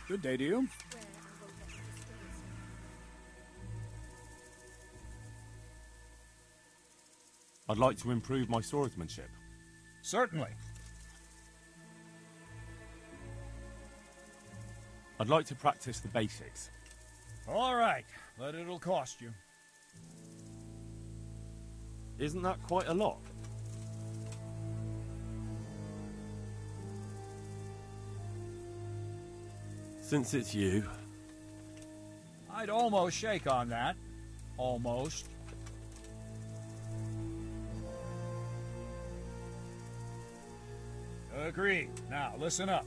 Good day to you. I'd like to improve my swordsmanship. Certainly. I'd like to practice the basics. All right, but it'll cost you. Isn't that quite a lot? Since it's you. I'd almost shake on that. Almost. Agreed. Now, listen up.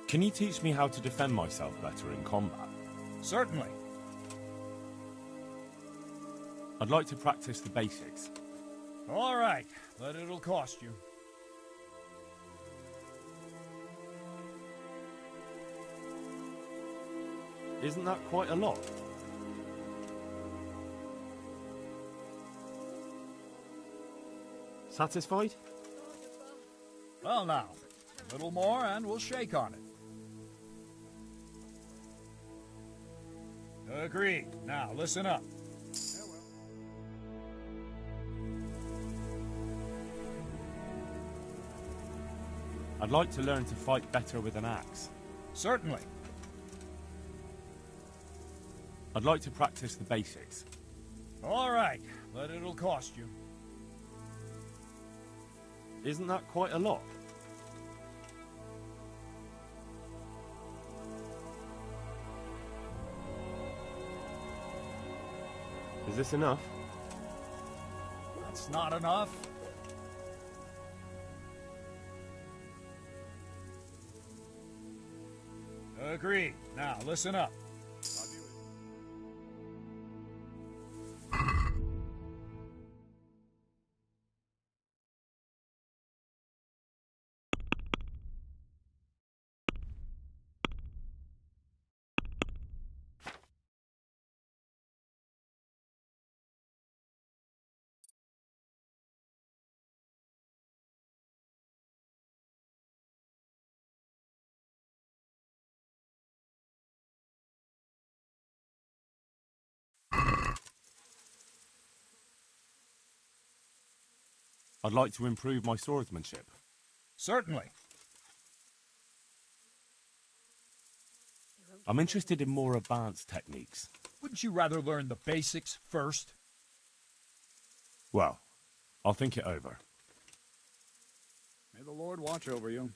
Can you teach me how to defend myself better in combat? Certainly. I'd like to practice the basics. All right, but it'll cost you. Isn't that quite a lot? Satisfied? Well now, a little more and we'll shake on it. Agreed. Now, listen up. I'd like to learn to fight better with an axe. Certainly. I'd like to practice the basics. All right, but it'll cost you. Isn't that quite a lot? Is this enough? That's not enough. Agreed. Now, listen up. I'd like to improve my swordsmanship. Certainly. I'm interested in more advanced techniques. Wouldn't you rather learn the basics first? Well, I'll think it over. May the Lord watch over you.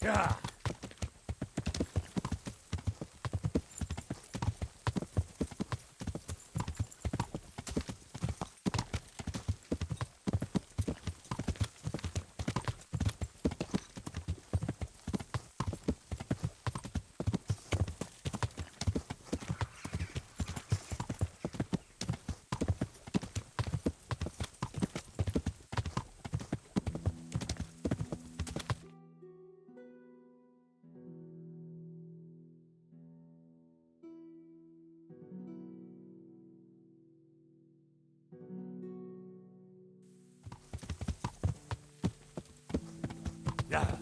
Yeah. Yeah.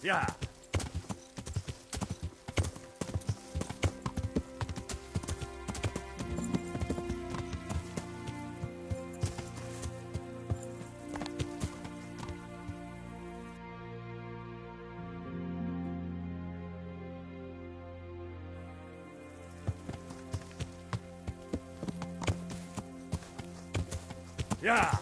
Yeah. Yeah.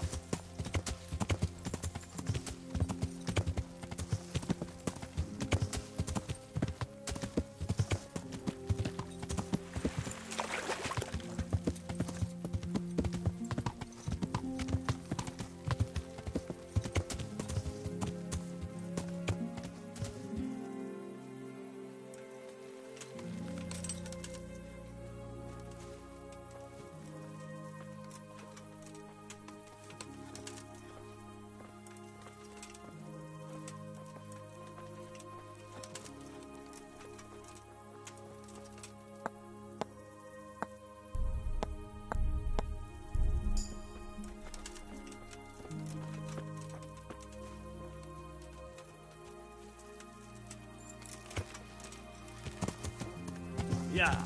Yeah.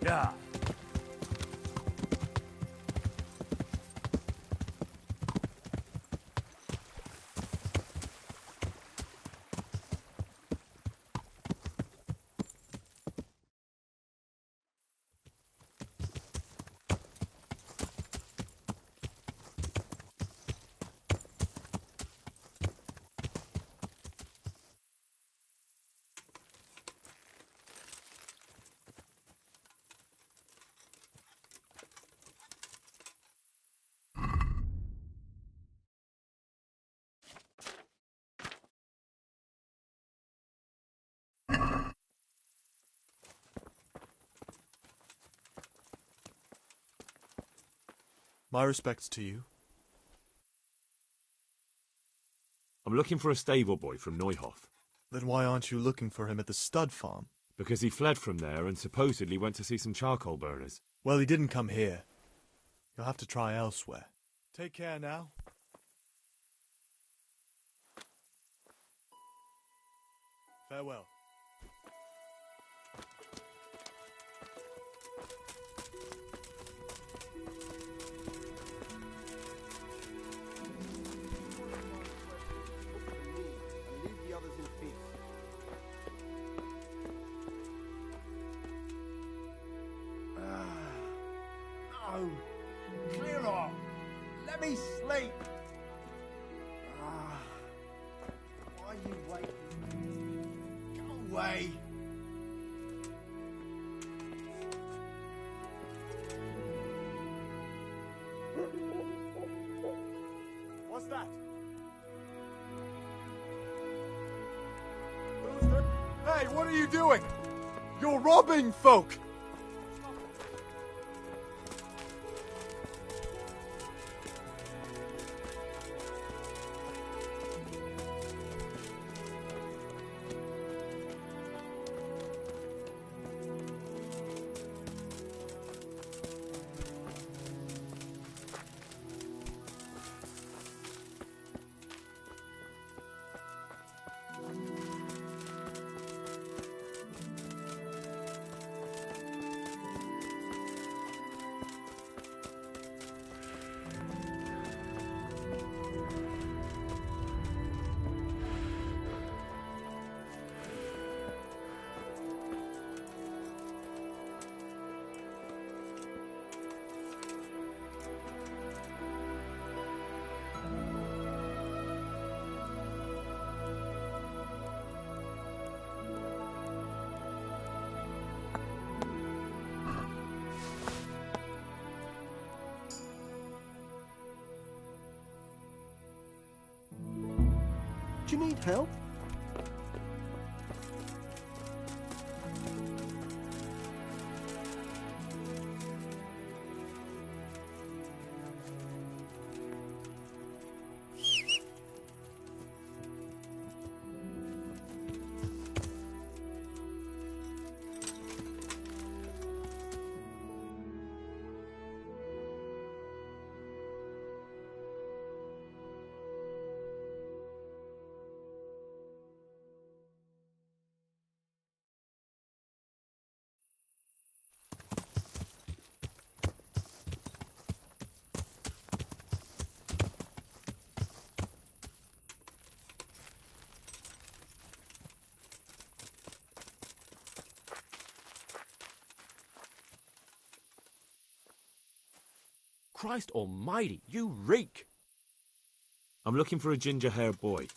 Yeah. My respects to you. I'm looking for a stable boy from Neuhof. Then why aren't you looking for him at the stud farm? Because he fled from there and supposedly went to see some charcoal burners. Well, he didn't come here. You'll have to try elsewhere. Take care now. Farewell. Let me sleep! Why are you waiting? Go away! What's that? Who's there? Hey, what are you doing? You're robbing folk! Do you need help? Christ almighty, you reek! I'm looking for a ginger-haired boy.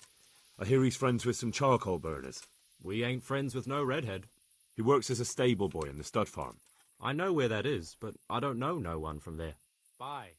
I hear he's friends with some charcoal burners. We ain't friends with no redhead. He works as a stable boy in the stud farm. I know where that is, but I don't know no one from there. Bye.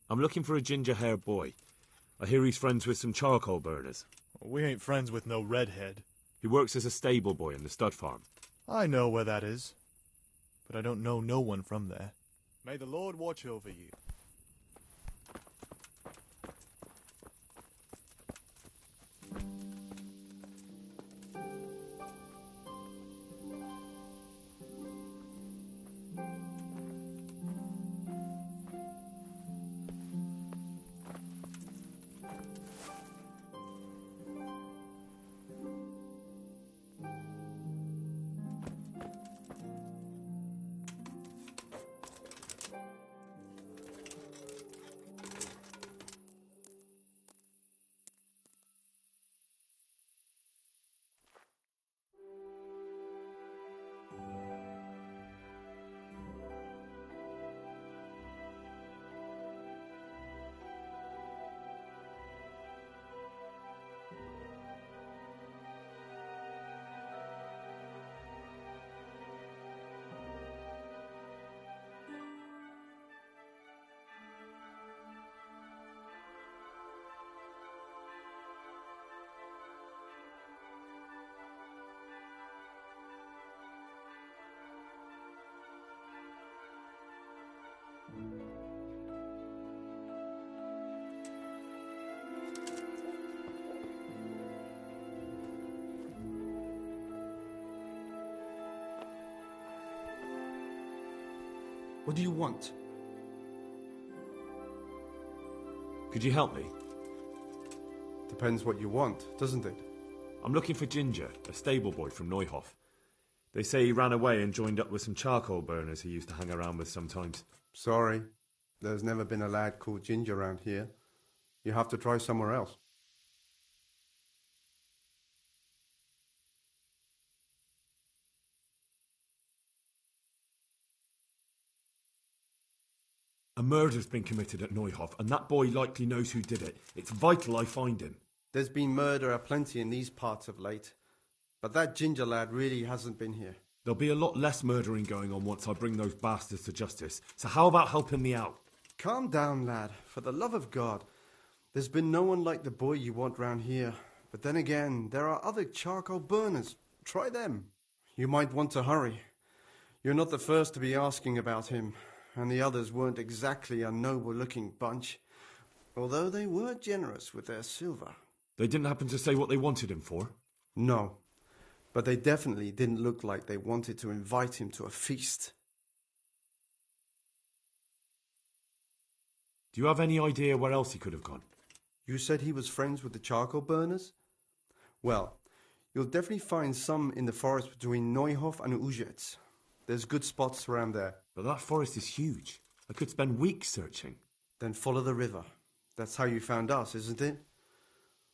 I'm looking for a ginger-haired boy. I hear he's friends with some charcoal burners. We ain't friends with no redhead. He works as a stable boy in the stud farm. I know where that is, but I don't know no one from there. May the Lord watch over you. What do you want? Could you help me? Depends what you want, doesn't it? I'm looking for Ginger, a stable boy from Neuhof. They say he ran away and joined up with some charcoal burners he used to hang around with sometimes. Sorry, there's never been a lad called Ginger around here. You have to try somewhere else. A murder's been committed at Neuhof, and that boy likely knows who did it. It's vital I find him. There's been murder aplenty in these parts of late, but that Ginger lad really hasn't been here. There'll be a lot less murdering going on once I bring those bastards to justice, so how about helping me out? Calm down, lad, for the love of God. There's been no one like the boy you want round here. But then again, there are other charcoal burners. Try them. You might want to hurry. You're not the first to be asking about him, and the others weren't exactly a noble-looking bunch, although they were generous with their silver. They didn't happen to say what they wanted him for? No, but they definitely didn't look like they wanted to invite him to a feast. Do you have any idea where else he could have gone? You said he was friends with the charcoal burners? Well, you'll definitely find some in the forest between Neuhof and Ujetz. There's good spots around there. But that forest is huge. I could spend weeks searching. Then follow the river. That's how you found us, isn't it?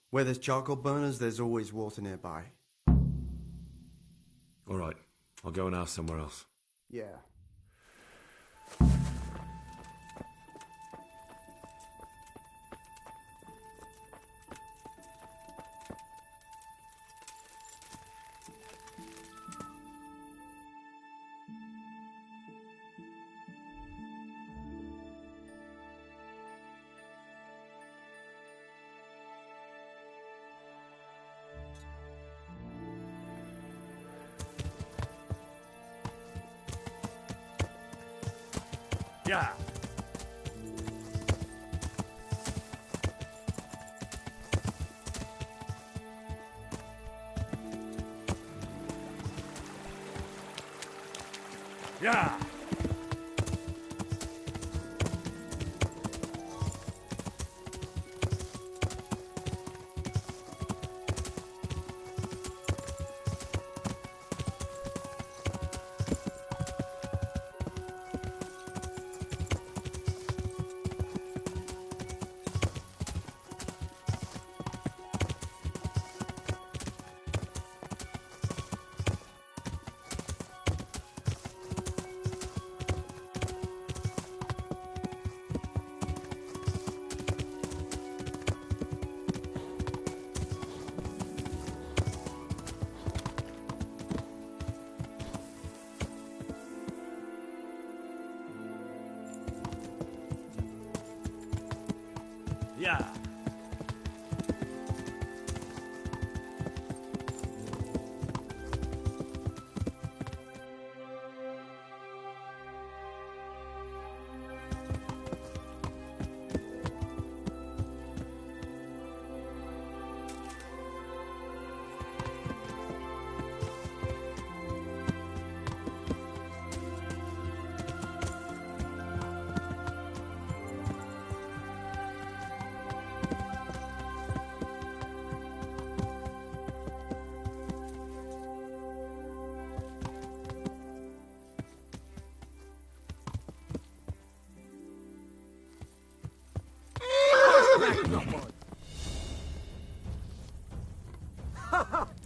Where there's charcoal burners, there's always water nearby. All right, I'll go and ask somewhere else. Yeah. Yeah. Yeah. Yeah.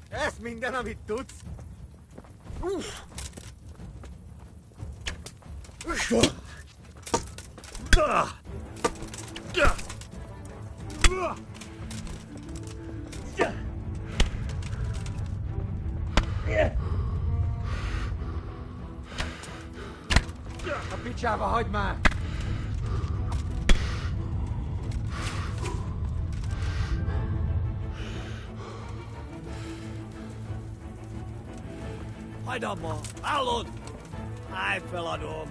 Ez minden, amit tudsz? A picsába hagyd már! Hagyd abba! Hallod? Állj, feladom!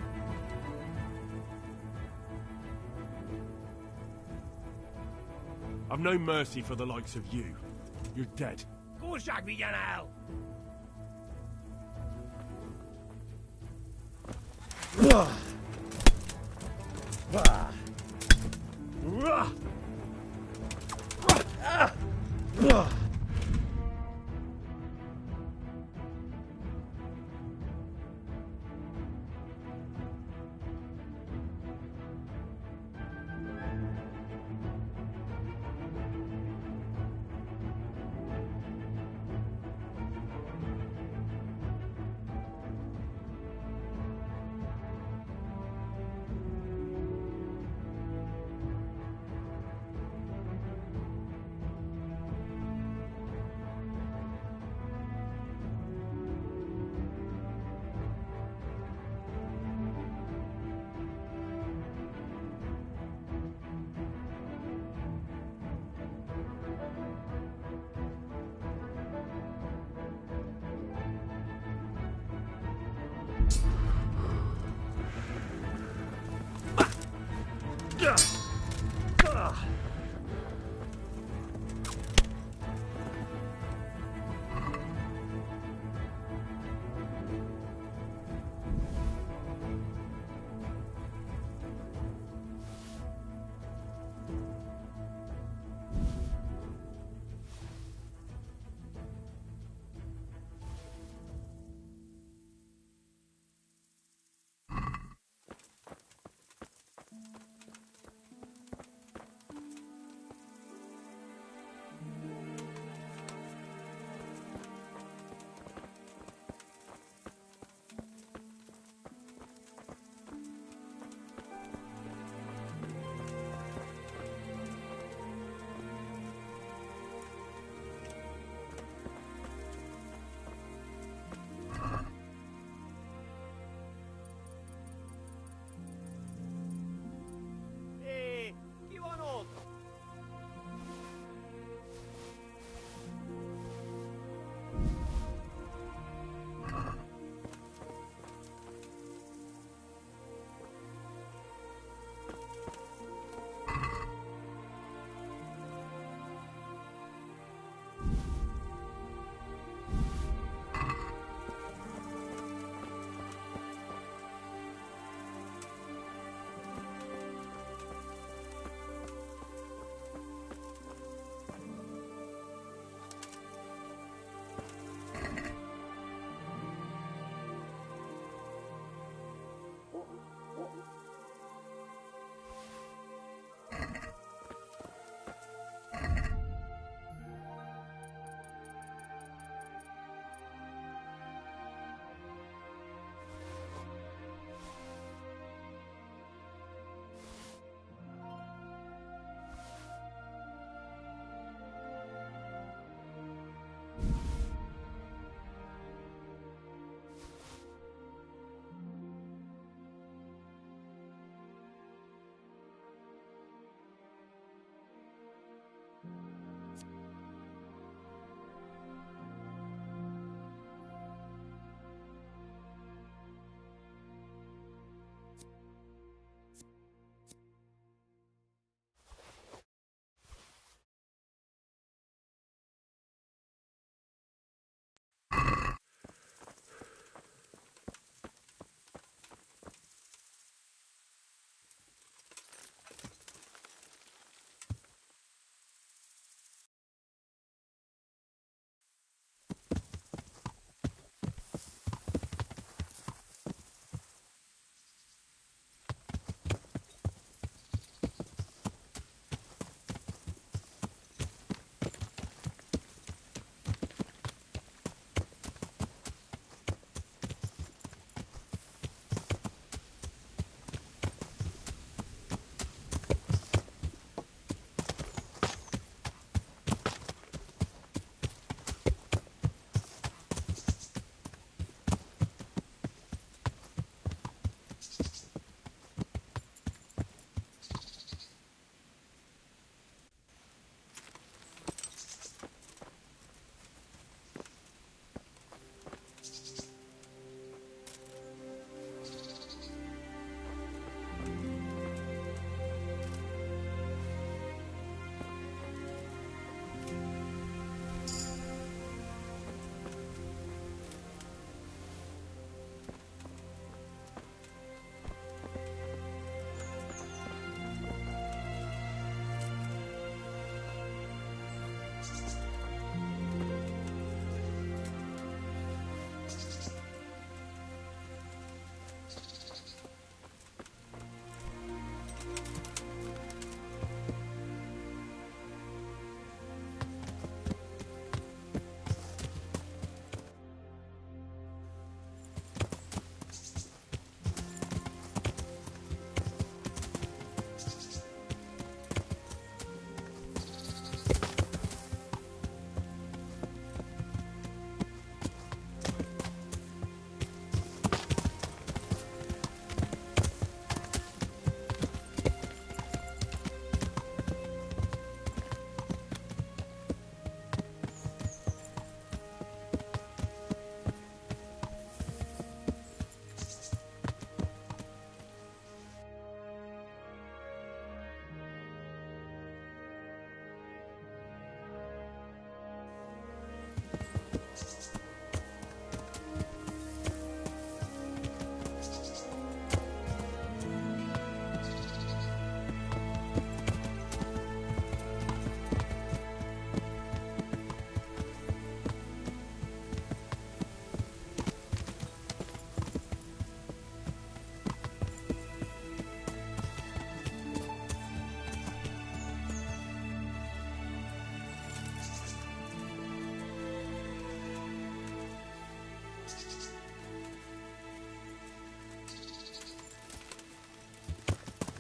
I've no mercy for the likes of you. You're dead. Gyorság vigyen el!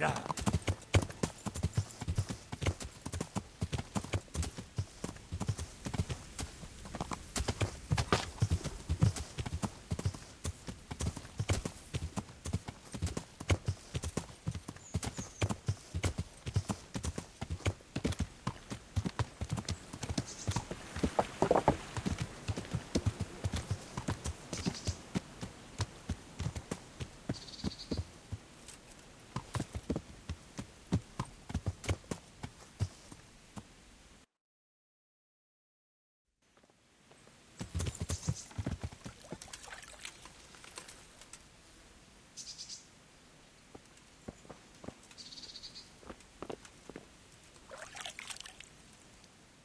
Yeah.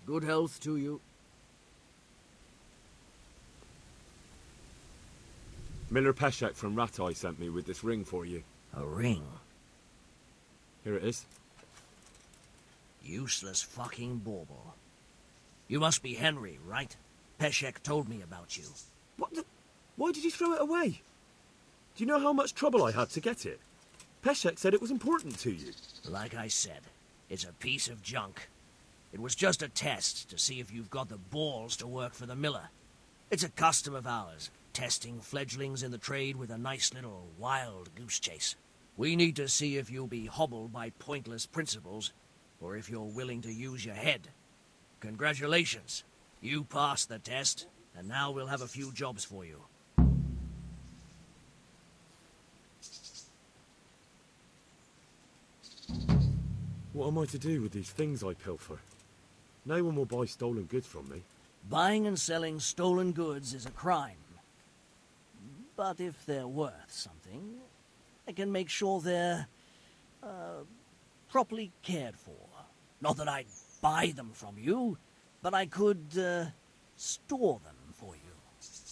Good health to you. Miller Peshek from Ratai sent me with this ring for you. A ring? Here it is. Useless fucking bauble. You must be Henry, right? Peshek told me about you. What the... Why did you throw it away? Do you know how much trouble I had to get it? Peshek said it was important to you. Like I said, it's a piece of junk. It was just a test to see if you've got the balls to work for the miller. It's a custom of ours, testing fledglings in the trade with a nice little wild goose chase. We need to see if you'll be hobbled by pointless principles, or if you're willing to use your head. Congratulations. You passed the test, and now we'll have a few jobs for you. What am I to do with these things I pilfer? No one will buy stolen goods from me. Buying and selling stolen goods is a crime. But if they're worth something, I can make sure they're, properly cared for. Not that I'd buy them from you, but I could, store them for you.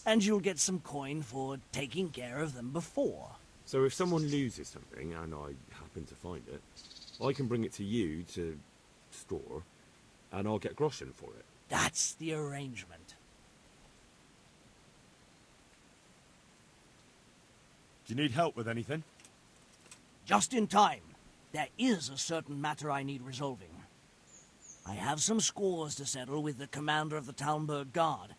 And you'll get some coin for taking care of them before. So if someone loses something, and I happen to find it, I can bring it to you to store, and I'll get groschen for it. That's the arrangement. Do you need help with anything? Just in time. There is a certain matter I need resolving. I have some scores to settle with the commander of the Talmberg Guard,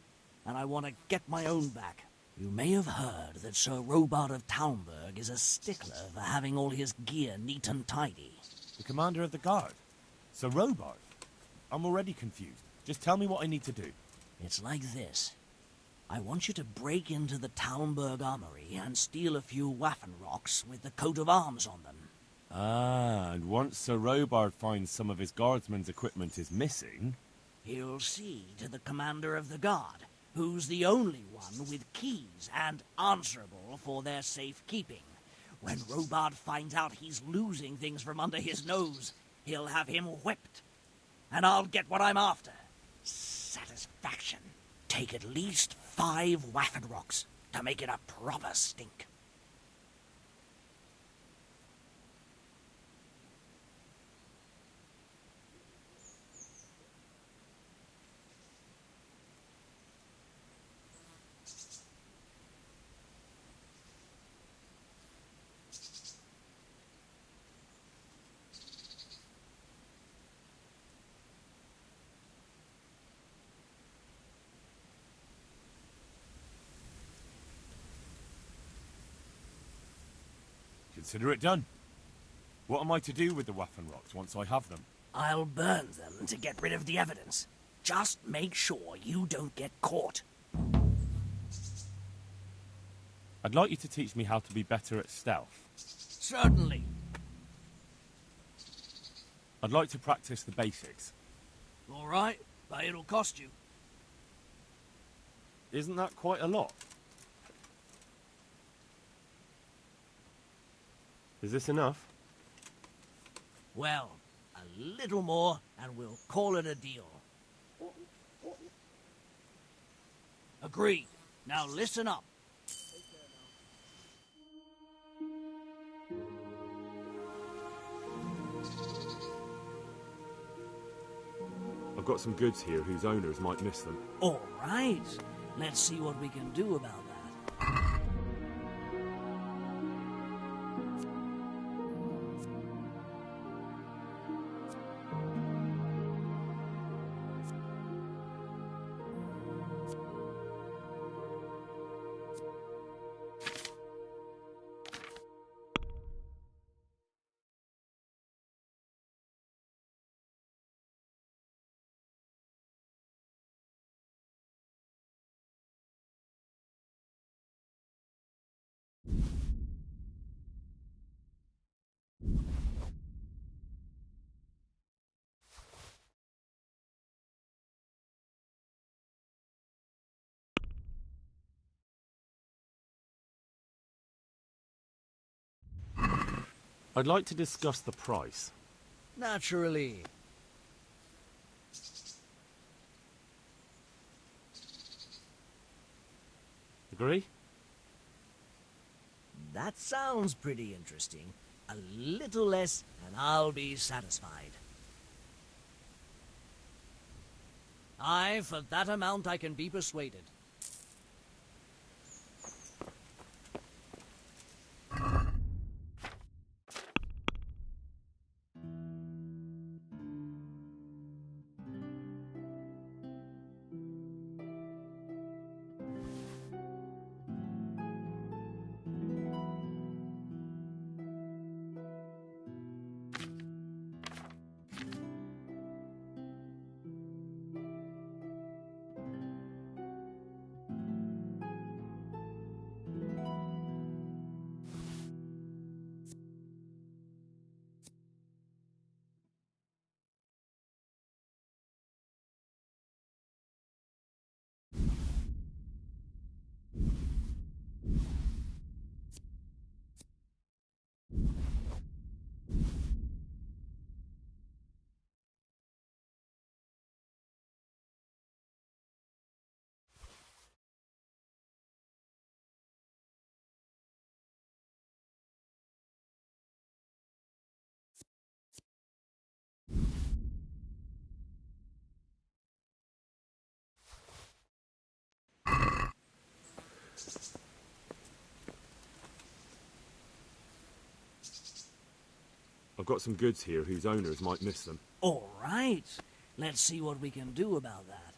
and I want to get my own back. You may have heard that Sir Robard of Talmberg is a stickler for having all his gear neat and tidy. The commander of the guard? Sir Robard? I'm already confused. Just tell me what I need to do. It's like this. I want you to break into the Talmberg armory and steal a few Waffen rocks with the coat of arms on them. Ah, and once Sir Robard finds some of his guardsmen's equipment is missing... He'll see to the commander of the guard, who's the only one with keys and answerable for their safekeeping. When Robard finds out he's losing things from under his nose, he'll have him whipped. And I'll get what I'm after. Satisfaction. Take at least 5 Waffen rocks to make it a proper stink. Consider it done. What am I to do with the Waffen rocks once I have them? I'll burn them to get rid of the evidence. Just make sure you don't get caught. I'd like you to teach me how to be better at stealth. Certainly. I'd like to practice the basics. All right, but it'll cost you. Isn't that quite a lot? Is this enough? Well, a little more, and we'll call it a deal. Agreed. Now listen up. I've got some goods here whose owners might miss them. All right. Let's see what we can do about that. I'd like to discuss the price. Naturally. Agree? That sounds pretty interesting. A little less, and I'll be satisfied. Aye, for that amount I can be persuaded. I've got some goods here whose owners might miss them. All right. Let's see what we can do about that.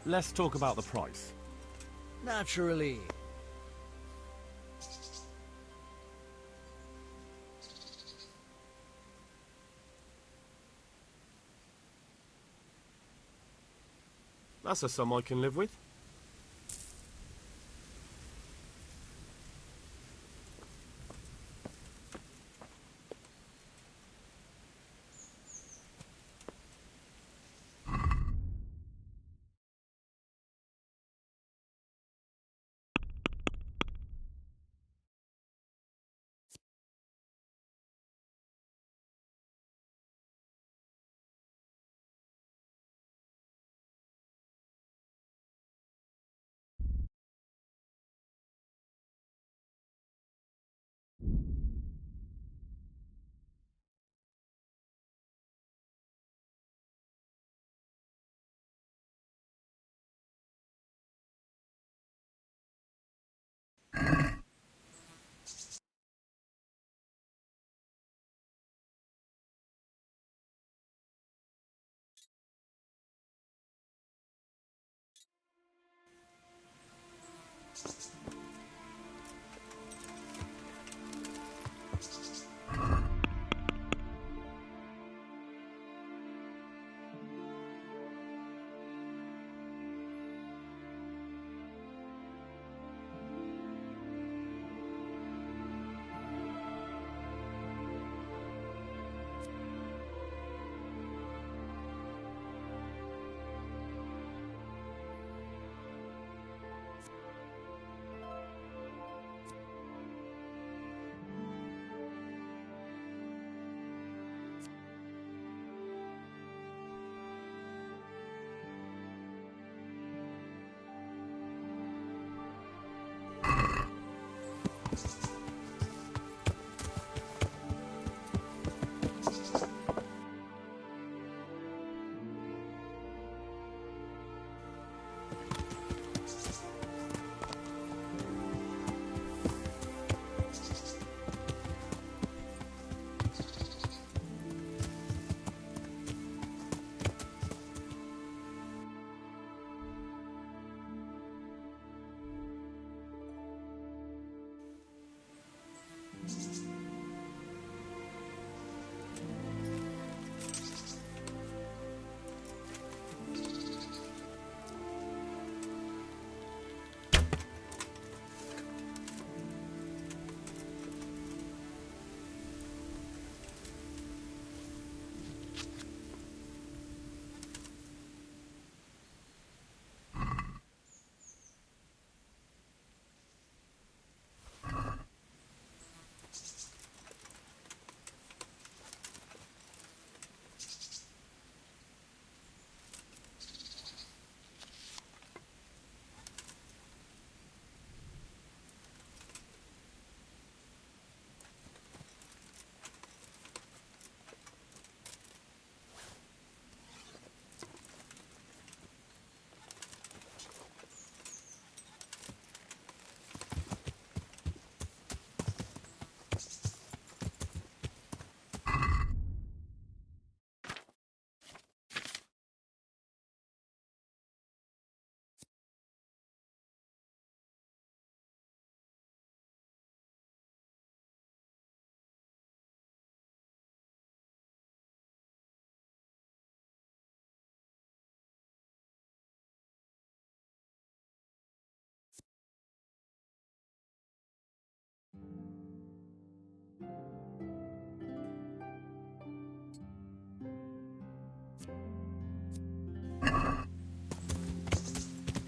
Let's talk about the price. Naturally. That's a sum I can live with.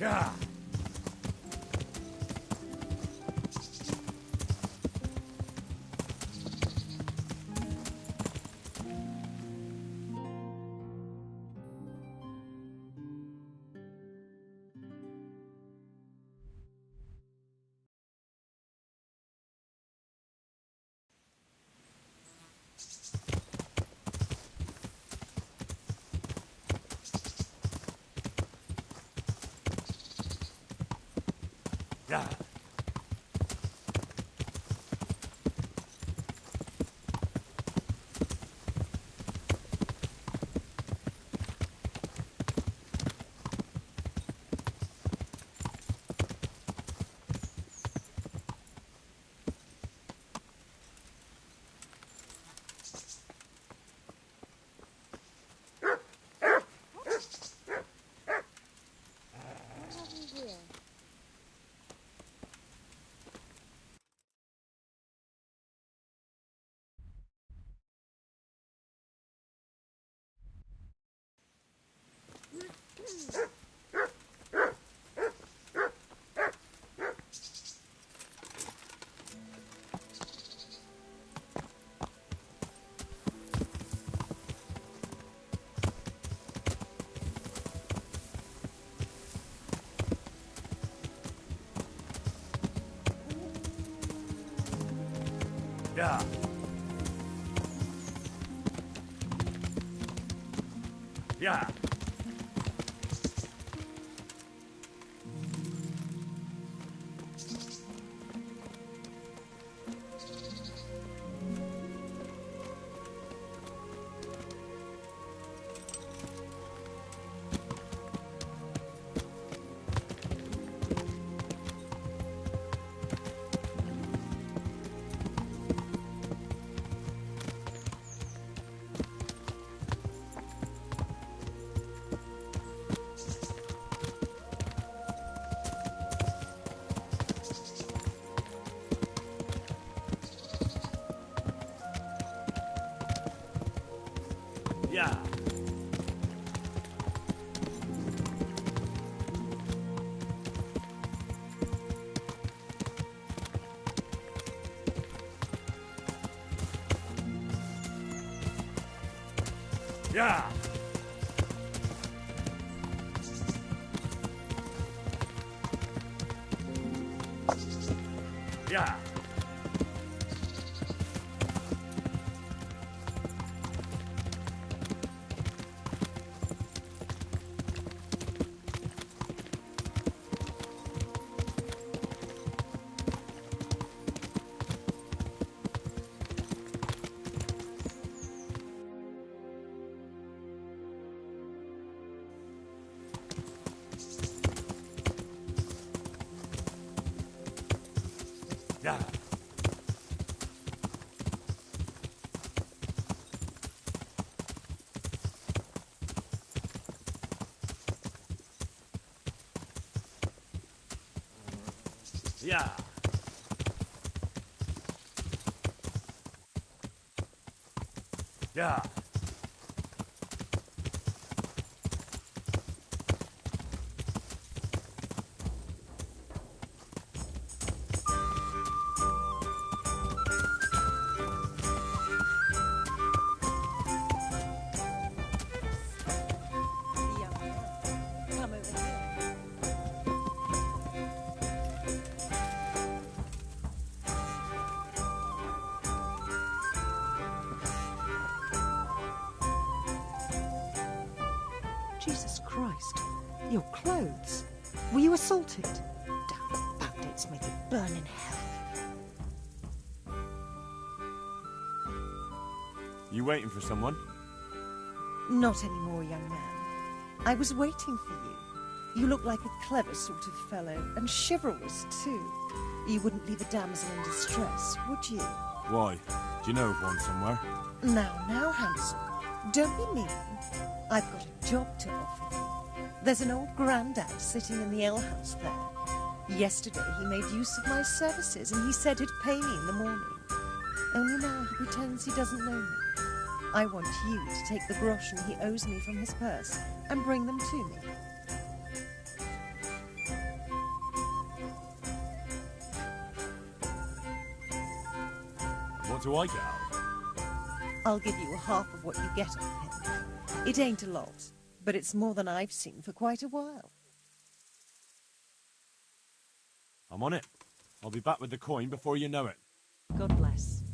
Yeah. Yeah. Yeah. Yeah. Yeah. Yeah. Yeah. Yeah. Yeah. Yeah. Young man, come over here. Jesus Christ. Your clothes. Were you assaulted? Damn bandits, may they burn in hell. You waiting for someone? Not anymore, young man. I was waiting for you. You look like a clever sort of fellow, and chivalrous too. You wouldn't leave a damsel in distress, would you? Why? Do you know of one somewhere? Now, handsome. Don't be mean. I've got a job to offer you. There's an old grandad sitting in the alehouse there. Yesterday he made use of my services, and he said he'd pay me in the morning. Only now he pretends he doesn't know me. I want you to take the groschen he owes me from his purse and bring them to me. do I get out of it? I'll give you half of what you get off him. It ain't a lot, but it's more than I've seen for quite a while. I'm on it. I'll be back with the coin before you know it. God bless.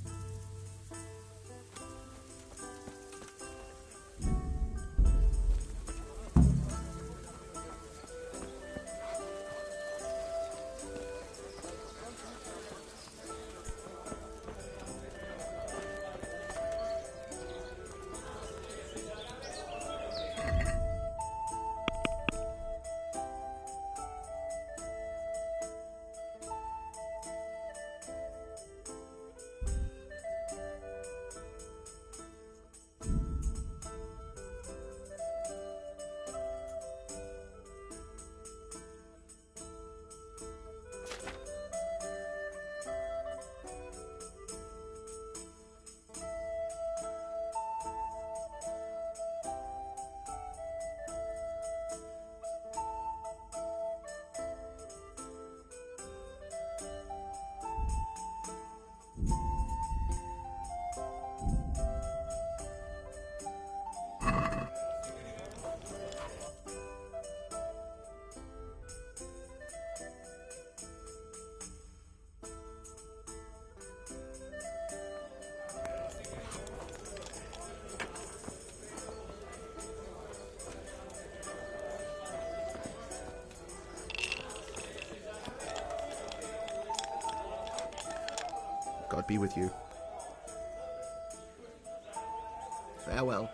God be with you. Farewell.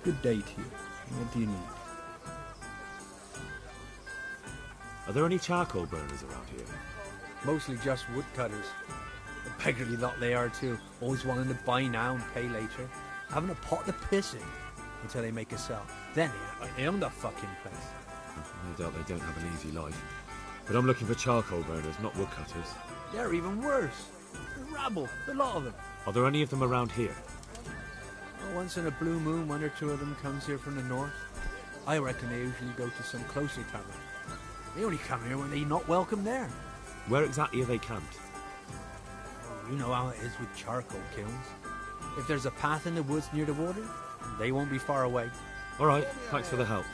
Good day to you. What do you need? Are there any charcoal burners around here? Mostly just woodcutters. A beggarly lot they are too. Always wanting to buy now and pay later. Having a pot to piss in until they make a sell. Then they act like they own the fucking place. No doubt they don't have an easy life. But I'm looking for charcoal burners, not woodcutters. They're even worse. They're rabble, a lot of them. Are there any of them around here? Well, once in a blue moon, one or two of them comes here from the north. I reckon they usually go to some closer tavern. They only come here when they're not welcome there. Where exactly are they camped? Oh, you know how it is with charcoal kilns. If there's a path in the woods near the water, they won't be far away. All right, thanks for the help.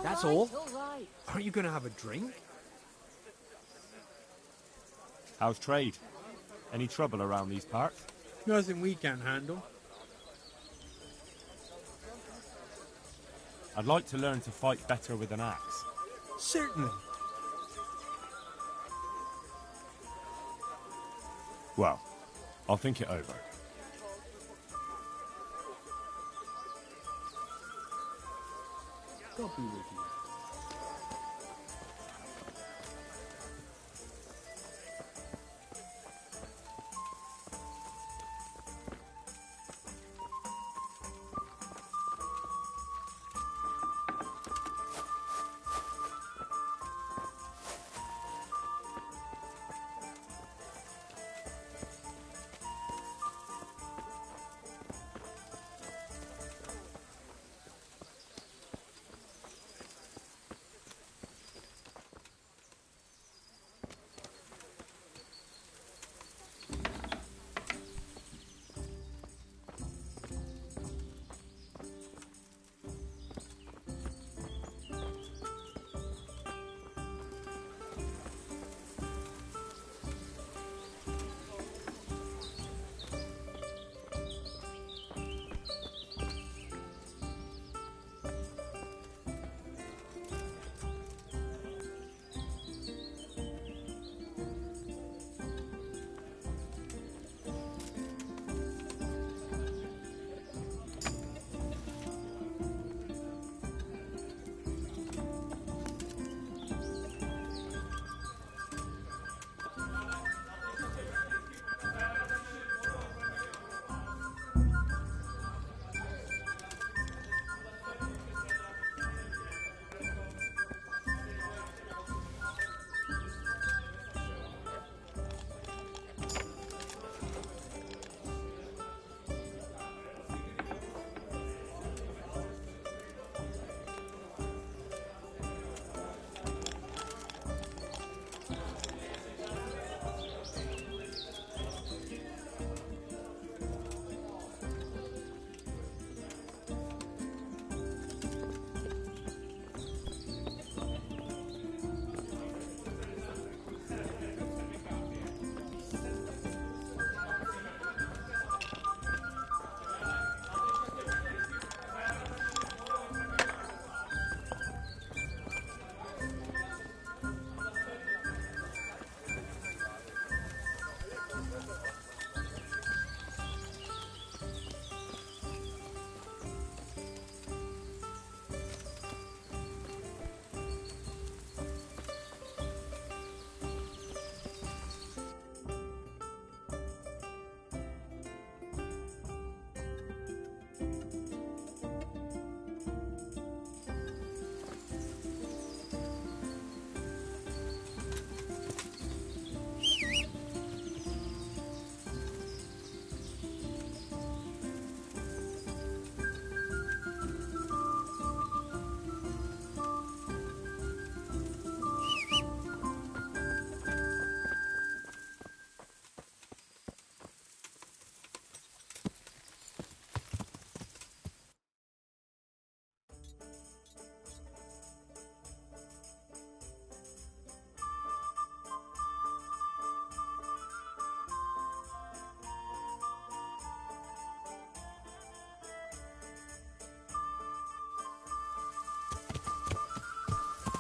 That's all? Aren't you going to have a drink? How's trade? Any trouble around these parts? Nothing we can't handle. I'd like to learn to fight better with an axe. Certainly. Well, I'll think it over. God be with you.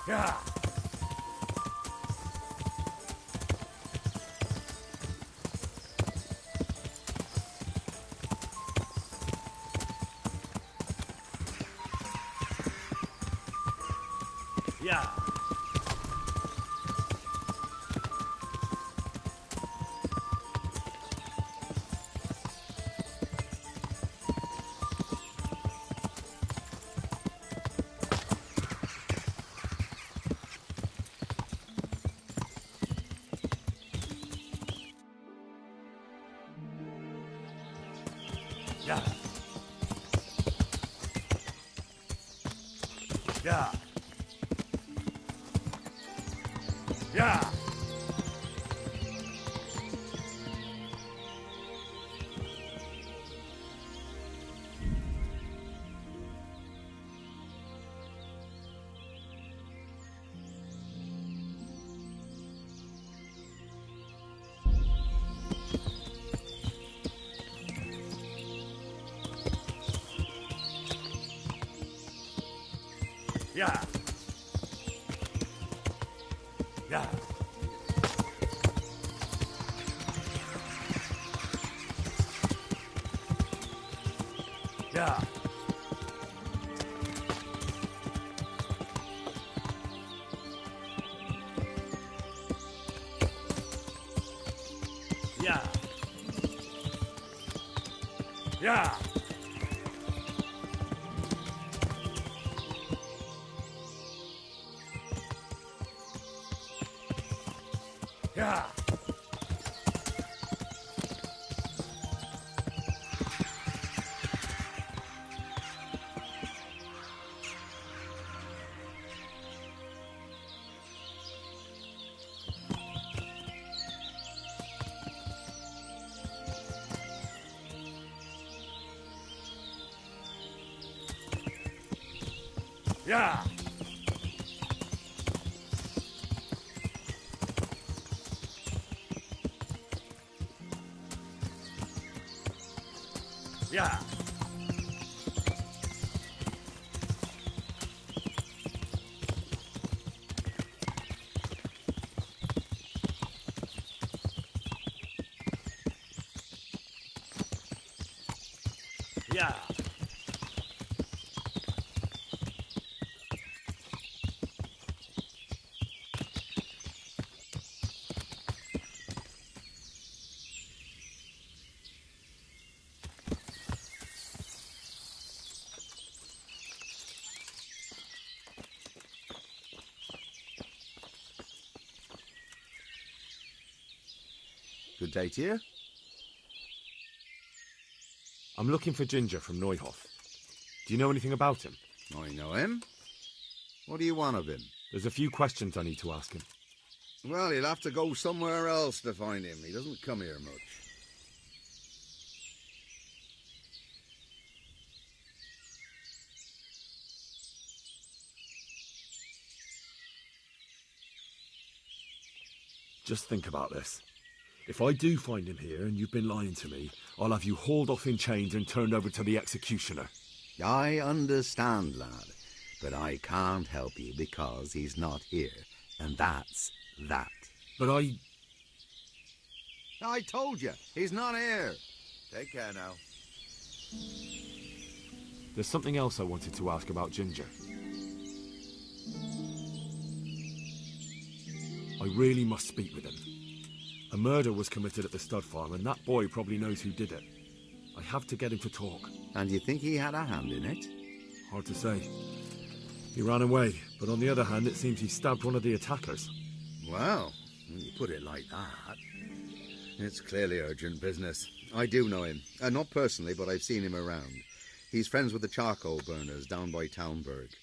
Yeah. Yeah. Yeah. Yeah. Yeah. Yeah. Yeah. Yeah. Yeah. Yeah. Yeah. Yeah. Yeah. Yeah. Good day to you. I'm looking for Ginger from Neuhoff. Do you know anything about him? I know him. What do you want of him? There's a few questions I need to ask him. Well, he'll have to go somewhere else to find him. He doesn't come here much. Just think about this. If I do find him here and you've been lying to me, I'll have you hauled off in chains and turned over to the executioner. I understand, lad, but I can't help you because he's not here, and that's that. But I told you, he's not here. Take care now. There's something else I wanted to ask about Ginger. I really must speak with him. A murder was committed at the stud farm, and that boy probably knows who did it. I have to get him to talk. And you think he had a hand in it? Hard to say. He ran away, but on the other hand, it seems he stabbed one of the attackers. Well, when you put it like that, it's clearly urgent business. I do know him. Not personally, but I've seen him around. He's friends with the charcoal burners down by Townburg.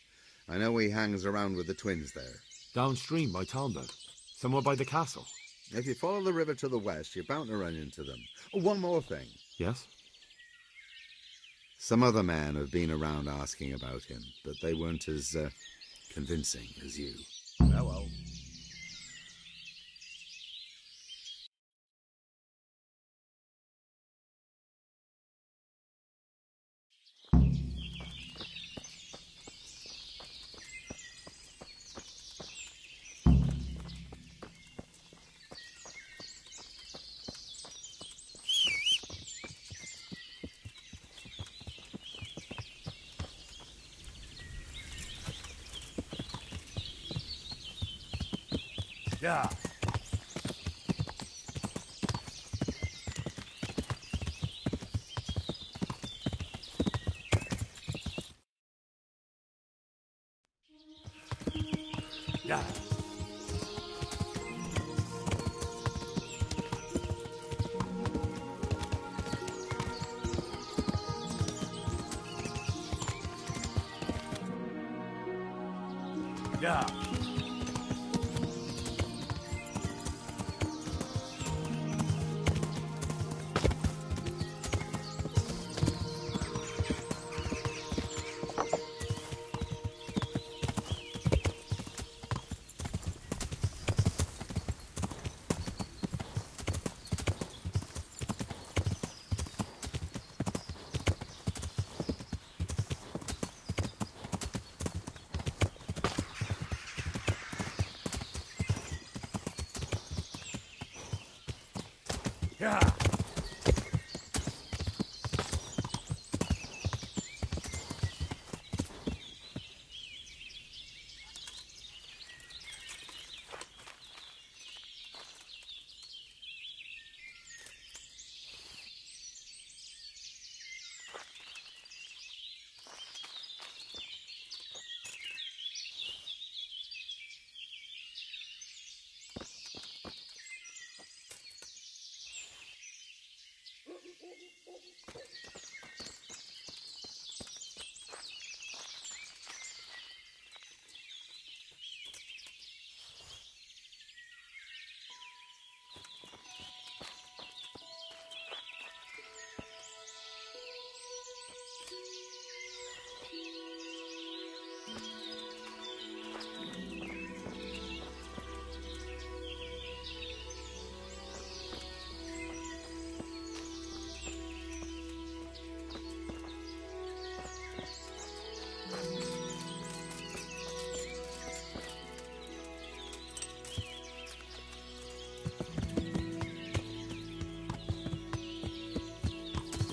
I know he hangs around with the twins there. Downstream by Townburg? Somewhere by the castle? If you follow the river to the west, you're bound to run into them. Oh, one more thing. Yes? Some other men have been around asking about him, but they weren't as convincing as you. Well. Yeah. Yeah. Yeah.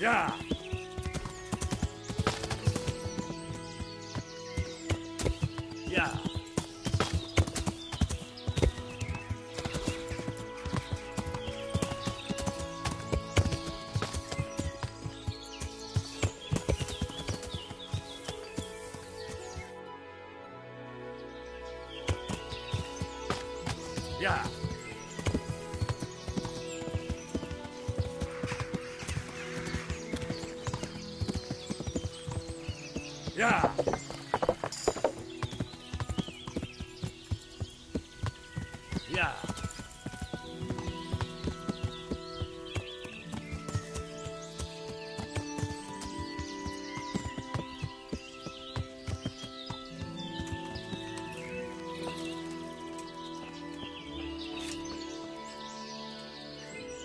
Yeah. Yeah. Yeah. Yeah. Yeah. Yeah.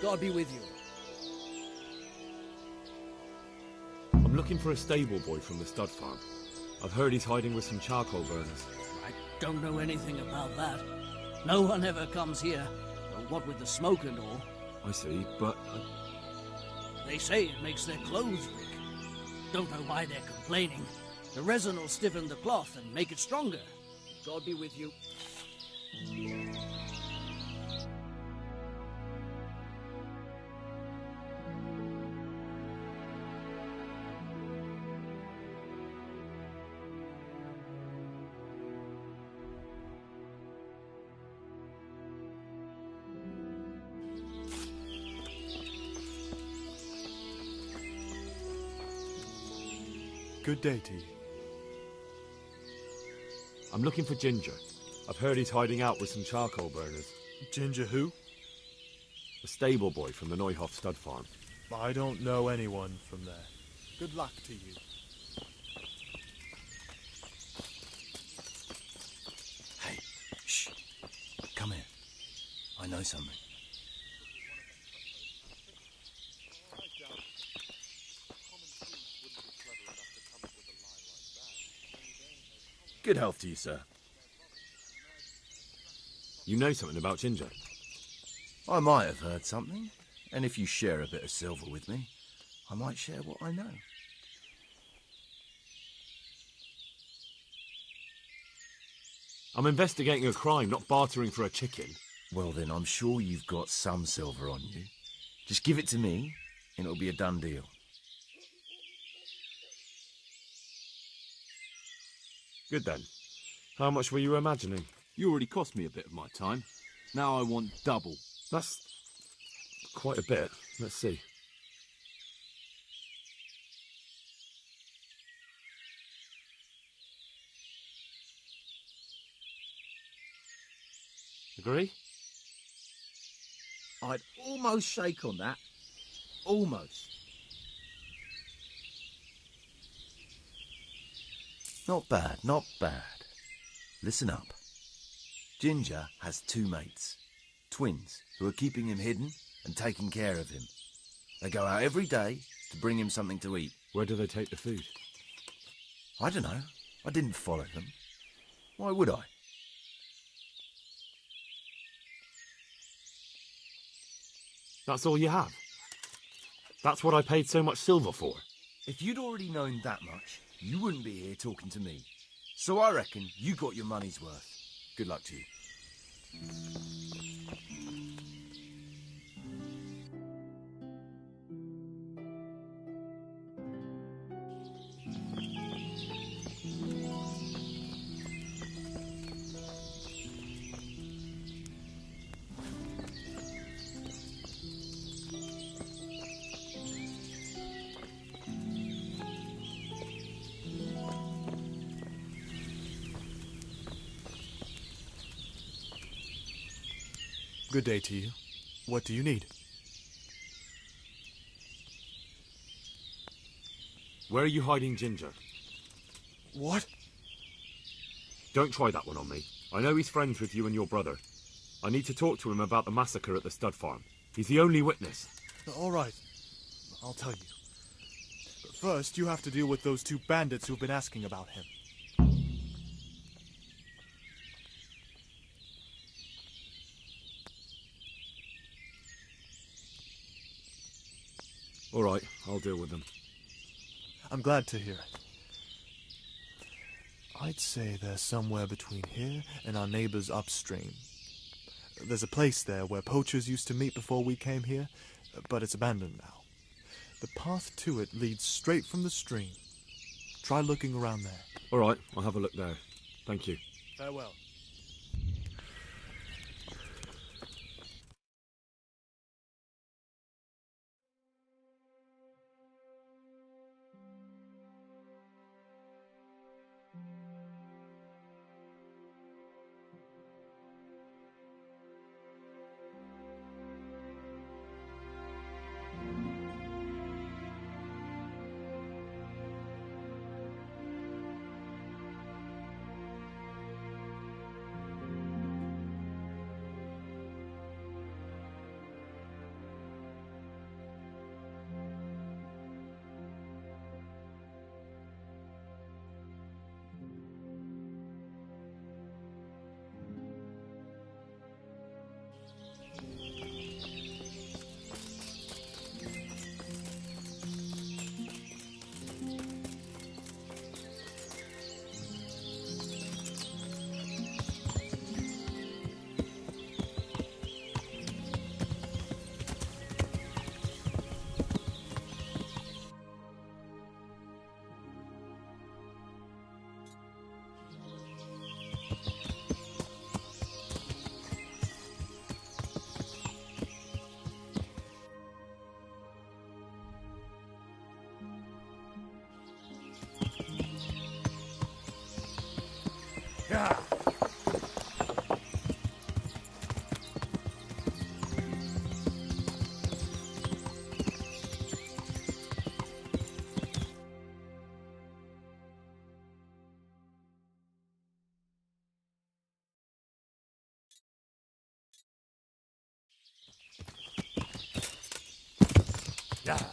God be with you. I'm looking for a stable boy from the stud farm. I've heard he's hiding with some charcoal burners. I don't know anything about that. No one ever comes here. What with the smoke and all. I see, but... They say it makes their clothes rick. Don't know why they're complaining. The resin will stiffen the cloth and make it stronger. God be with you. Good day to you. I'm looking for Ginger. I've heard he's hiding out with some charcoal burners. Ginger who? A stable boy from the Neuhoff stud farm. I don't know anyone from there. Good luck to you. Hey, shh. Come here. I know something. Good health to you, sir. You know something about Ginger? I might have heard something, and if you share a bit of silver with me, I might share what I know. I'm investigating a crime, not bartering for a chicken. Well then, I'm sure you've got some silver on you. Just give it to me, and it'll be a done deal. Good then. How much were you imagining? You already cost me a bit of my time. Now I want double. That's quite a bit. Let's see. Agree? I'd almost shake on that. Almost. Not bad, not bad. Listen up. Ginger has 2 mates, twins, who are keeping him hidden and taking care of him. They go out every day to bring him something to eat. Where do they take the food? I don't know. I didn't follow them. Why would I? That's all you have? That's what I paid so much silver for? If you'd already known that much, you wouldn't be here talking to me. So I reckon you got your money's worth. Good luck to you. Good day to you. What do you need? Where are you hiding Ginger? What? Don't try that one on me. I know he's friends with you and your brother. I need to talk to him about the massacre at the stud farm. He's the only witness. All right. I'll tell you. But first, you have to deal with those 2 bandits who've been asking about him. All right, I'll deal with them. I'm glad to hear it. I'd say they're somewhere between here and our neighbors upstream. There's a place there where poachers used to meet before we came here, but it's abandoned now. The path to it leads straight from the stream. Try looking around there. All right, I'll have a look there. Thank you. Farewell. Yeah. Yeah.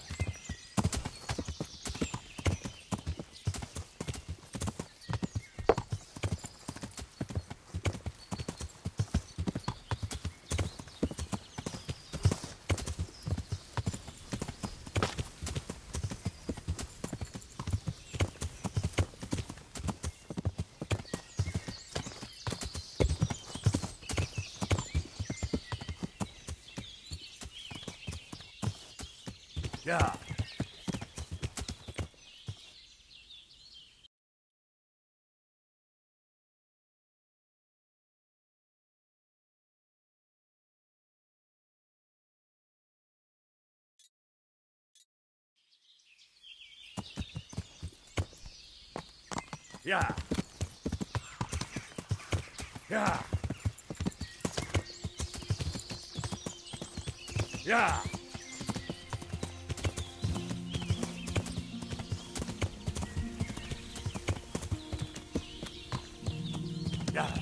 Yeah. Yeah. Yeah. Yeah. Yeah.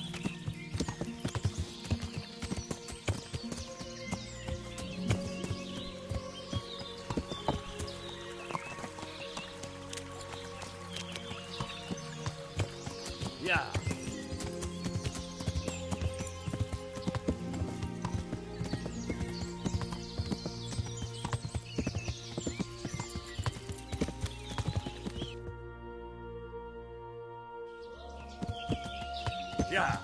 Yeah. Yeah.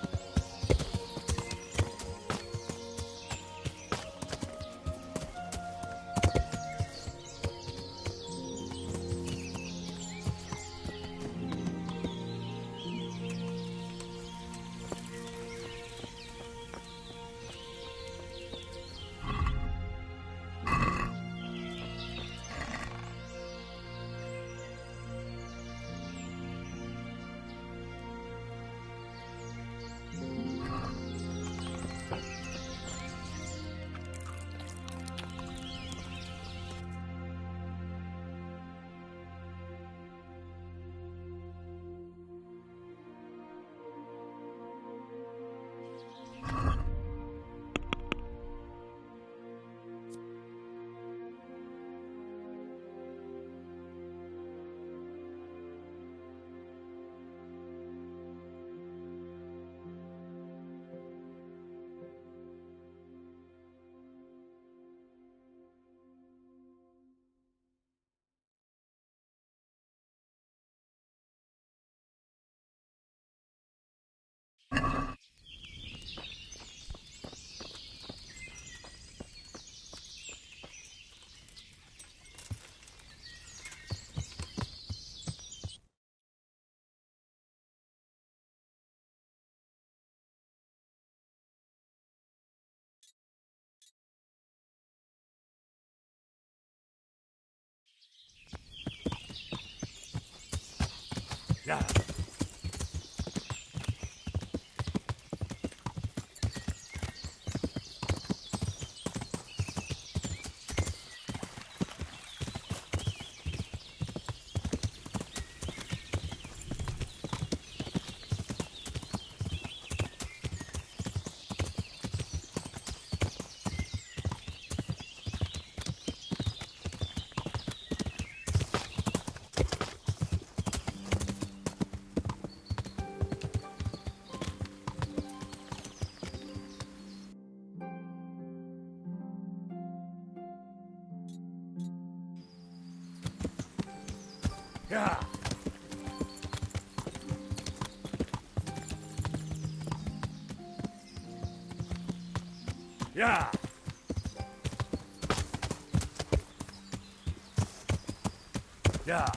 Yeah. Yeah. Yeah. Yeah.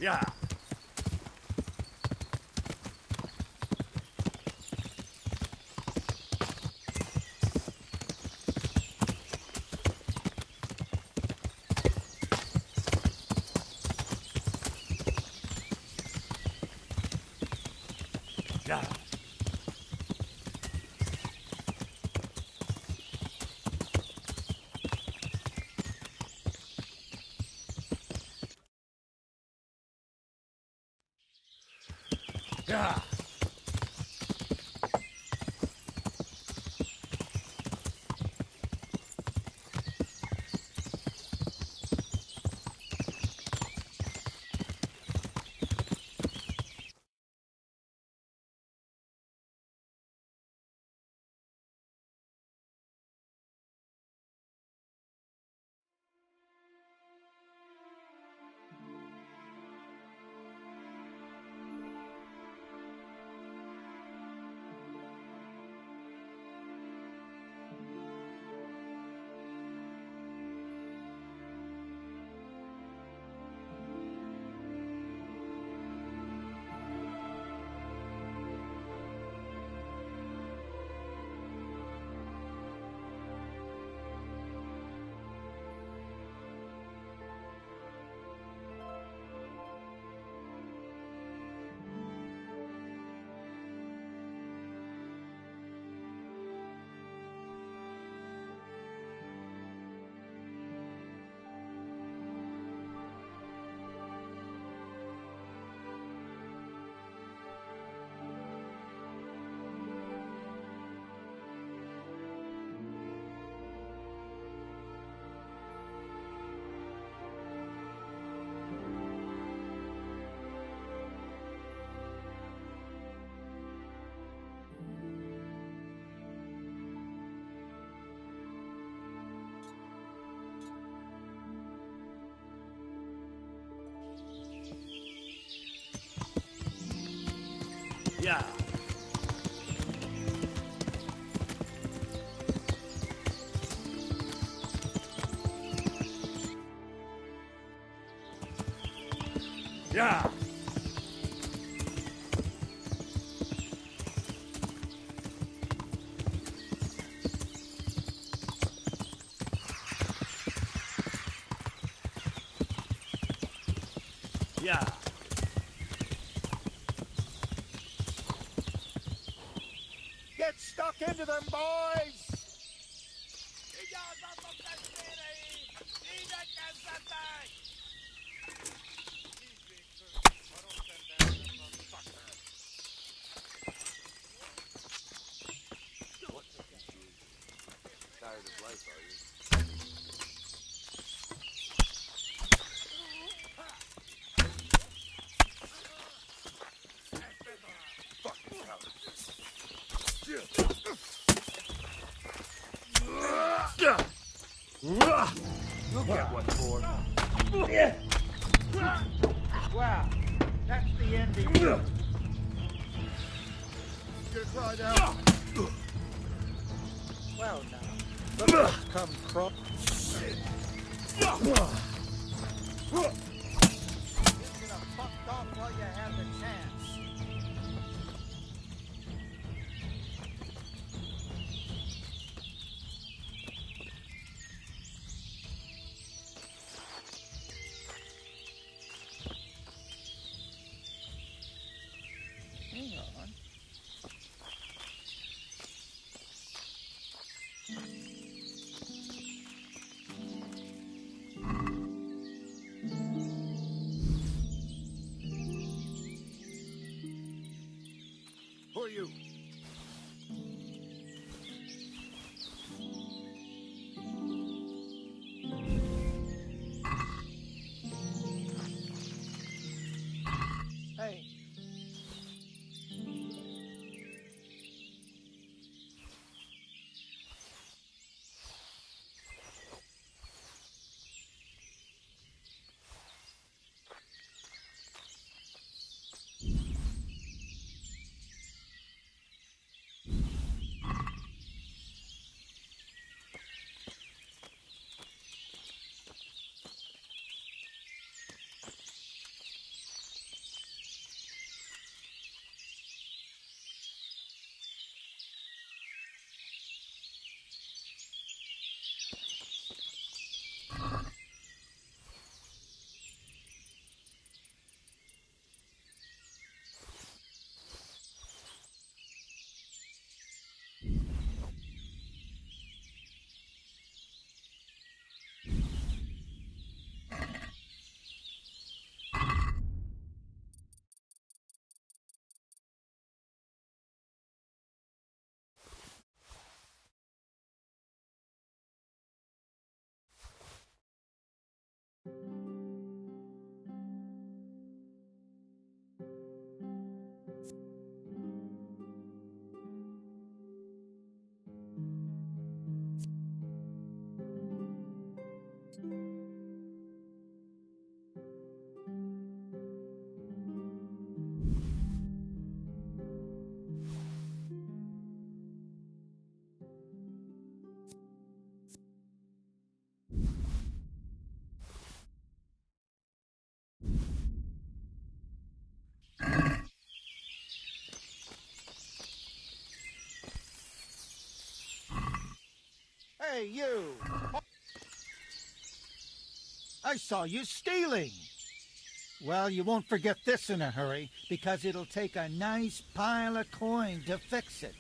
Yeah. Yeah. Yeah. Yeah. Yeah. Yeah. Get stuck into them, boys! Tired of life, are you? Fucking You'll get what for. Wow, that's the end of you. Get cried out. Well now, the come from. You should have fucked off while you had the chance. Hang on. Who are you? Hey. Hey, you! I saw you stealing! Well, you won't forget this in a hurry, because it'll take a nice pile of coin to fix it.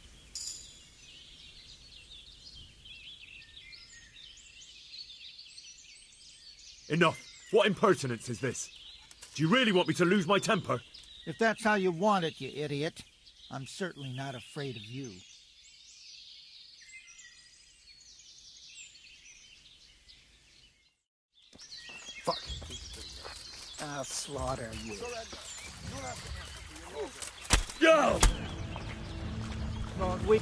Enough. What impertinence is this? Do you really want me to lose my temper? If that's how you want it, you idiot, I'm certainly not afraid of you. Fuck. I'll slaughter you. Go! Lord, we...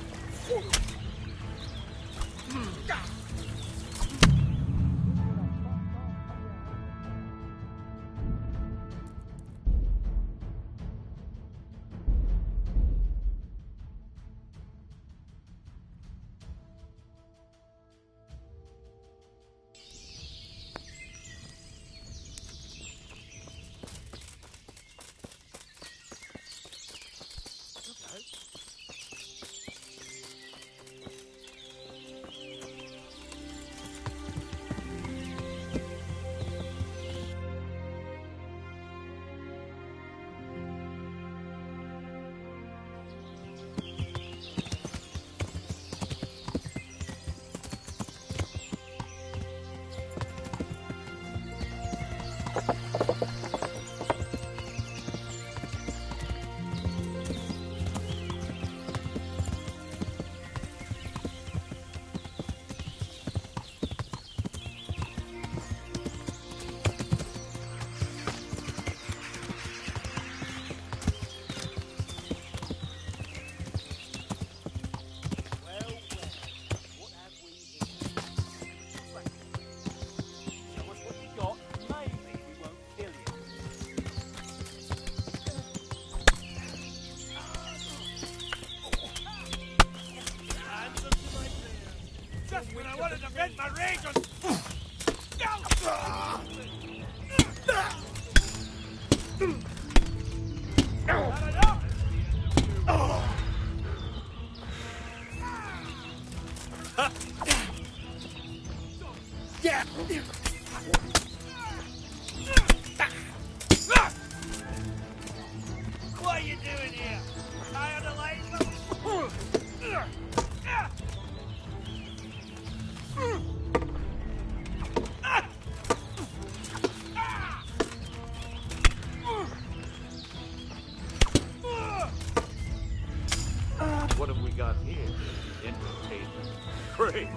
when I wanted to vent my rage on... What are you doing here? Tired of life? What have we got here? Entertainment. Great.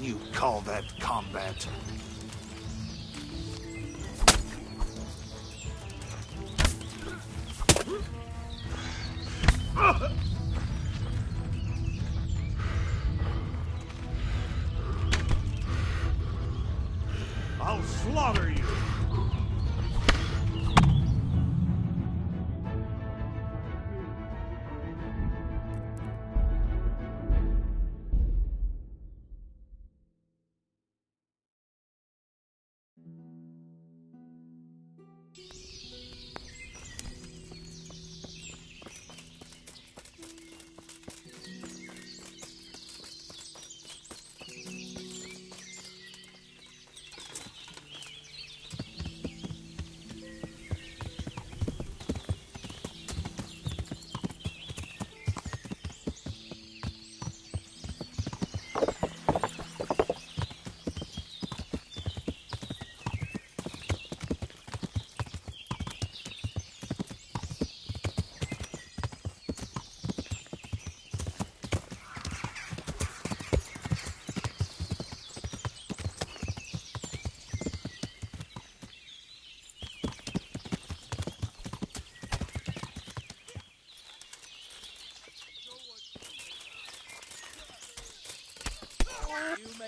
You call that combat? I'll slaughter you!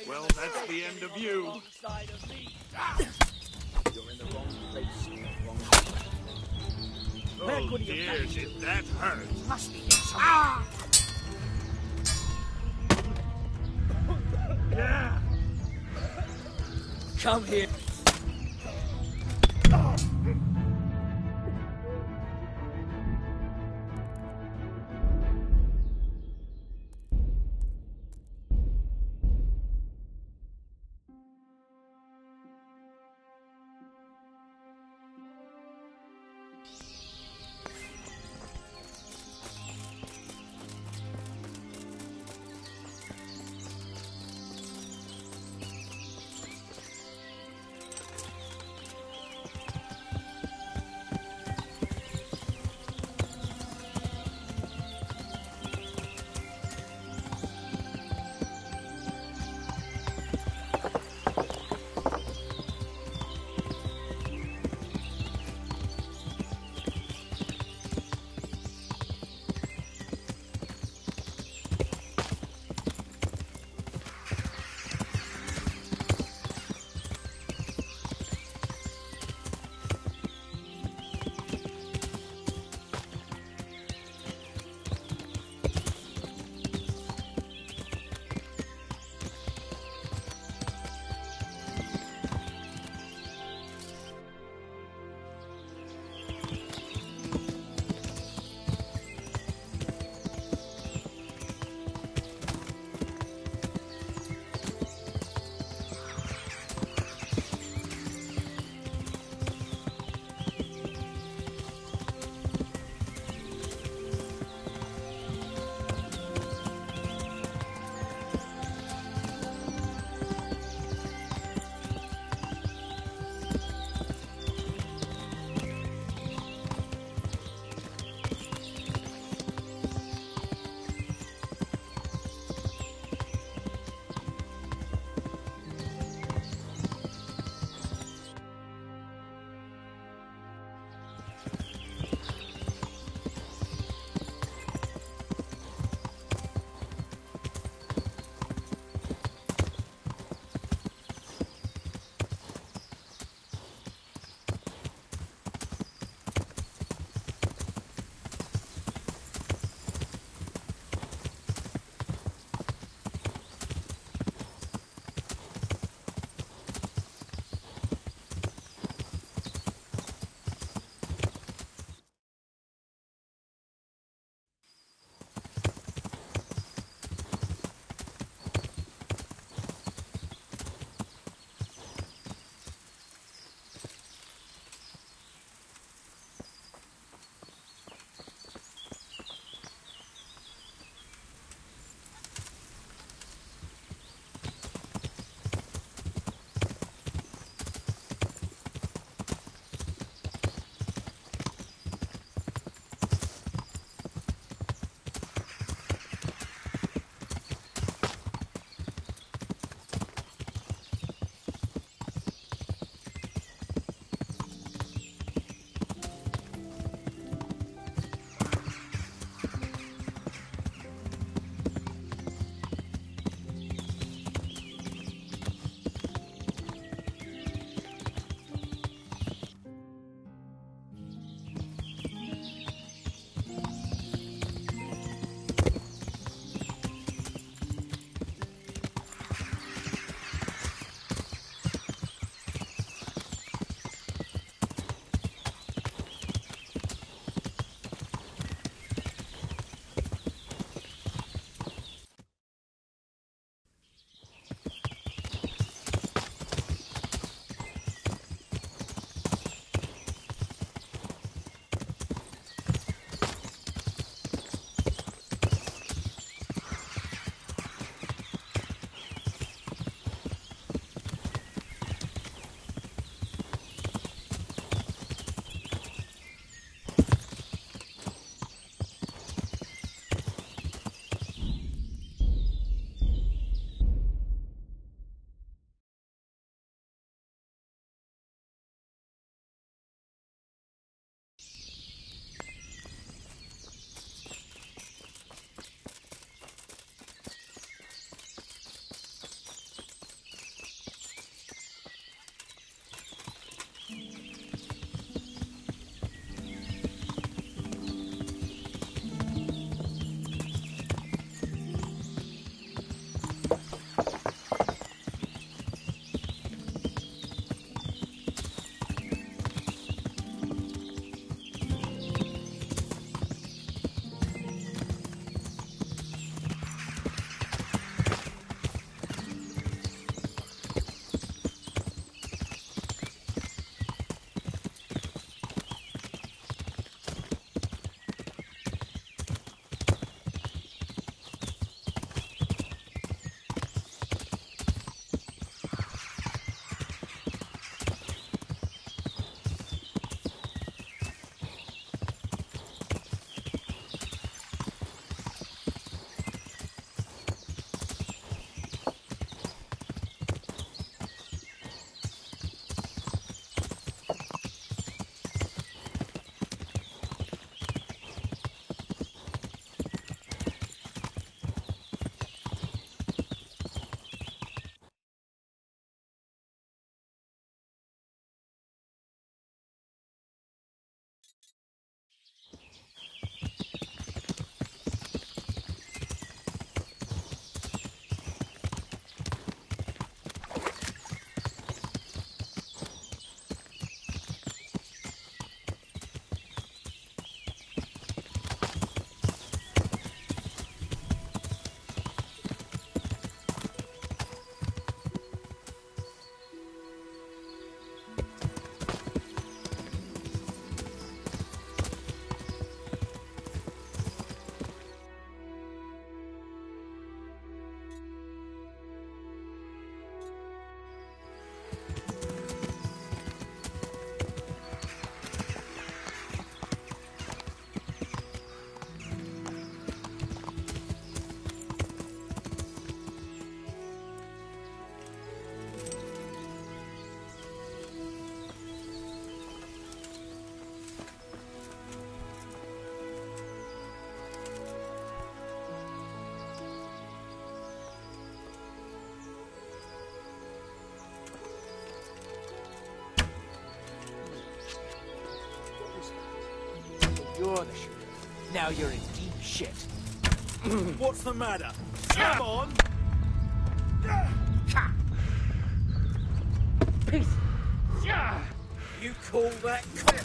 Well, that's the end of you. You're in the wrong place, wrong time. Oh, dear, did that hurt? Must be somewhere. Yeah. Come here. before the shooting. Now you're in deep shit. What's the matter? Come on! Peace. You call that quick?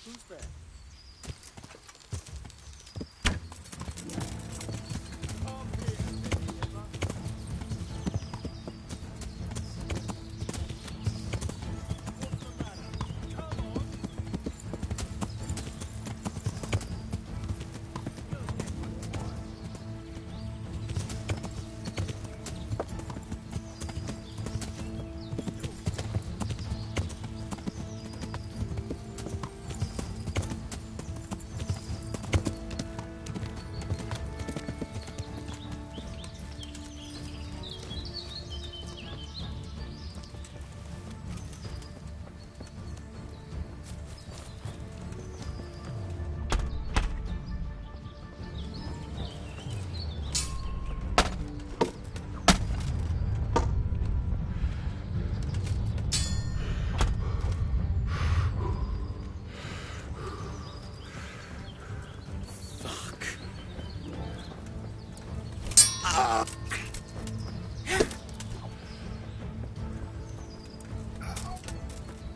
Who's there?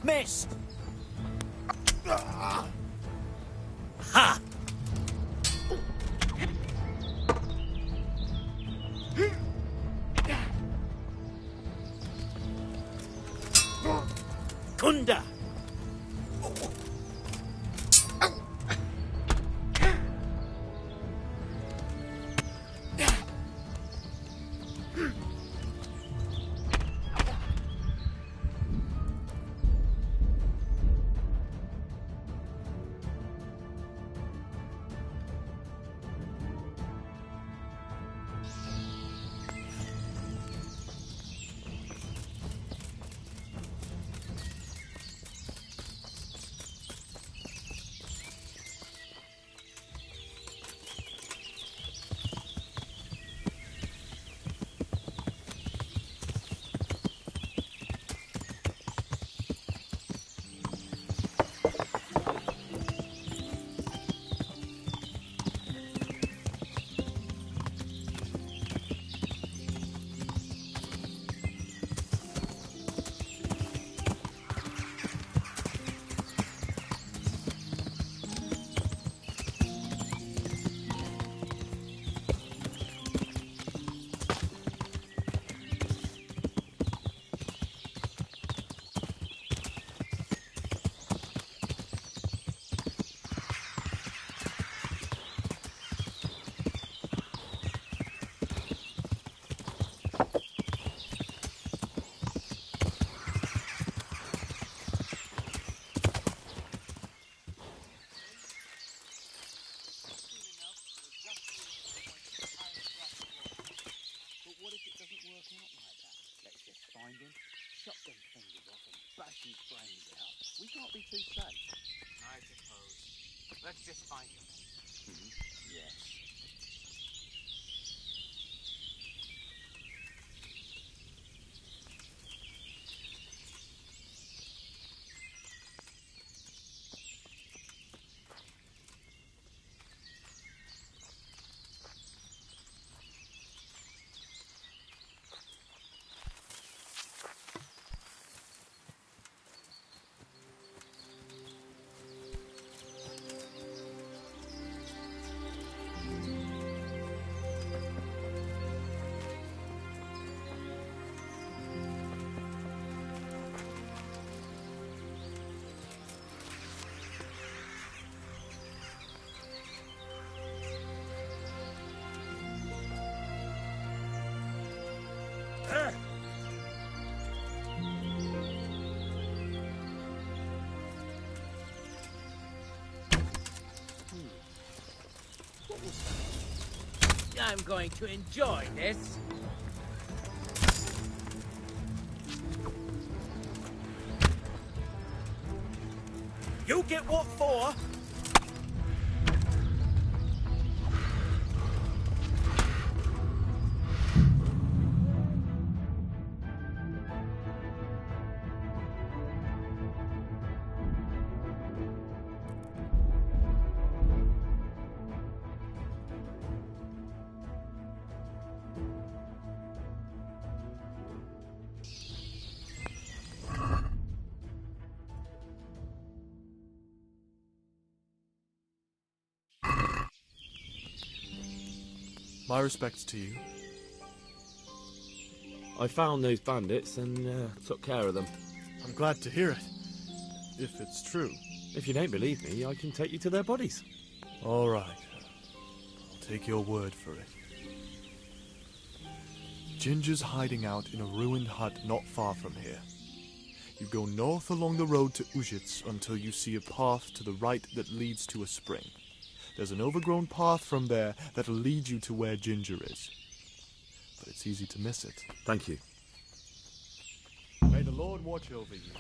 Missed! Ha! Kunda! brains out, we can't be too safe. I suppose. Let's just find him. Yes. I'm going to enjoy this. You get what for? My respects to you. I found those bandits and took care of them. I'm glad to hear it. If it's true. If you don't believe me, I can take you to their bodies. All right. I'll take your word for it. Ginger's hiding out in a ruined hut not far from here. You go north along the road to Ujits until you see a path to the right that leads to a spring. There's an overgrown path from there that'll lead you to where Ginger is. But it's easy to miss it. Thank you. May the Lord watch over you.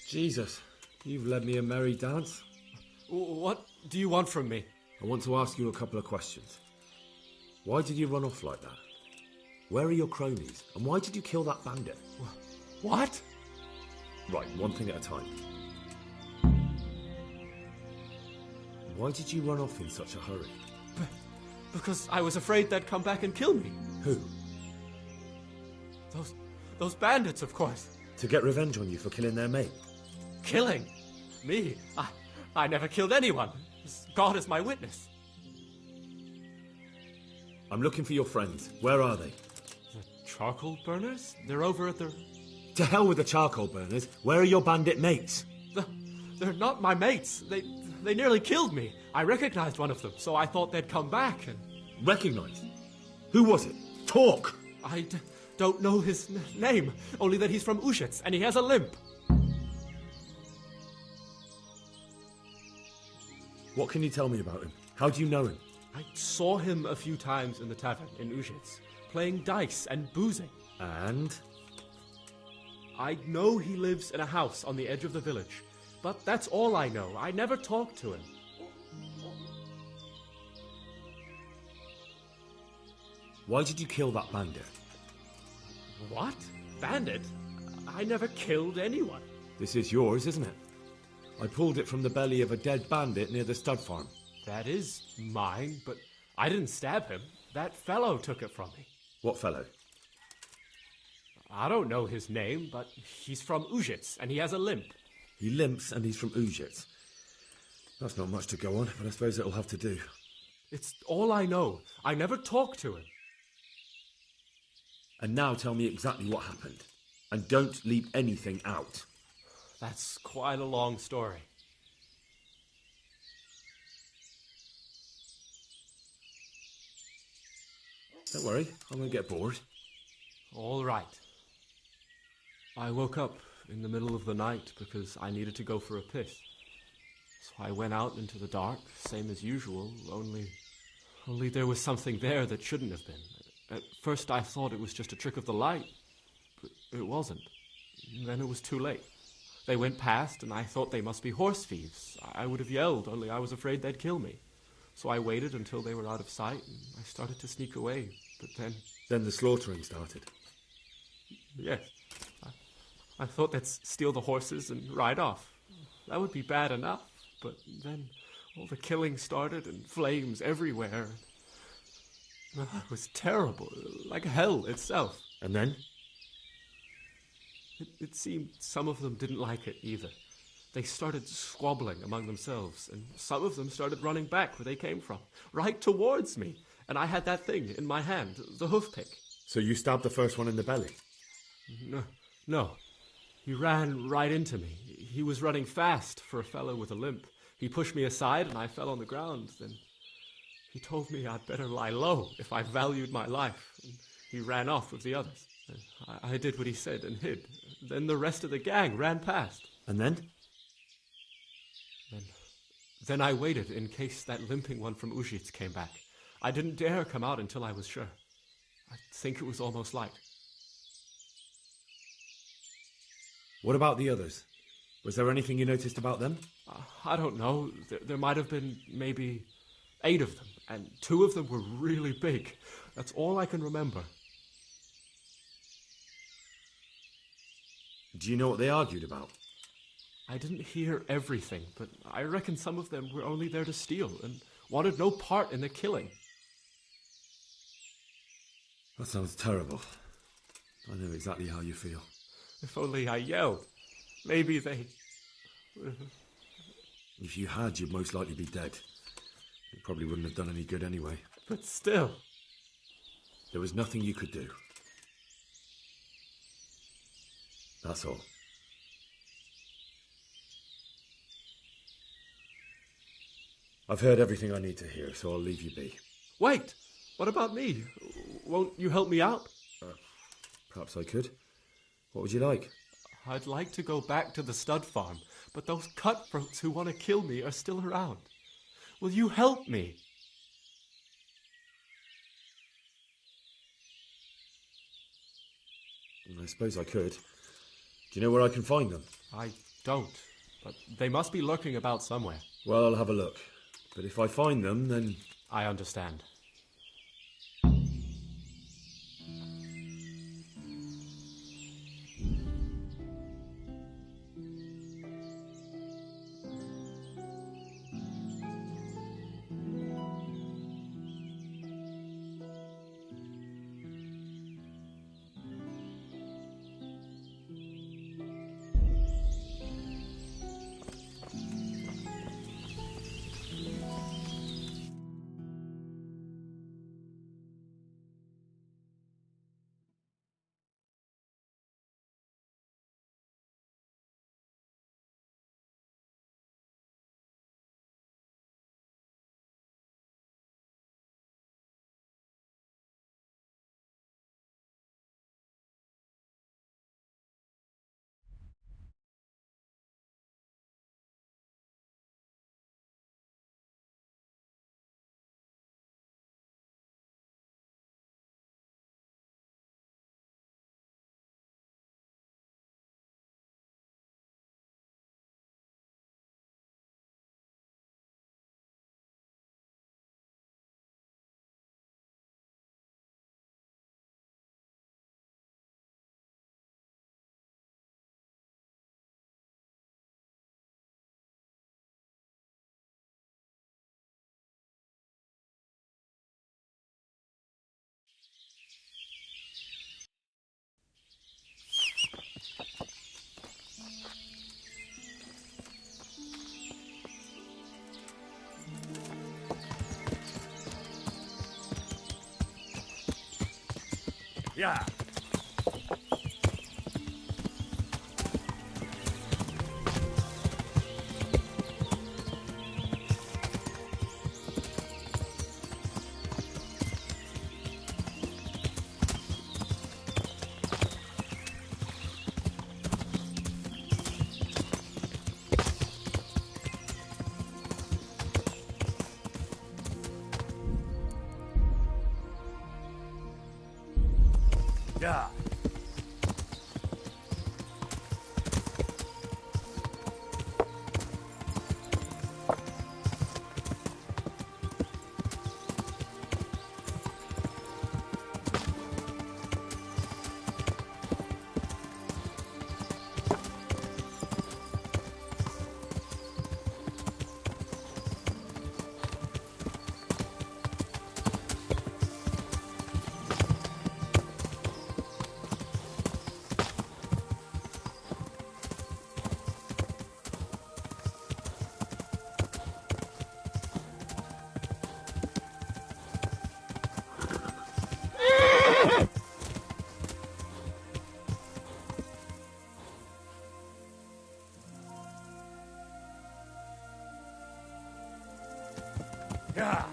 Jesus, You've led me a merry dance. What do you want from me? I want to ask you a couple of questions. Why did you run off like that? Where are your cronies? And why did you kill that bandit? What? Right, one thing at a time. Why did you run off in such a hurry? Because I was afraid they'd come back and kill me. Who? Those bandits, of course. To get revenge on you for killing their mate? Killing? Me? I never killed anyone. God is my witness. I'm looking for your friends. Where are they? The charcoal burners? They're over at the... To hell with the charcoal burners. Where are your bandit mates? They're not my mates. They nearly killed me. I recognized one of them, so I thought they'd come back and... Recognized? Who was it? Talk! I don't know his name, only that he's from Ushets, and he has a limp. What can you tell me about him? How do you know him? I saw him a few times in the tavern in Ushets, playing dice and boozing. And? I know he lives in a house on the edge of the village, but that's all I know. I never talked to him. Why did you kill that bandit? What? Bandit? I never killed anyone. This is yours, isn't it? I pulled it from the belly of a dead bandit near the stud farm. That is mine, but I didn't stab him. That fellow took it from me. What fellow? I don't know his name, but he's from Ushets, and he has a limp. He limps and he's from Ushets. That's not much to go on, but I suppose it'll have to do. It's all I know. I never talked to him. And now tell me exactly what happened. And don't leave anything out. That's quite a long story. Don't worry, I won't get bored. All right. I woke up in the middle of the night because I needed to go for a piss. So I went out into the dark, same as usual, only there was something there that shouldn't have been. At first I thought it was just a trick of the light, but it wasn't. Then it was too late. They went past, and I thought they must be horse thieves. I would have yelled, only I was afraid they'd kill me. So I waited until they were out of sight, and I started to sneak away, but then... Then the slaughtering started? Yes. I thought they'd steal the horses and ride off. That would be bad enough, but then all the killing started, and flames everywhere. It was terrible, like hell itself. And then? It seemed some of them didn't like it either. They started squabbling among themselves, and some of them started running back where they came from, right towards me. And I had that thing in my hand, the hoof pick. So you stabbed the first one in the belly? No. He ran right into me. He was running fast for a fellow with a limp. He pushed me aside, and I fell on the ground. Then he told me I'd better lie low if I valued my life. And he ran off with the others. I did what he said and hid. Then the rest of the gang ran past. And then? Then I waited in case that limping one from Ushits came back. I didn't dare come out until I was sure. I think it was almost light. What about the others? Was there anything you noticed about them? I don't know. There might have been maybe 8 of them, and 2 of them were really big. That's all I can remember. Do you know what they argued about? I didn't hear everything, but I reckon some of them were only there to steal and wanted no part in the killing. That sounds terrible. I know exactly how you feel. If only I yelled. Maybe they... If you had, you'd most likely be dead. It probably wouldn't have done any good anyway. But still... There was nothing you could do. That's all. I've heard everything I need to hear, so I'll leave you be. Wait! What about me? Won't you help me out? Perhaps I could. What would you like? I'd like to go back to the stud farm, but those cutthroats who want to kill me are still around. Will you help me? I suppose I could. Do you know where I can find them? I don't. but they must be lurking about somewhere. Well, I'll have a look. But if I find them, then... I understand. Yeah. Yeah. Yeah.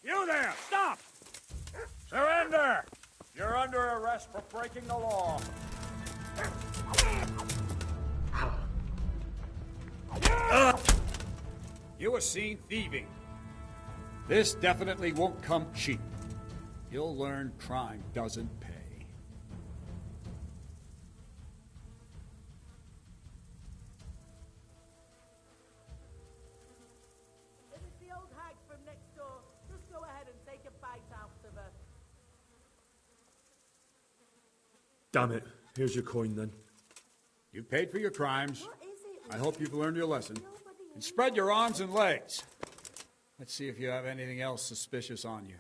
You there! Stop! Surrender! You're under arrest for breaking the law. You were seen thieving. This definitely won't come cheap. You'll learn crime doesn't pay. If it's the old hag from next door, just go ahead and take a bite out of her. Damn it. Here's your coin then. You've paid for your crimes. I hope you've learned your lesson. And spread your arms and legs. Let's see if you have anything else suspicious on you.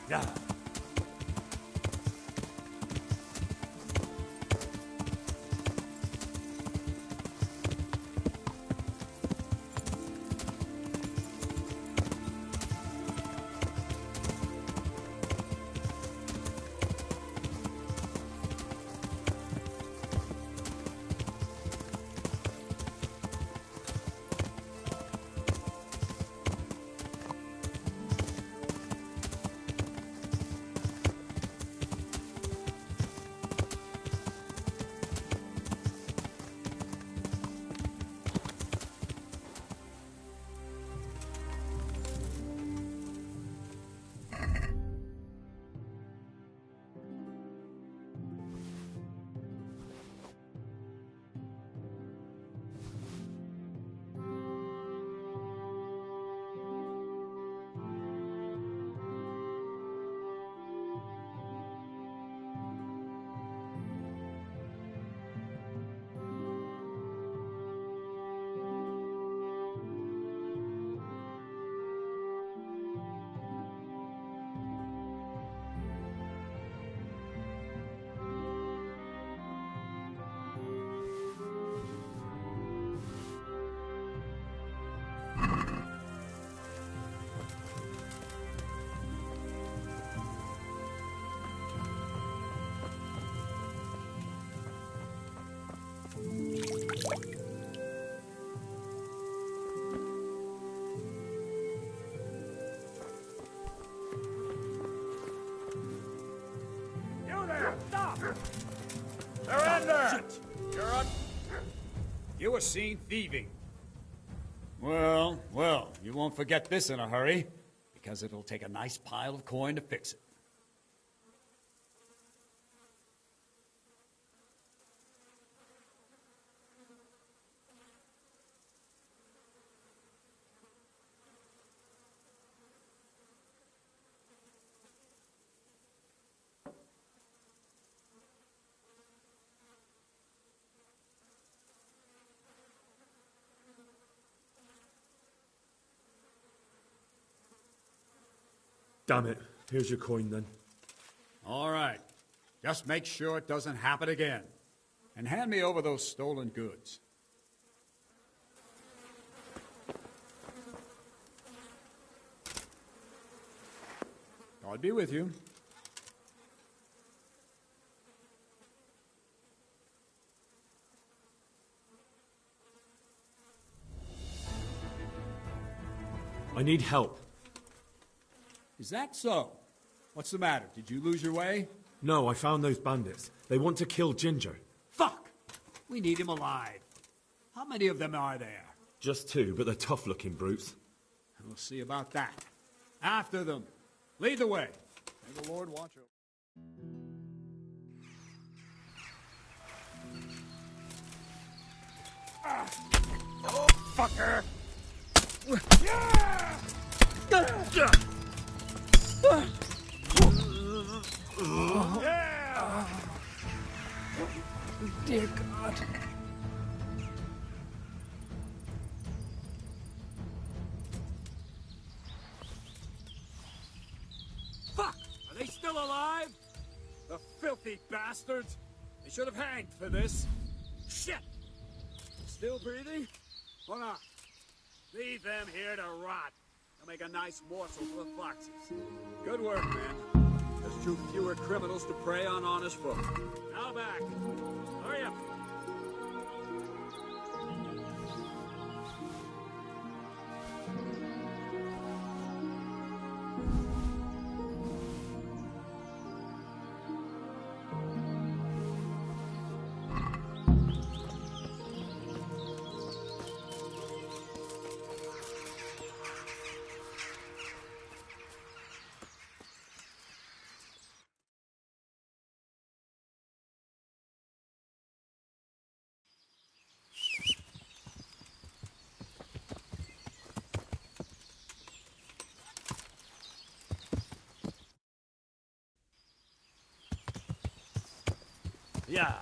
Yeah. You were seen thieving. Well, you won't forget this in a hurry, because it'll take a nice pile of coin to fix it. Damn it. Here's your coin, then. All right. Just make sure it doesn't happen again. And hand me over those stolen goods. God be with you. I need help. Is that so? What's the matter? Did you lose your way? No, I found those bandits. They want to kill Ginger. Fuck! We need him alive. How many of them are there? Just 2, but they're tough-looking brutes. We'll see about that. After them. Lead the way. May the Lord watch over. Oh, fucker! Yeah! Dear God. Fuck! Are they still alive? The filthy bastards! They should have hanged for this. Shit! Still breathing? Or not? Leave them here to rot. They'll make a nice morsel for the foxes. Good work, man. There's 2 fewer criminals to prey on honest folk. Now back. Hurry up. Yeah.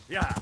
Yeah.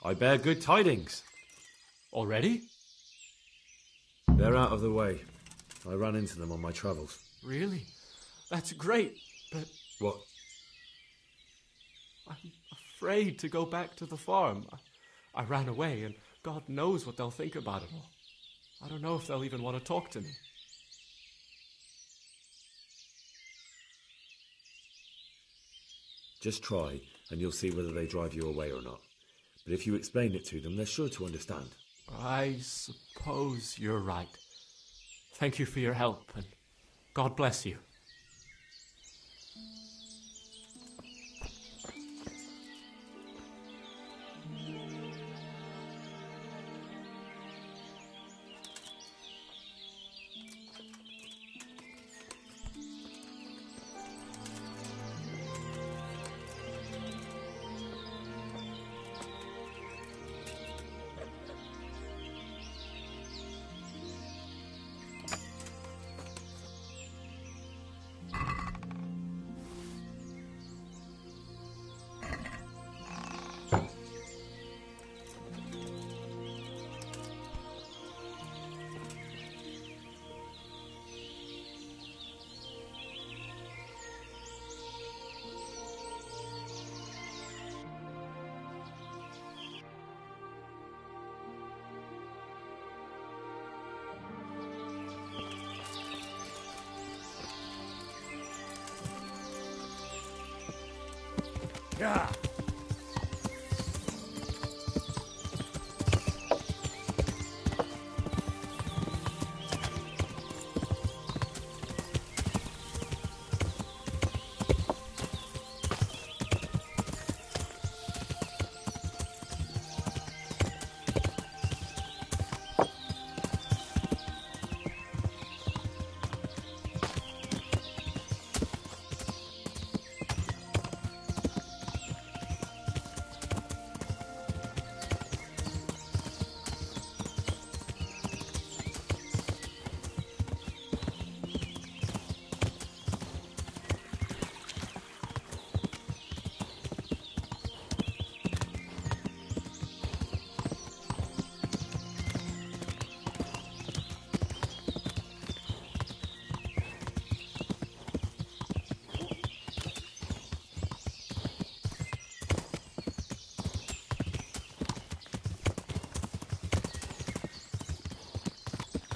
I bear good tidings. Already? They're out of the way. I ran into them on my travels. Really? That's great, but... What? I'm afraid to go back to the farm. I ran away, and God knows what they'll think about it all. I don't know if they'll even want to talk to me. Just try, and you'll see whether they drive you away or not. But if you explain it to them, they're sure to understand. I suppose you're right. Thank you for your help, and God bless you. Yeah.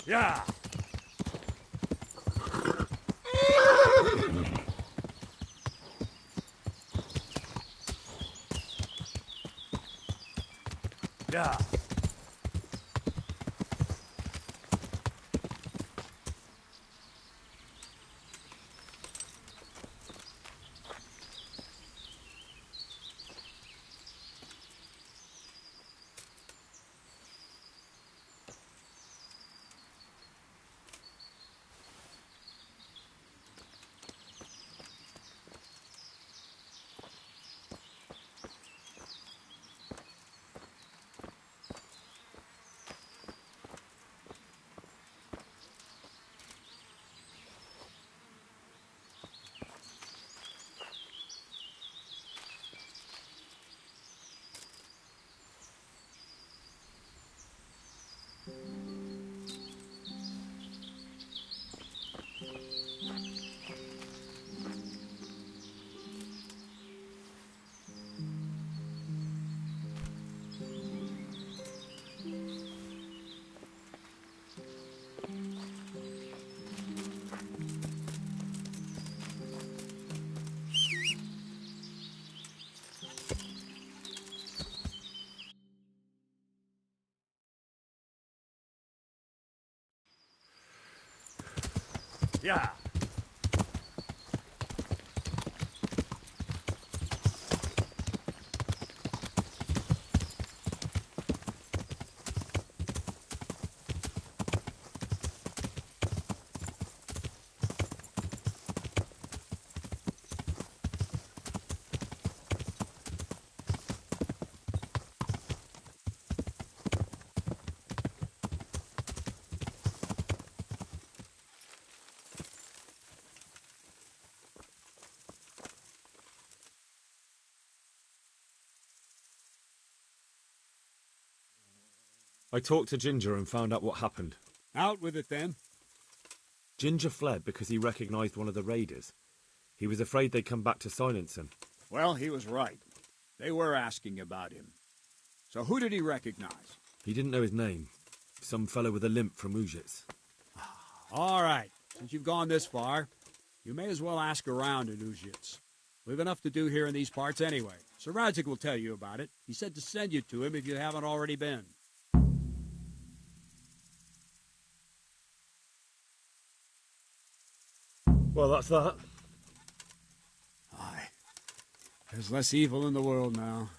Yeah. Yeah. Yeah. I talked to Ginger and found out what happened. Out with it, then. Ginger fled because he recognized one of the raiders. He was afraid they'd come back to silence him. Well, he was right. They were asking about him. So who did he recognize? He didn't know his name. Some fellow with a limp from Ujits. All right. Since you've gone this far, you may as well ask around in Ujits. We've enough to do here in these parts anyway. Sir Radzik will tell you about it. He said to send you to him if you haven't already been. Well, that's that. Aye. There's less evil in the world now.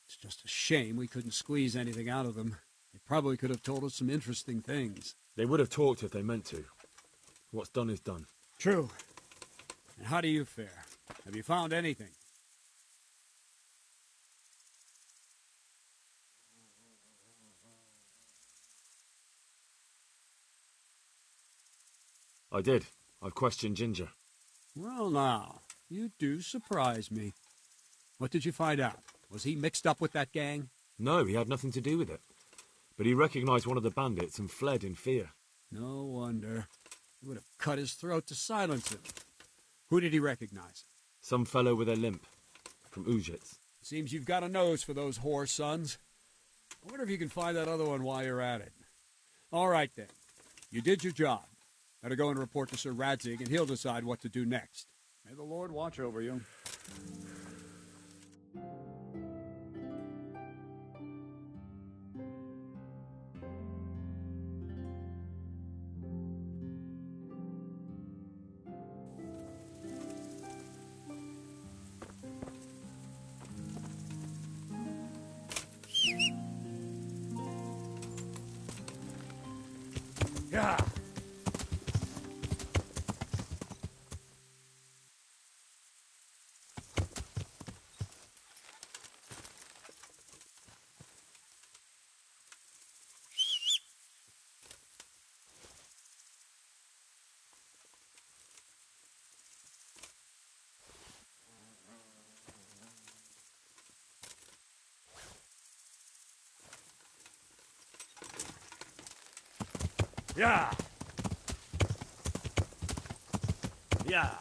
It's just a shame we couldn't squeeze anything out of them. They probably could have told us some interesting things. They would have talked if they meant to. What's done is done. True. And how do you fare? Have you found anything? I did. I've questioned Ginger. Well, now, you do surprise me. What did you find out? Was he mixed up with that gang? No, he had nothing to do with it. But he recognized one of the bandits and fled in fear. No wonder. He would have cut his throat to silence him. Who did he recognize? Some fellow with a limp. From Ujits. Seems you've got a nose for those whore sons. I wonder if you can find that other one while you're at it. All right, then. You did your job. Better go and report to Sir Radzik, and he'll decide what to do next. May the Lord watch over you. Yeah. Yeah. Yeah.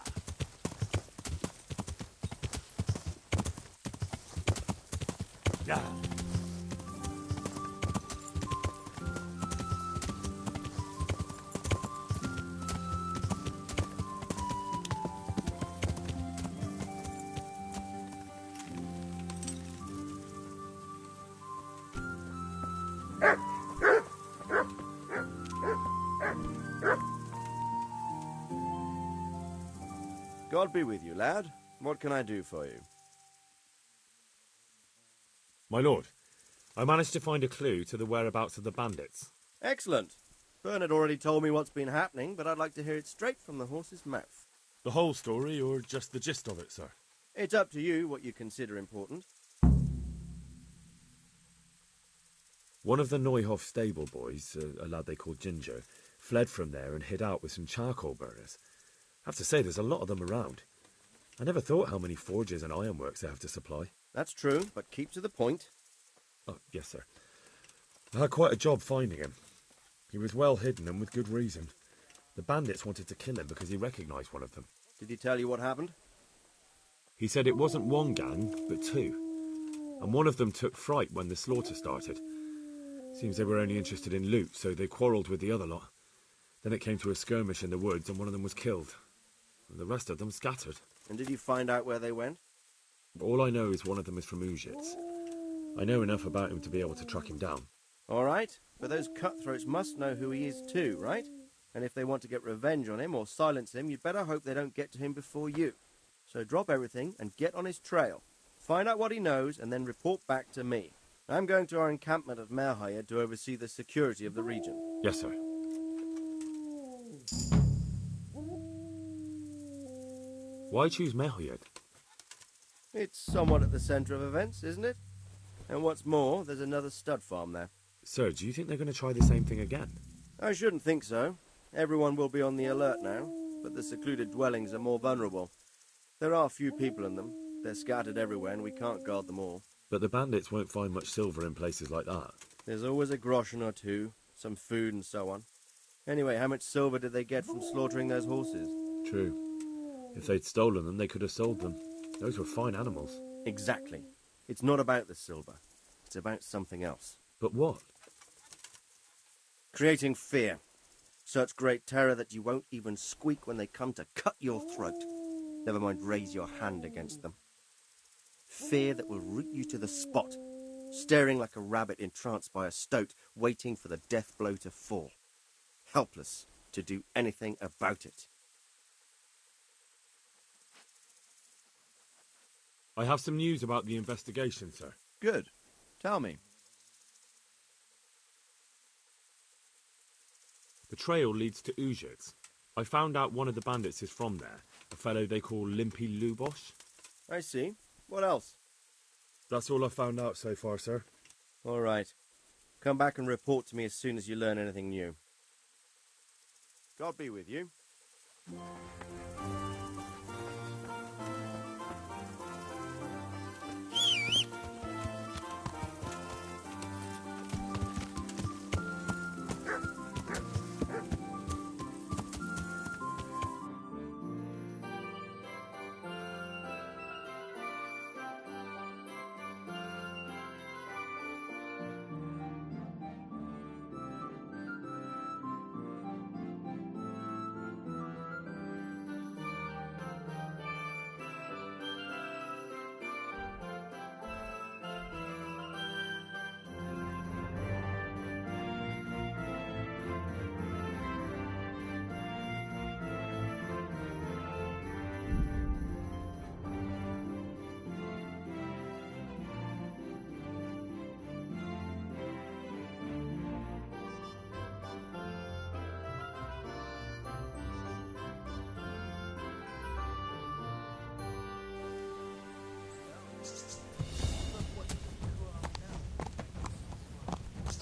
Yeah. God be with you, lad. What can I do for you? My lord, I managed to find a clue to the whereabouts of the bandits. Excellent. Bernard already told me what's been happening, but I'd like to hear it straight from the horse's mouth. The whole story, or just the gist of it, sir? It's up to you what you consider important. One of the Neuhoff stable boys, a lad they called Ginger, fled from there and hid out with some charcoal burners. I have to say, there's a lot of them around. I never thought how many forges and ironworks they have to supply. That's true, but keep to the point. Oh, yes, sir. I had quite a job finding him. He was well hidden and with good reason. The bandits wanted to kill him because he recognized one of them. Did he tell you what happened? He said it wasn't one gang, but two. And one of them took fright when the slaughter started. Seems they were only interested in loot, so they quarrelled with the other lot. Then it came to a skirmish in the woods and one of them was killed. And the rest of them scattered. And did you find out where they went? All I know is one of them is from Ujits. I know enough about him to be able to track him down. All right, but those cutthroats must know who he is too, right? And if they want to get revenge on him or silence him, you'd better hope they don't get to him before you. So drop everything and get on his trail. Find out what he knows and then report back to me. I'm going to our encampment at Merhayed to oversee the security of the region. Yes, sir. Why choose Merhayed? It's somewhat at the centre of events, isn't it? And what's more, there's another stud farm there. Sir, do you think they're going to try the same thing again? I shouldn't think so. Everyone will be on the alert now, but the secluded dwellings are more vulnerable. There are few people in them. They're scattered everywhere and we can't guard them all. But the bandits won't find much silver in places like that. There's always a groschen or two, some food and so on. Anyway, how much silver did they get from slaughtering those horses? True. If they'd stolen them, they could have sold them. Those were fine animals. Exactly. It's not about the silver. It's about something else. But what? Creating fear. Such great terror that you won't even squeak when they come to cut your throat. Never mind raise your hand against them. Fear that will root you to the spot, staring like a rabbit entranced by a stoat, waiting for the death blow to fall. Helpless to do anything about it. I have some news about the investigation, sir. Good. Tell me. The trail leads to Uzhitz. I found out one of the bandits is from there, a fellow they call Limpy Lubosh. I see. What else? That's all I found out so far, sir. All right. Come back and report to me as soon as you learn anything new. God be with you.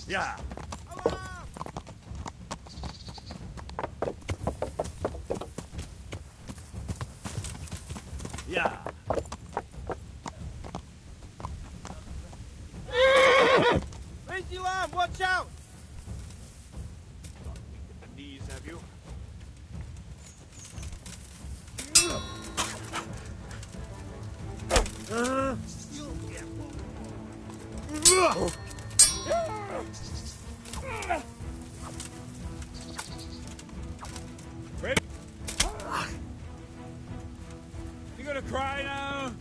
Yeah. Yeah. Raise your arm! Watch out! The knees, have you? You'll get one. Ready? You gonna cry now?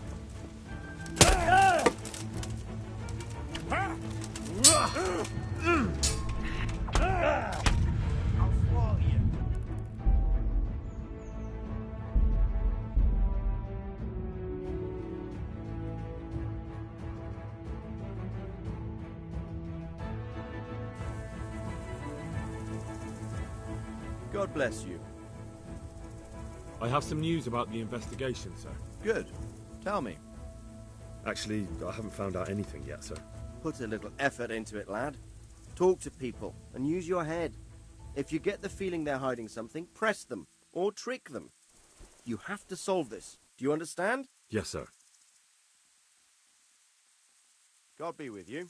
I'll swallow you. God bless you. I have some news about the investigation, sir. Good. Tell me. Actually, I haven't found out anything yet, sir. Put a little effort into it, lad. Talk to people and use your head. If you get the feeling they're hiding something, press them or trick them. You have to solve this. Do you understand? Yes, sir. God be with you.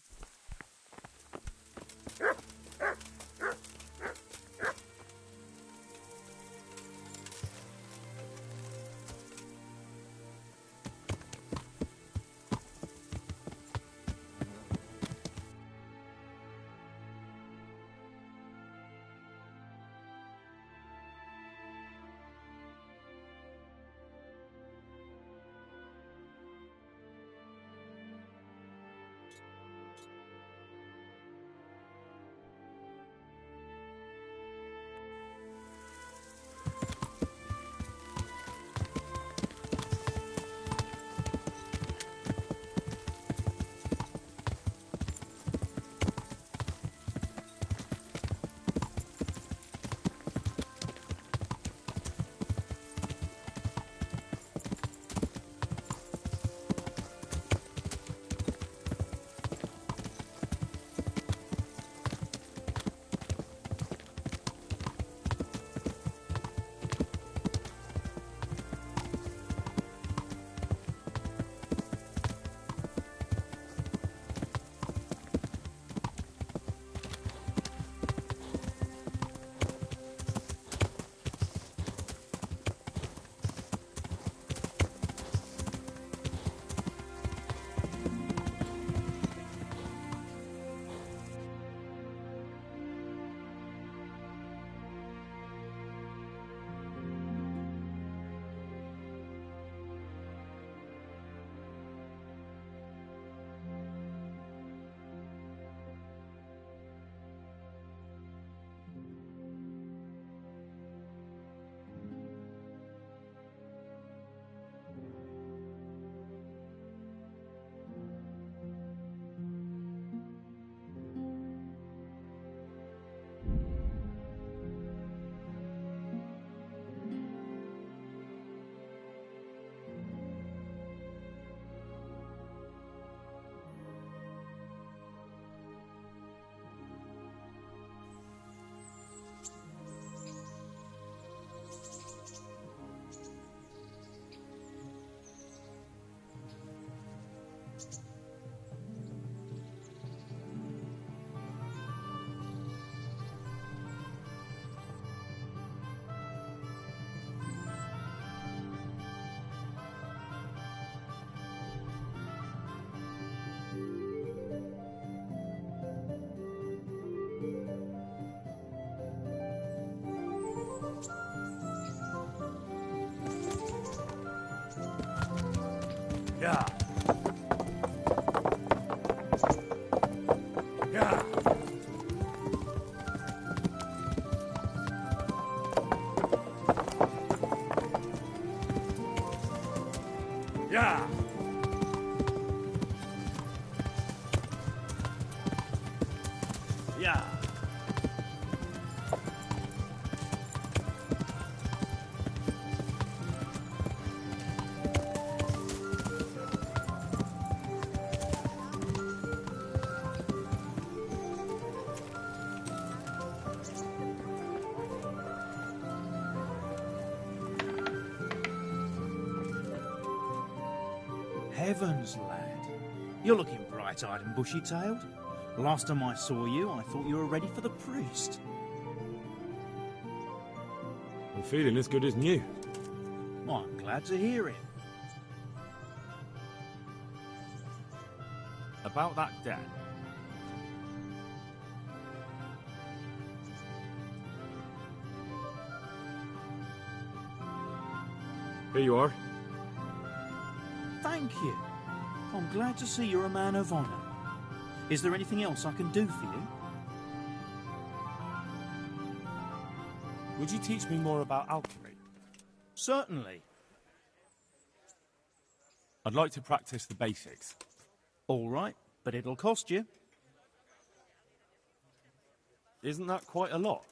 Yeah. Yeah. Yeah. Yeah. Heavens, lad. You're looking bright-eyed and bushy-tailed. Last time I saw you, I thought you were ready for the priest. I'm feeling as good as new. I'm glad to hear it. About that den. Here you are. Thank you. I'm glad to see you're a man of honour. Is there anything else I can do for you? Would you teach me more about alchemy? Certainly. I'd like to practice the basics. All right, but it'll cost you. Isn't that quite a lot?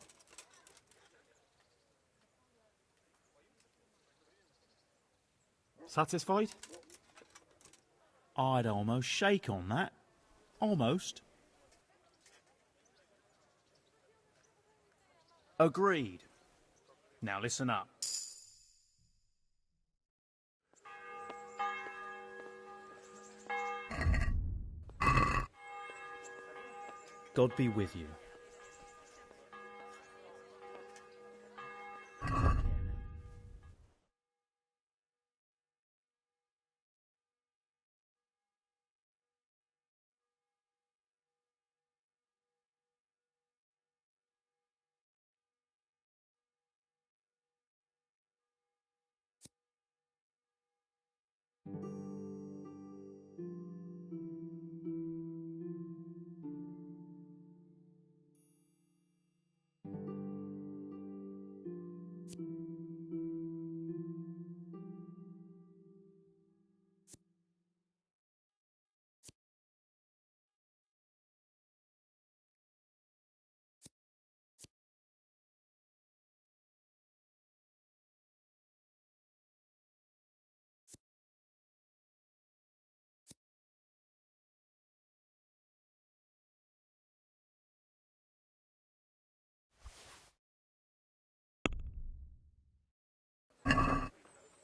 Satisfied? I'd almost shake on that. Almost. Agreed. Now listen up. God be with you.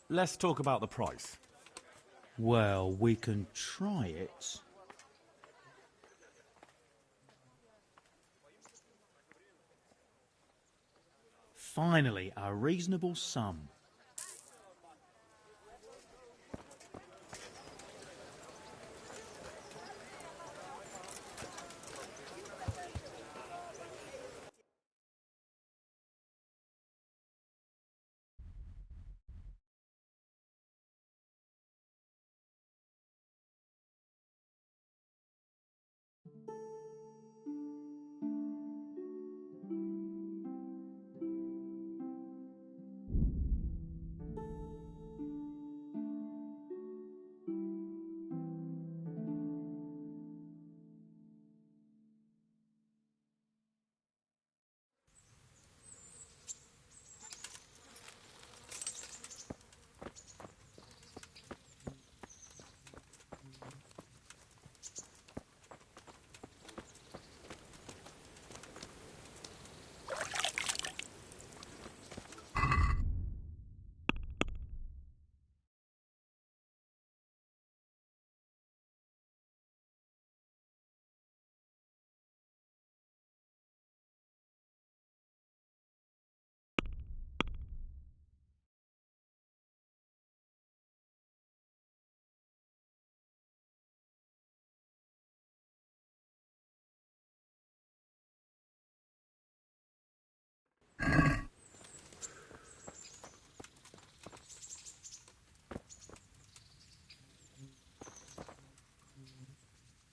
Let's talk about the price. Well, we can try it. Finally, a reasonable sum.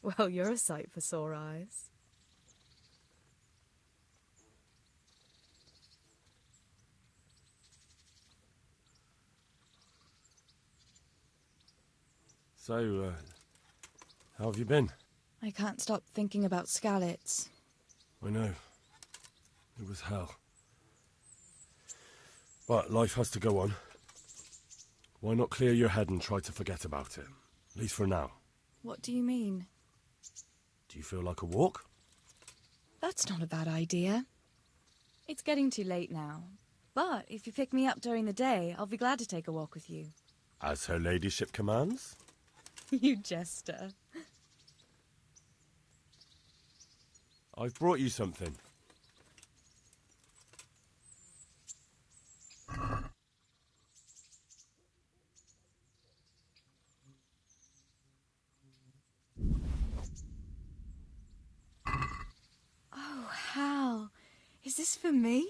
Well, you're a sight for sore eyes. So, how have you been? I can't stop thinking about Skalitz. I know. It was hell. But life has to go on. Why not clear your head and try to forget about it? At least for now. What do you mean? Do you feel like a walk? That's not a bad idea. It's getting too late now. But if you pick me up during the day, I'll be glad to take a walk with you. As her ladyship commands? You jester. I've brought you something. Oh, Hal. Is this for me?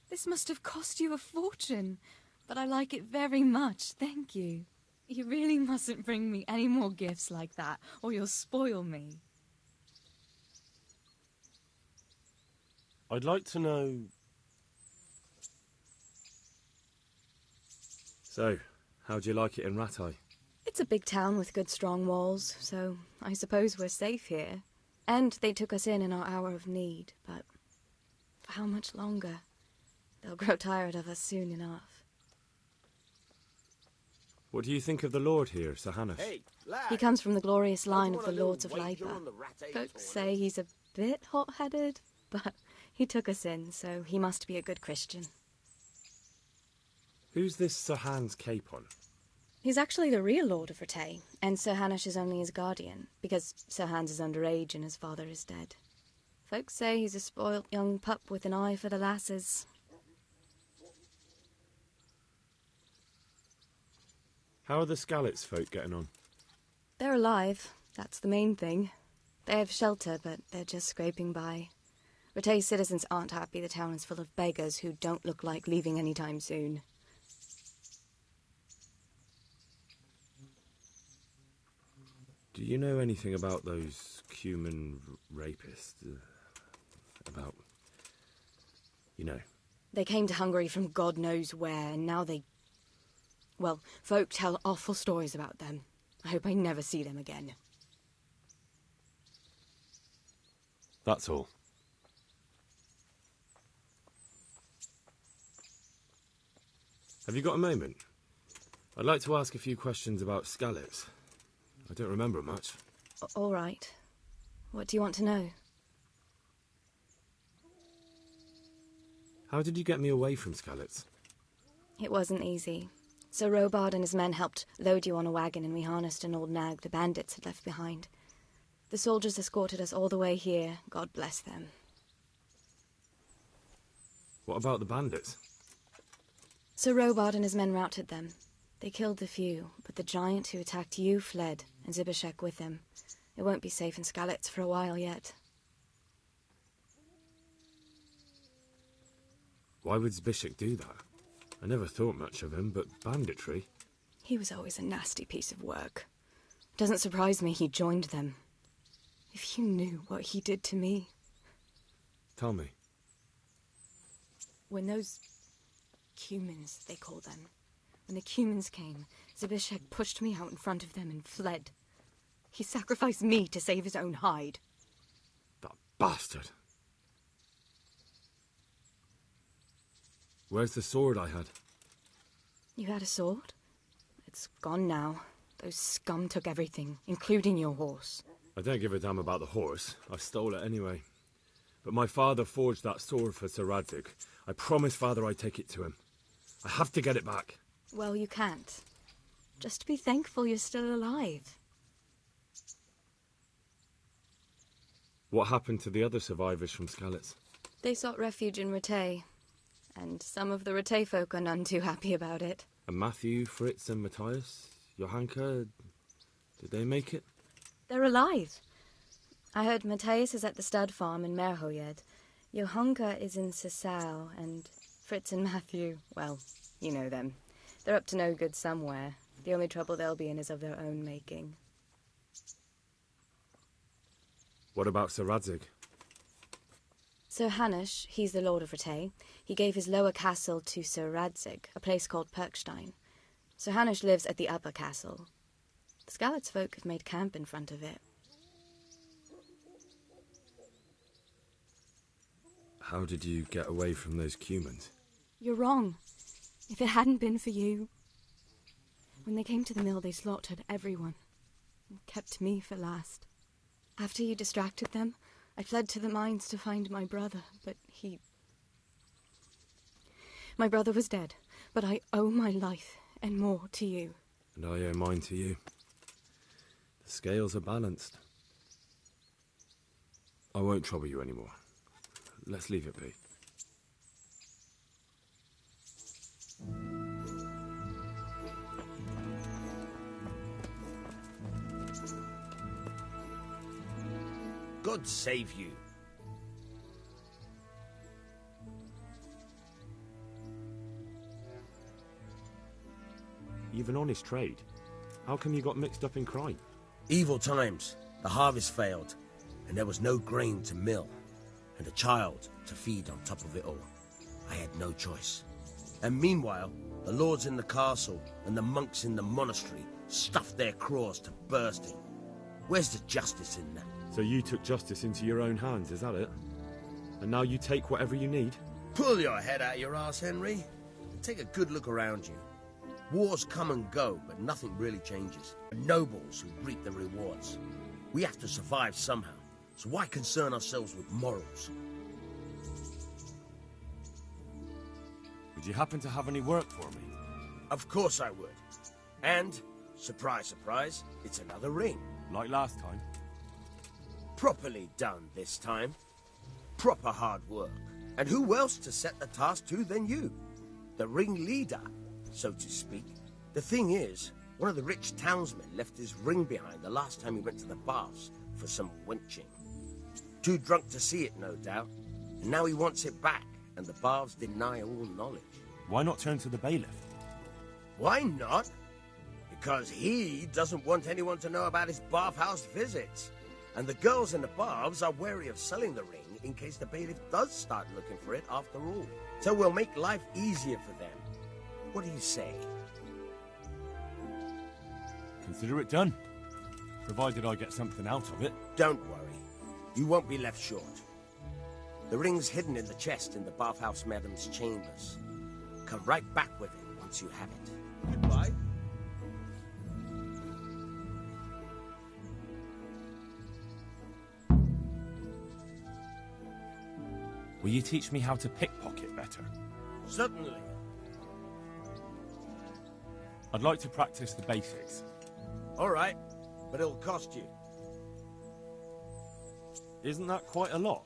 This must have cost you a fortune. But I like it very much, thank you. You really mustn't bring me any more gifts like that, or you'll spoil me. I'd like to know... So, how'd you like it in Rattay? It's a big town with good strong walls, so I suppose we're safe here. And they took us in our hour of need, but for how much longer? They'll grow tired of us soon enough. What do you think of the Lord here, Sir Hanush? Hey, lad. He comes from the glorious line of the wanna do Lords of wager Lipa. on the Rattay Folks say tournament? he's a bit hot-headed, but he took us in, so he must be a good Christian. Who's this Sir Hans Capon? He's actually the real Lord of Rattay, and Sir Hanush is only his guardian, because Sir Hans is underage and his father is dead. Folks say he's a spoilt young pup with an eye for the lasses. How are the Skalitz folk getting on? They're alive, that's the main thing. They have shelter, but they're just scraping by. Rattay citizens aren't happy the town is full of beggars who don't look like leaving anytime soon. Do you know anything about those human rapists? About... you know. They came to Hungary from God knows where, and now they... Well, folk tell awful stories about them. I hope I never see them again. That's all. Have you got a moment? I'd like to ask a few questions about Skalitz. I don't remember much. All right. What do you want to know? How did you get me away from Skalitz? It wasn't easy. Sir Robard and his men helped load you on a wagon, and we harnessed an old nag the bandits had left behind. The soldiers escorted us all the way here. God bless them. What about the bandits? Sir Robard and his men routed them. They killed the few, but the giant who attacked you fled, and Zibishek with him. It won't be safe in Skalitz for a while yet. Why would Zbyszek do that? I never thought much of him, but banditry? He was always a nasty piece of work. Doesn't surprise me he joined them. If you knew what he did to me. Tell me. When those Cumans, they call them, when the Cumans came, Zbyszek pushed me out in front of them and fled. He sacrificed me to save his own hide. That bastard! Where's the sword I had? You had a sword? It's gone now. Those scum took everything, including your horse. I don't give a damn about the horse. I stole it anyway. But my father forged that sword for Sir Radzig. I promised Father I'd take it to him. I have to get it back. Well, you can't. Just be thankful you're still alive. What happened to the other survivors from Skalitz? They sought refuge in Rattay, and some of the Rattay folk are none too happy about it. And Matthew, Fritz and Matthias? Johanka? Did they make it? They're alive. I heard Matthias is at the stud farm in Merhojed. Johanka is in Sasau, and Fritz and Matthew, well, you know them. They're up to no good somewhere. The only trouble they'll be in is of their own making. What about Sir Radzig? Sir Hanush, he's the Lord of Rattay. He gave his lower castle to Sir Radzig, a place called Perkstein. Sir Hanush lives at the upper castle. The Skalitz folk have made camp in front of it. How did you get away from those Cumans? You're wrong. If it hadn't been for you... When they came to the mill, they slaughtered everyone. And kept me for last. After you distracted them, I fled to the mines to find my brother, but he... My brother was dead, but I owe my life and more to you. And I owe mine to you. The scales are balanced. I won't trouble you anymore. Let's leave it be. God save you. You've an honest trade. How come you got mixed up in crime? Evil times. The harvest failed, and there was no grain to mill, and a child to feed on top of it all. I had no choice. And meanwhile, the lords in the castle and the monks in the monastery stuffed their craws to bursting. Where's the justice in that? So you took justice into your own hands, is that it? And now you take whatever you need? Pull your head out your arse, Henry, and take a good look around you. Wars come and go, but nothing really changes. Nobles who reap the rewards. We have to survive somehow, so why concern ourselves with morals? Would you happen to have any work for me? Of course I would. And, surprise, surprise, it's another ring. Like last time? Properly done this time. Proper hard work. And who else to set the task to than you? The ringleader, so to speak. The thing is, one of the rich townsmen left his ring behind the last time he went to the baths for some wenching. Too drunk to see it, no doubt. And now he wants it back, and the baths deny all knowledge. Why not turn to the bailiff? Why not? Because he doesn't want anyone to know about his bathhouse visits. And the girls in the baths are wary of selling the ring in case the bailiff does start looking for it after all. So we'll make life easier for them. What do you say? Consider it done. Provided I get something out of it. Don't worry. You won't be left short. The ring's hidden in the chest in the bathhouse madam's chambers. Come right back with it once you have it. Goodbye. Will you teach me how to pickpocket better? Certainly. I'd like to practice the basics. All right, but it'll cost you. Isn't that quite a lot?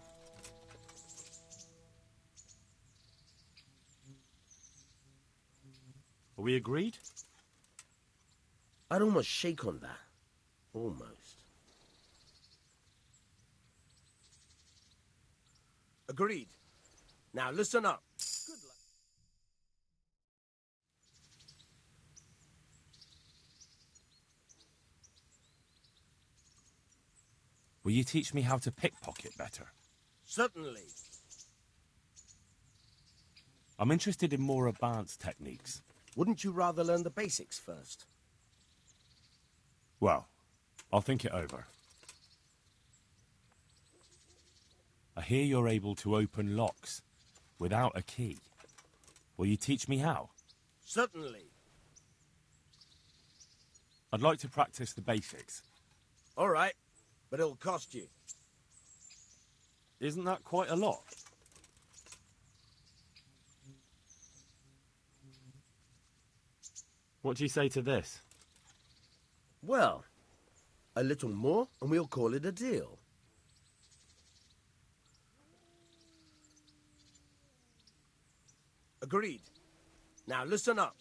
Are we agreed? I'd almost shake on that. Almost. Agreed. Now listen up. Good luck. Will you teach me how to pickpocket better? Certainly. I'm interested in more advanced techniques. Wouldn't you rather learn the basics first? Well, I'll think it over. I hear you're able to open locks without a key. Will you teach me how? Certainly. I'd like to practice the basics. All right, but it'll cost you. Isn't that quite a lot? What do you say to this? Well, a little more and we'll call it a deal. Agreed. Now listen up.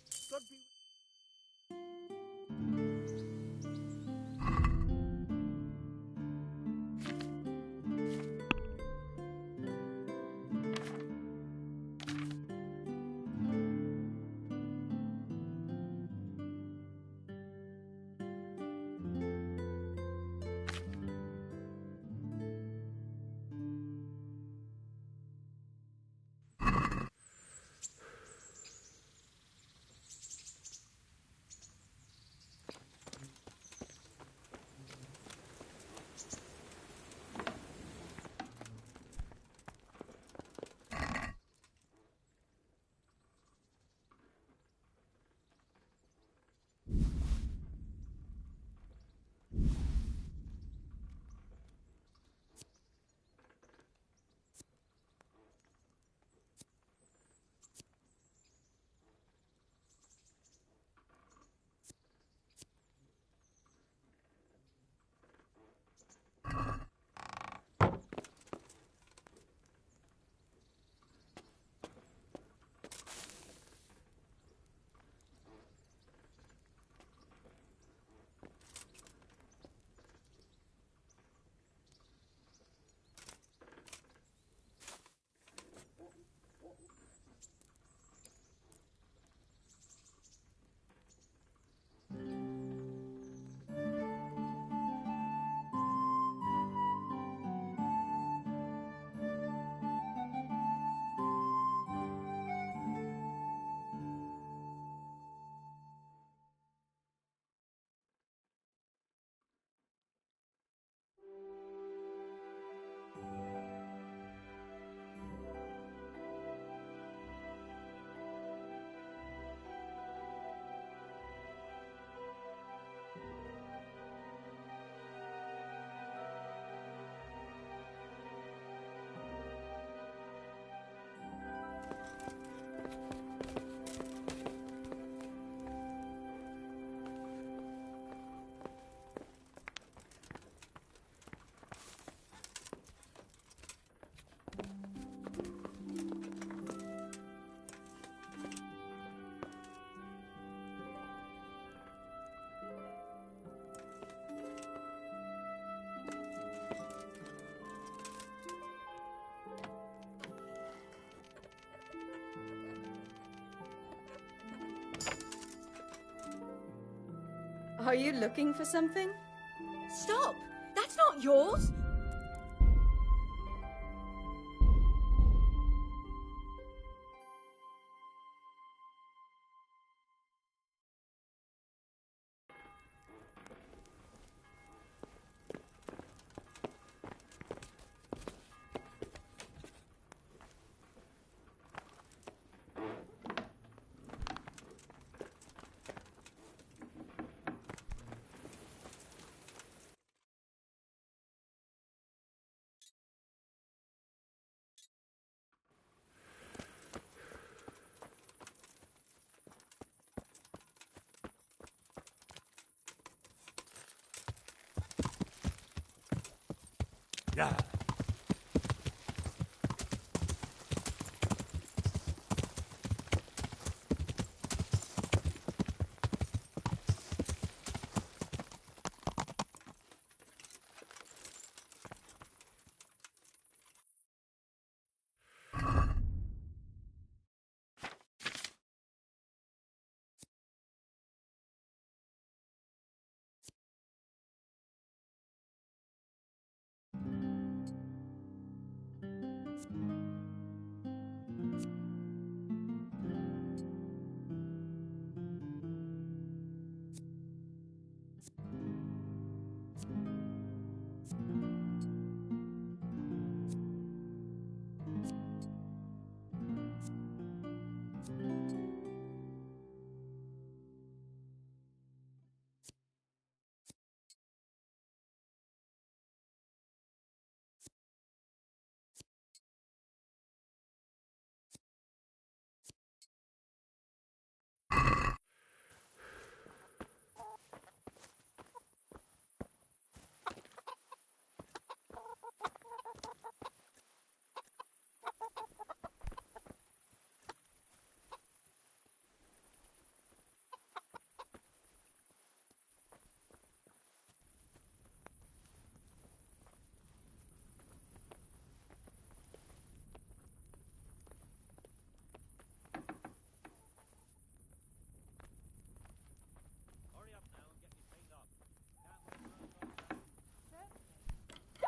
Are you looking for something? Stop! That's not yours! Yeah.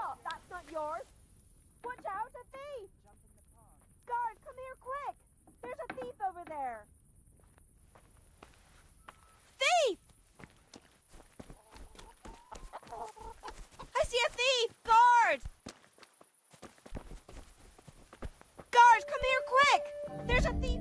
Stop! That's not yours! Watch out! A thief! Jump in the pond. Guard, come here quick! There's a thief over there! Thief! I see a thief! Guard! Guard, come here quick! There's a thief!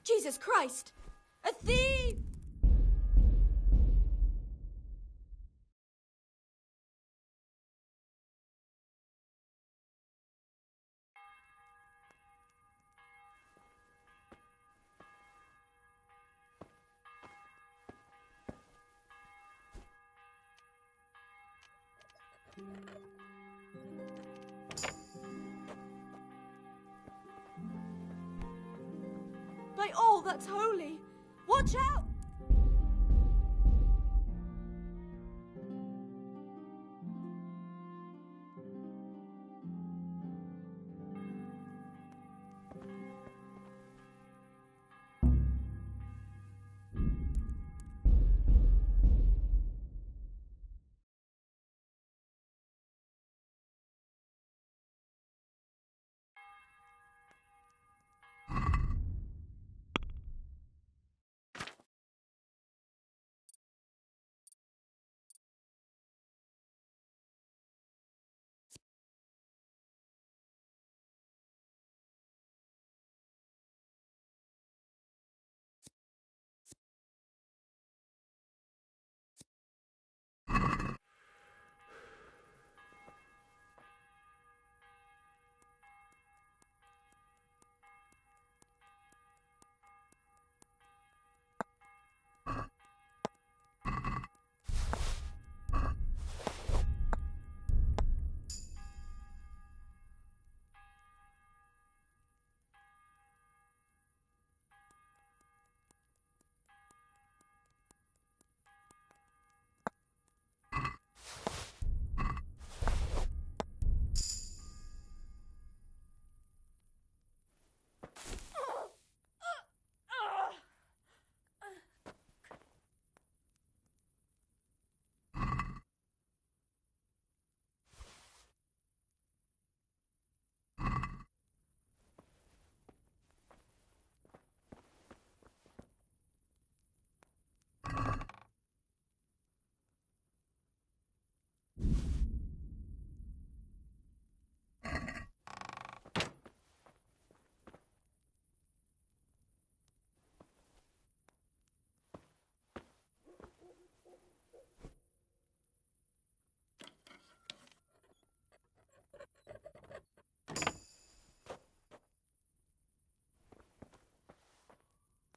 Jesus Christ! A thief! By all that's holy, watch out!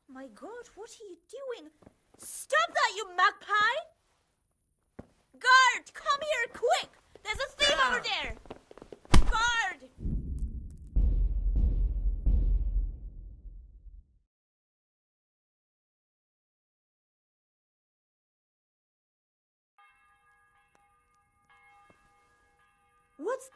My God, what are you doing? Stop that, you magpie! Guard, come here, quick! There's a thief over there! Guard! What's...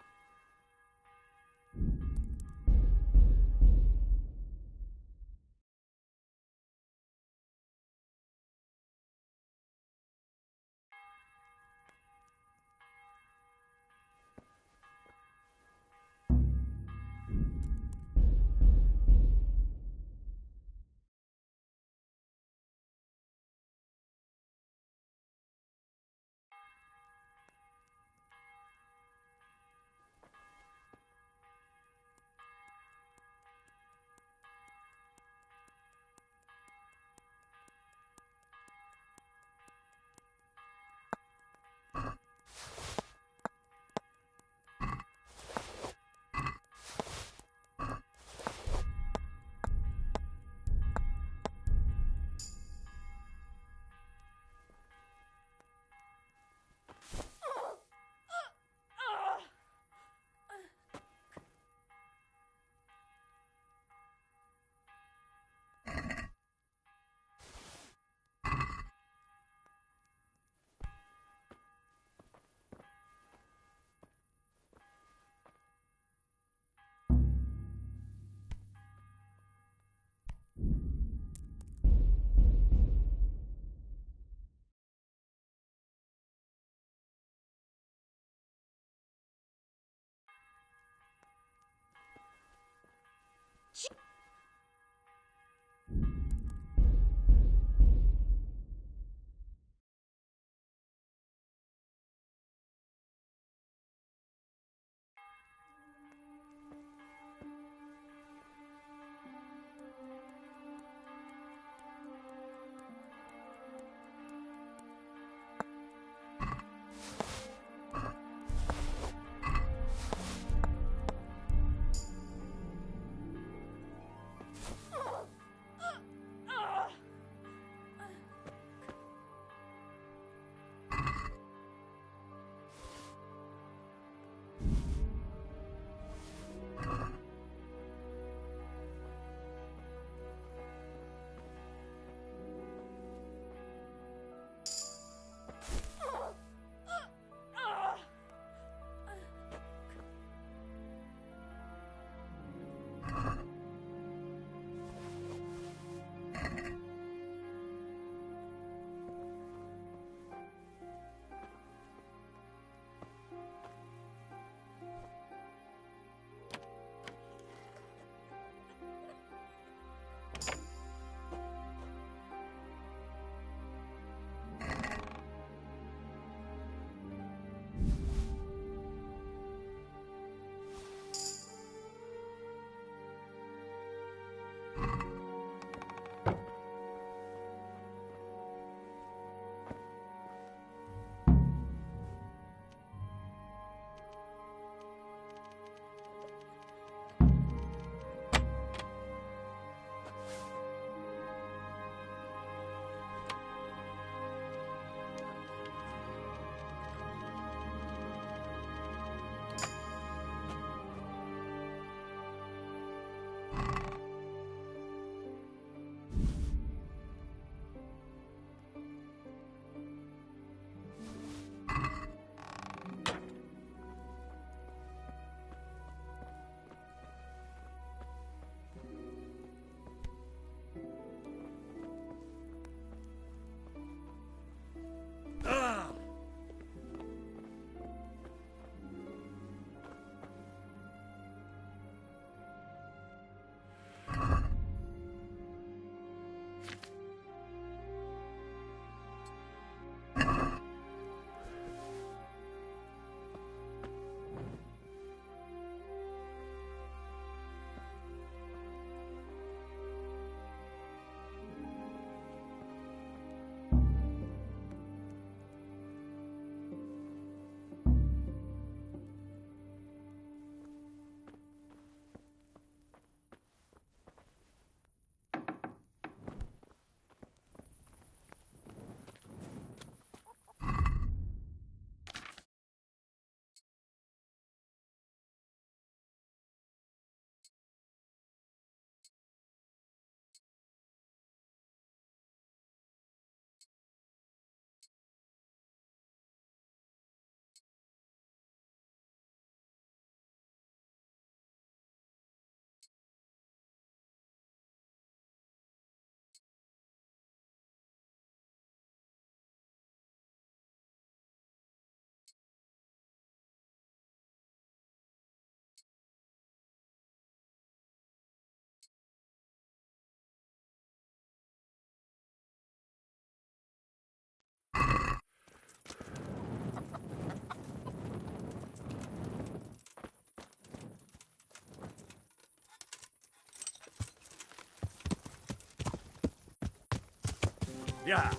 Yeah.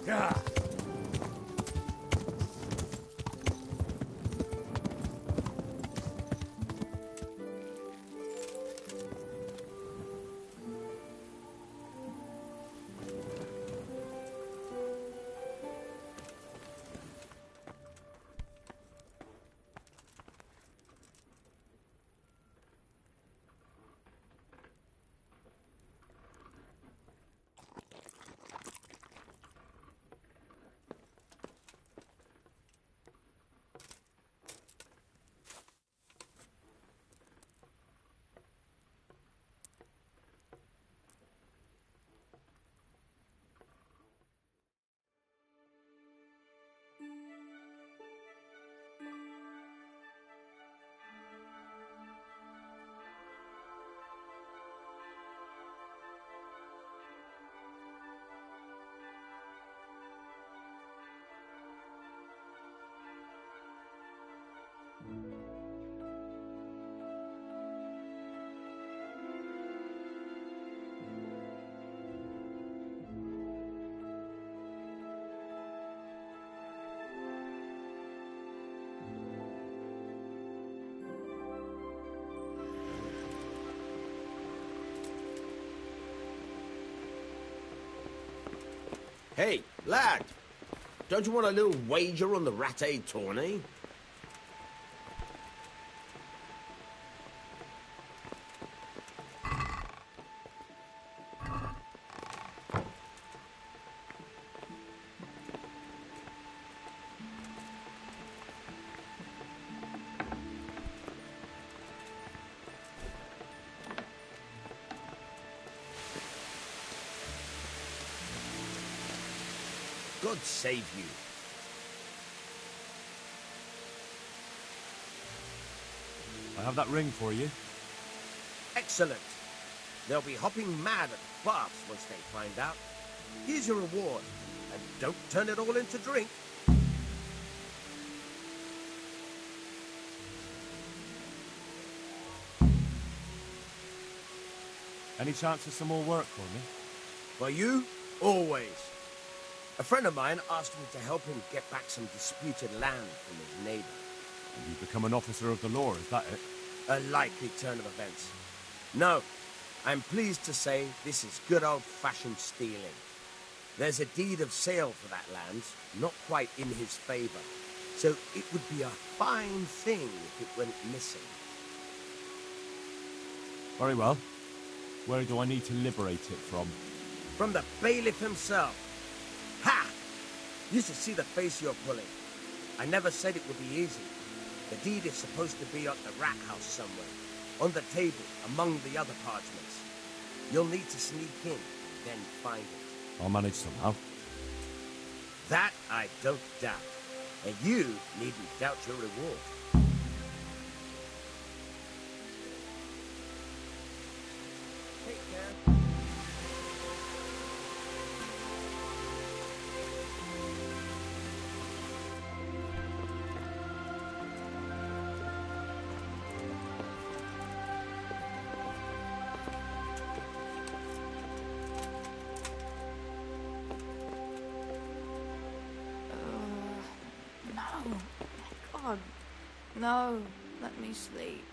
Yeah. Hey, lad, don't you want a little wager on the Rattay tourney? God save you. I have that ring for you. Excellent. They'll be hopping mad at the baths once they find out. Here's your reward, and don't turn it all into drink. Any chance of some more work for me? For you, always. A friend of mine asked me to help him get back some disputed land from his neighbor. And you've become an officer of the law, is that it? A likely turn of events. No, I'm pleased to say this is good old-fashioned stealing. There's a deed of sale for that land, not quite in his favor. So it would be a fine thing if it went missing. Very well. Where do I need to liberate it from? From the bailiff himself. Ha! You should see the face you're pulling. I never said it would be easy. The deed is supposed to be at the rack house somewhere, on the table, among the other parchments. You'll need to sneak in, then find it. I'll manage somehow. That I don't doubt. And you needn't doubt your reward. Take care. No. God. No. Let me sleep.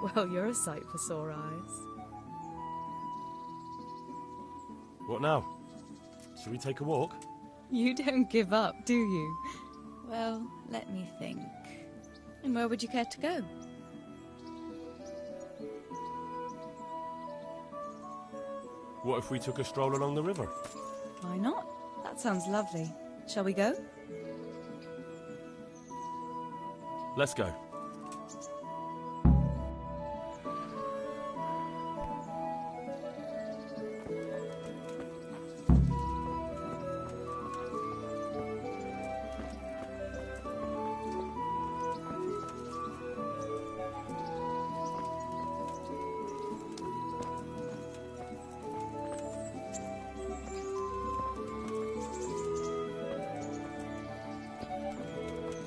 Well, you're a sight for sore eyes. What now? Shall we take a walk? You don't give up, do you? Well, let me think. And where would you care to go? What if we took a stroll along the river? Why not? That sounds lovely. Shall we go? Let's go.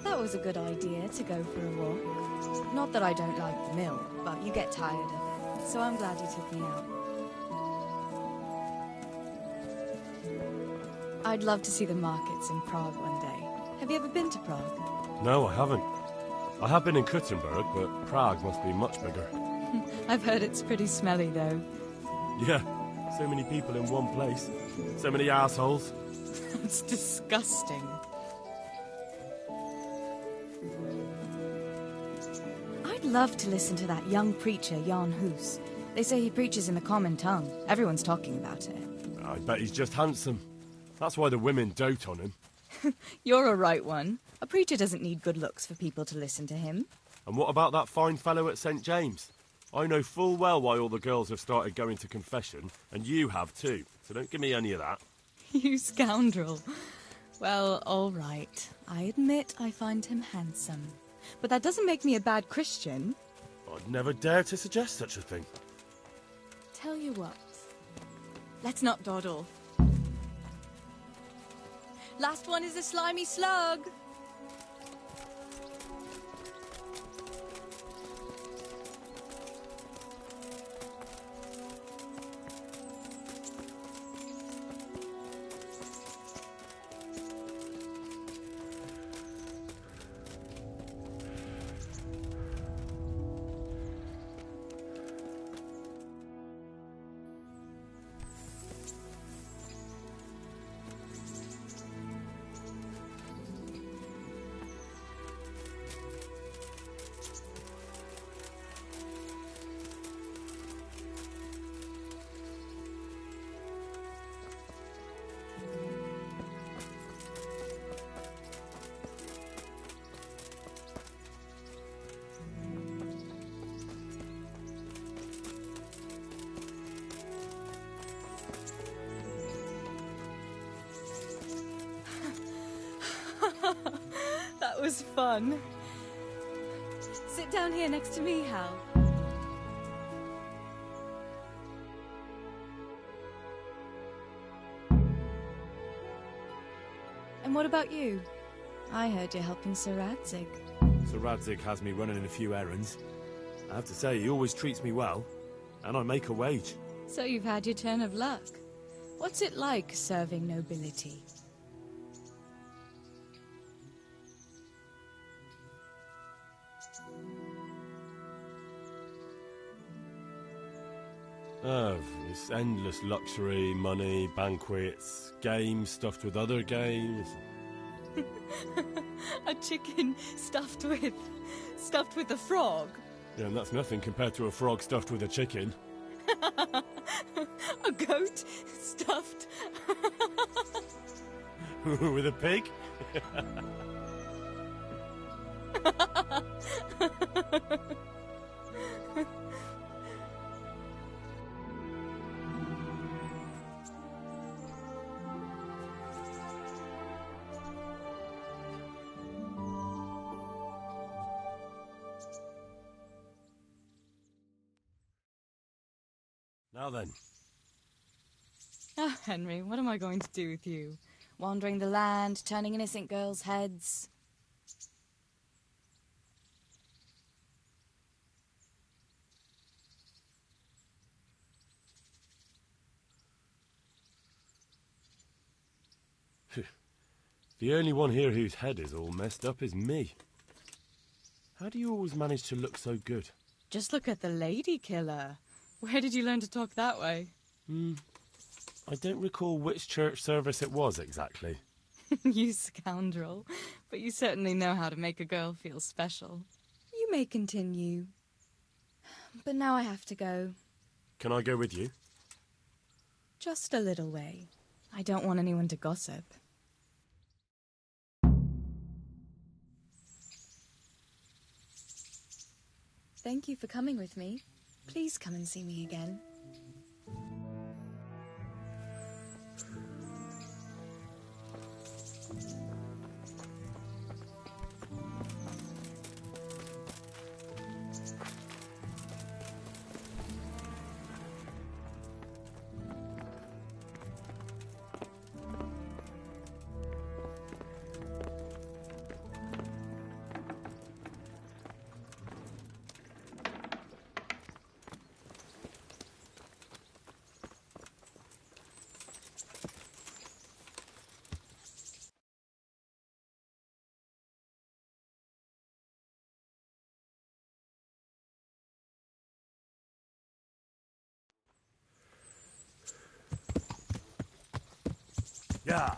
That was a good idea to go for a walk. Not that I don't like the mill, but you get tired of it, so I'm glad you took me out. I'd love to see the markets in Prague one day. Have you ever been to Prague? No, I haven't. I have been in Kuttenberg, but Prague must be much bigger. I've heard it's pretty smelly, though. Yeah, so many people in one place. So many assholes. It's disgusting. I'd love to listen to that young preacher, Jan Hus. They say he preaches in the common tongue. Everyone's talking about it. I bet he's just handsome. That's why the women dote on him. You're a right one. A preacher doesn't need good looks for people to listen to him. And what about that fine fellow at St. James? I know full well why all the girls have started going to confession, and you have too, so don't give me any of that. You scoundrel. Well, all right. I admit I find him handsome. But that doesn't make me a bad Christian. I'd never dare to suggest such a thing. Tell you what. Let's not dawdle. Last one is a slimy slug. That was fun. Sit down here next to me, Hal. And what about you? I heard you're helping Sir Radzig. Sir Radzig has me running a few errands. I have to say, he always treats me well, and I make a wage. So you've had your turn of luck. What's it like serving nobility? Oh, it's endless luxury, money, banquets, games stuffed with other games. A chicken stuffed with a frog? Yeah, and that's nothing compared to a frog stuffed with a chicken. A goat stuffed... with a pig? Now then. Oh, Henry, what am I going to do with you? Wandering the land, turning innocent girls' heads. The only one here whose head is all messed up is me. How do you always manage to look so good? Just look at the lady killer. Where did you learn to talk that way? I don't recall which church service it was exactly. You scoundrel. But you certainly know how to make a girl feel special. You may continue. But now I have to go. Can I go with you? Just a little way. I don't want anyone to gossip. Thank you for coming with me. Please come and see me again. Yeah.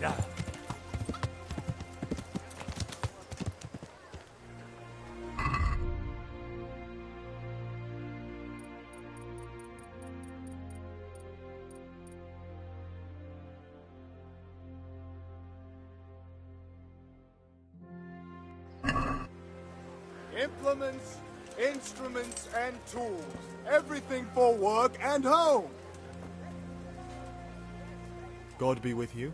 Yeah. Implements, instruments, and tools. Everything for work and home. God be with you.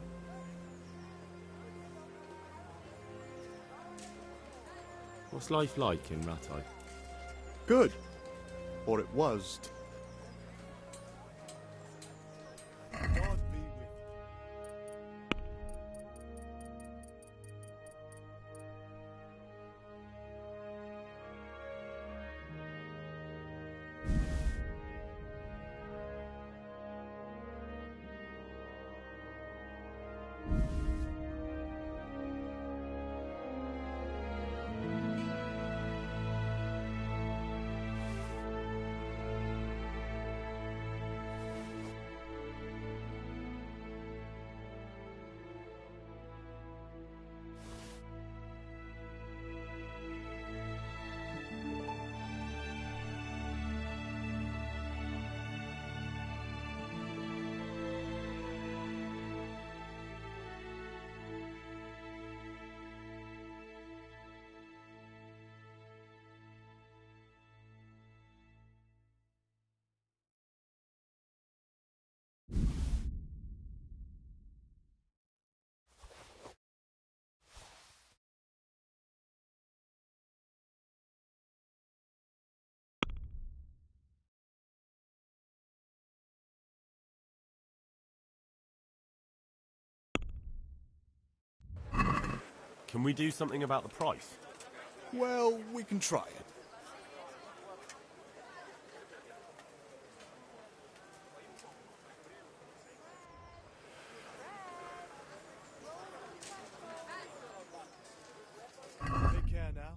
What's life like in Ratai? Good. Or it was. God be with you. Can we do something about the price? Well, we can try it. Take care now.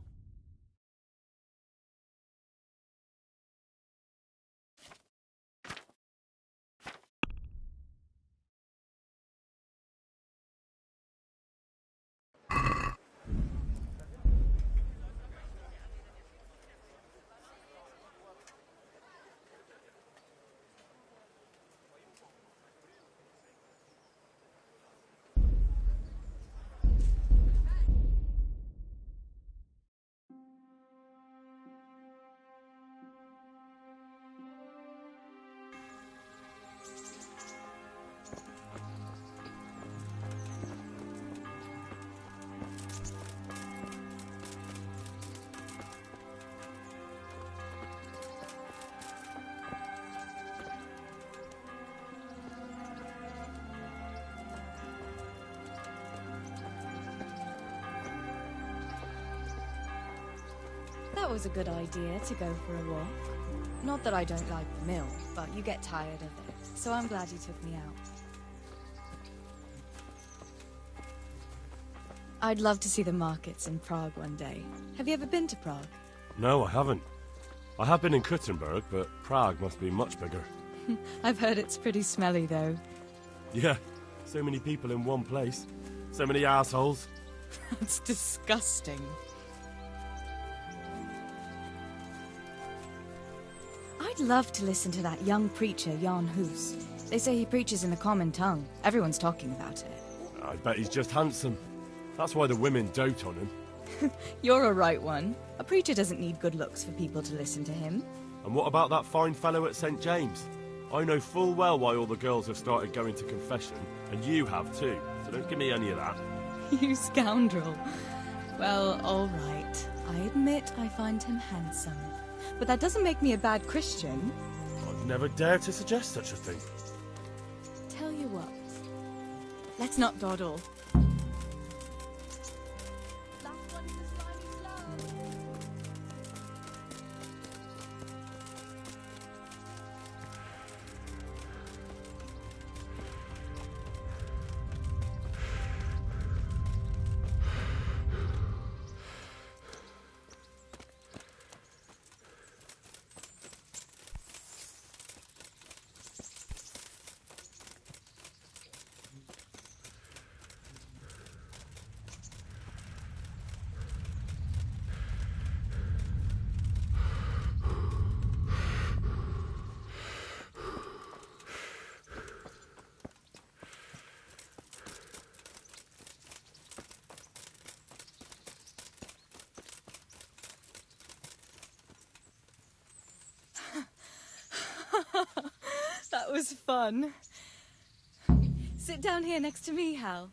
That was a good idea to go for a walk. Not that I don't like the mill, but you get tired of it, so I'm glad you took me out. I'd love to see the markets in Prague one day. Have you ever been to Prague? No, I haven't. I have been in Kuttenberg, but Prague must be much bigger. I've heard it's pretty smelly, though. Yeah, so many people in one place. So many assholes. That's disgusting. I'd love to listen to that young preacher, Jan Hus. They say he preaches in the common tongue. Everyone's talking about it. I bet he's just handsome. That's why the women dote on him. You're a right one. A preacher doesn't need good looks for people to listen to him. And what about that fine fellow at St. James? I know full well why all the girls have started going to confession, and you have too, so don't give me any of that. You scoundrel. Well, all right. I admit I find him handsome. But that doesn't make me a bad Christian. I'd never dare to suggest such a thing. Tell you what. Let's not dawdle. That was fun. Sit down here next to me, Hal.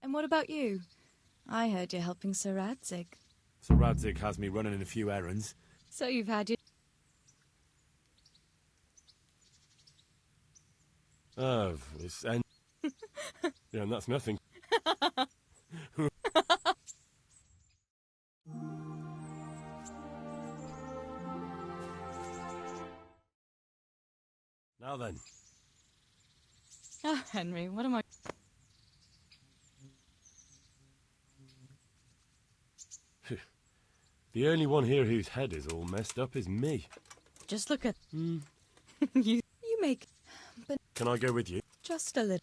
And what about you? I heard you're helping Sir Radzig. Sir Radzig has me running a few errands. So you've had your... Oh, it's... yeah, and that's nothing. Now then. Oh, Henry, what am I... The only one here whose head is all messed up is me. Just look at... you make... But Can I go with you? just a little...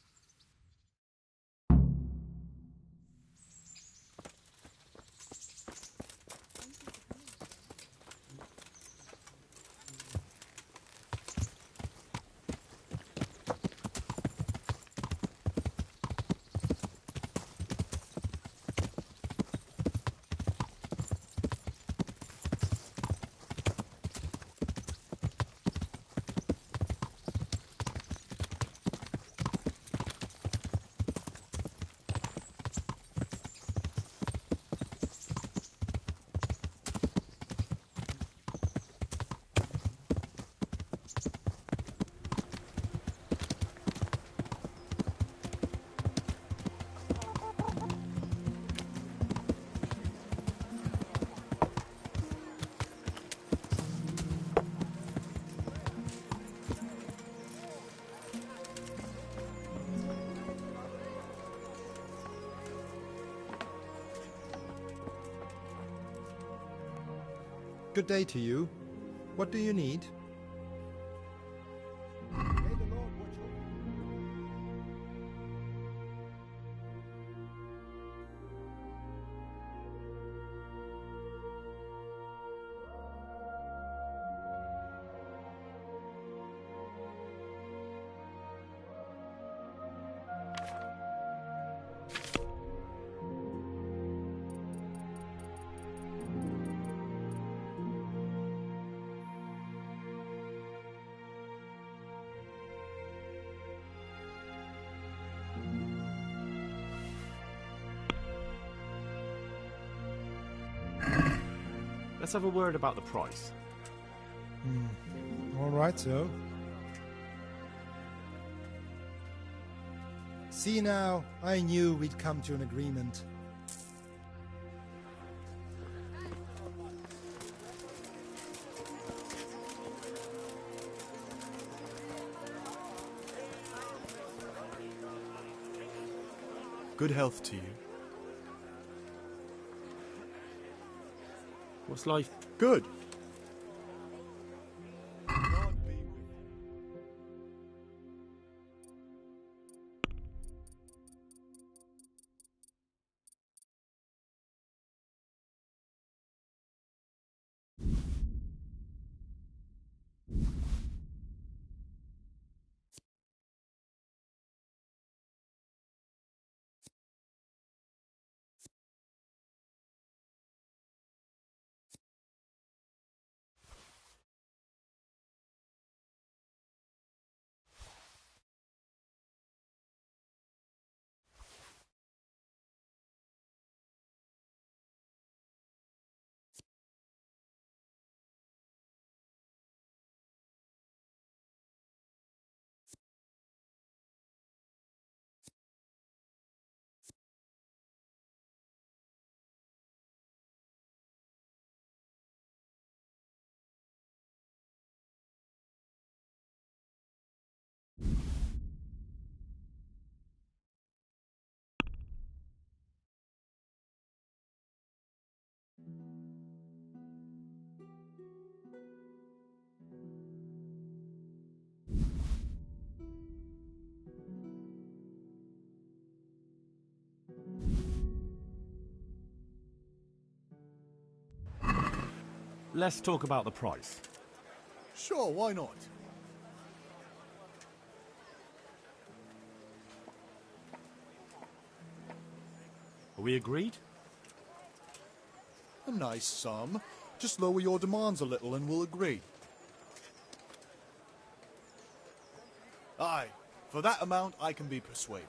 Good day to you. What do you need? Let's have a word about the price. All right, so. See now, I knew we'd come to an agreement. Good health to you. What's life? Good. Let's talk about the price. Sure, why not? Are we agreed? A nice sum. Just lower your demands a little and we'll agree. Aye, for that amount I can be persuaded.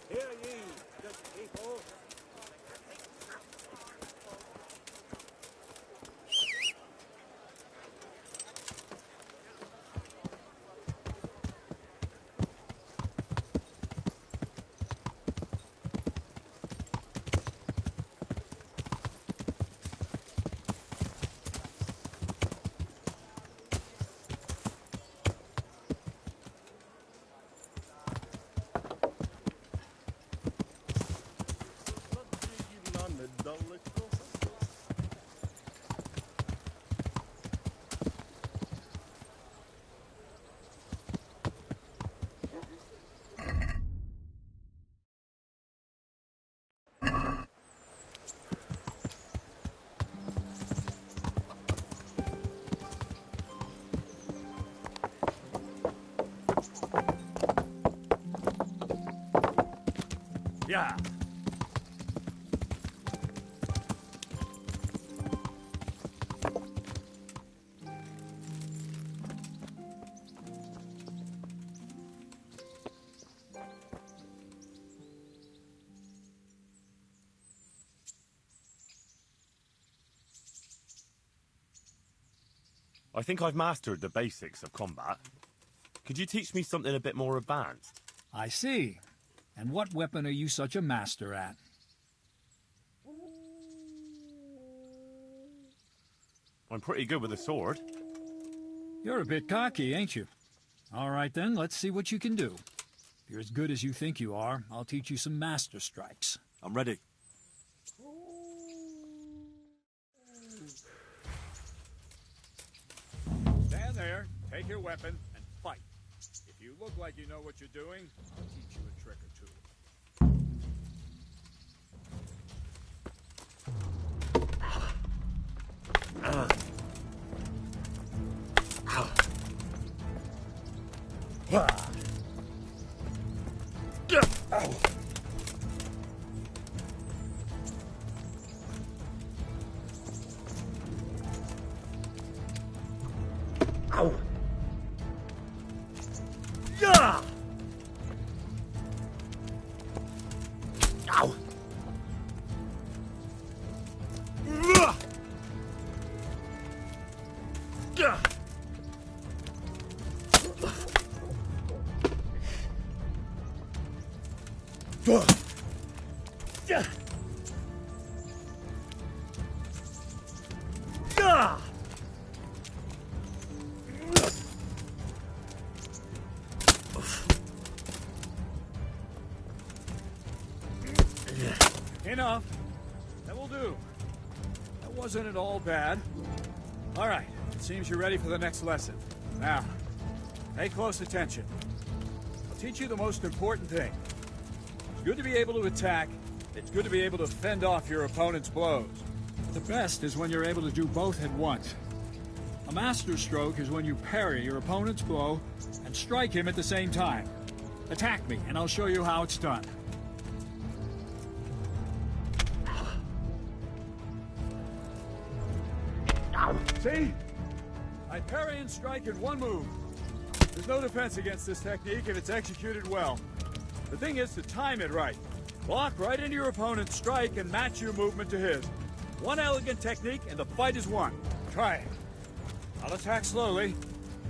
Hear ye, good people. Yeah. I think I've mastered the basics of combat. Could you teach me something a bit more advanced? I see. And what weapon are you such a master at? I'm pretty good with a sword. You're a bit cocky, ain't you? All right then, let's see what you can do. If you're as good as you think you are, I'll teach you some master strikes. I'm ready. Stand there, take your weapon, and fight. If you look like you know what you're doing, I'll teach you a trick or two. Enough. That will do. That wasn't at all bad. All right, it seems you're ready for the next lesson. Now, pay close attention. I'll teach you the most important thing. It's good to be able to attack. It's good to be able to fend off your opponent's blows. The best is when you're able to do both at once. A master stroke is when you parry your opponent's blow and strike him at the same time. Attack me, and I'll show you how it's done. See? I parry and strike in one move. There's no defense against this technique if it's executed well. The thing is to time it right. Block right into your opponent's strike and match your movement to his. One elegant technique and the fight is won. Try it. I'll attack slowly.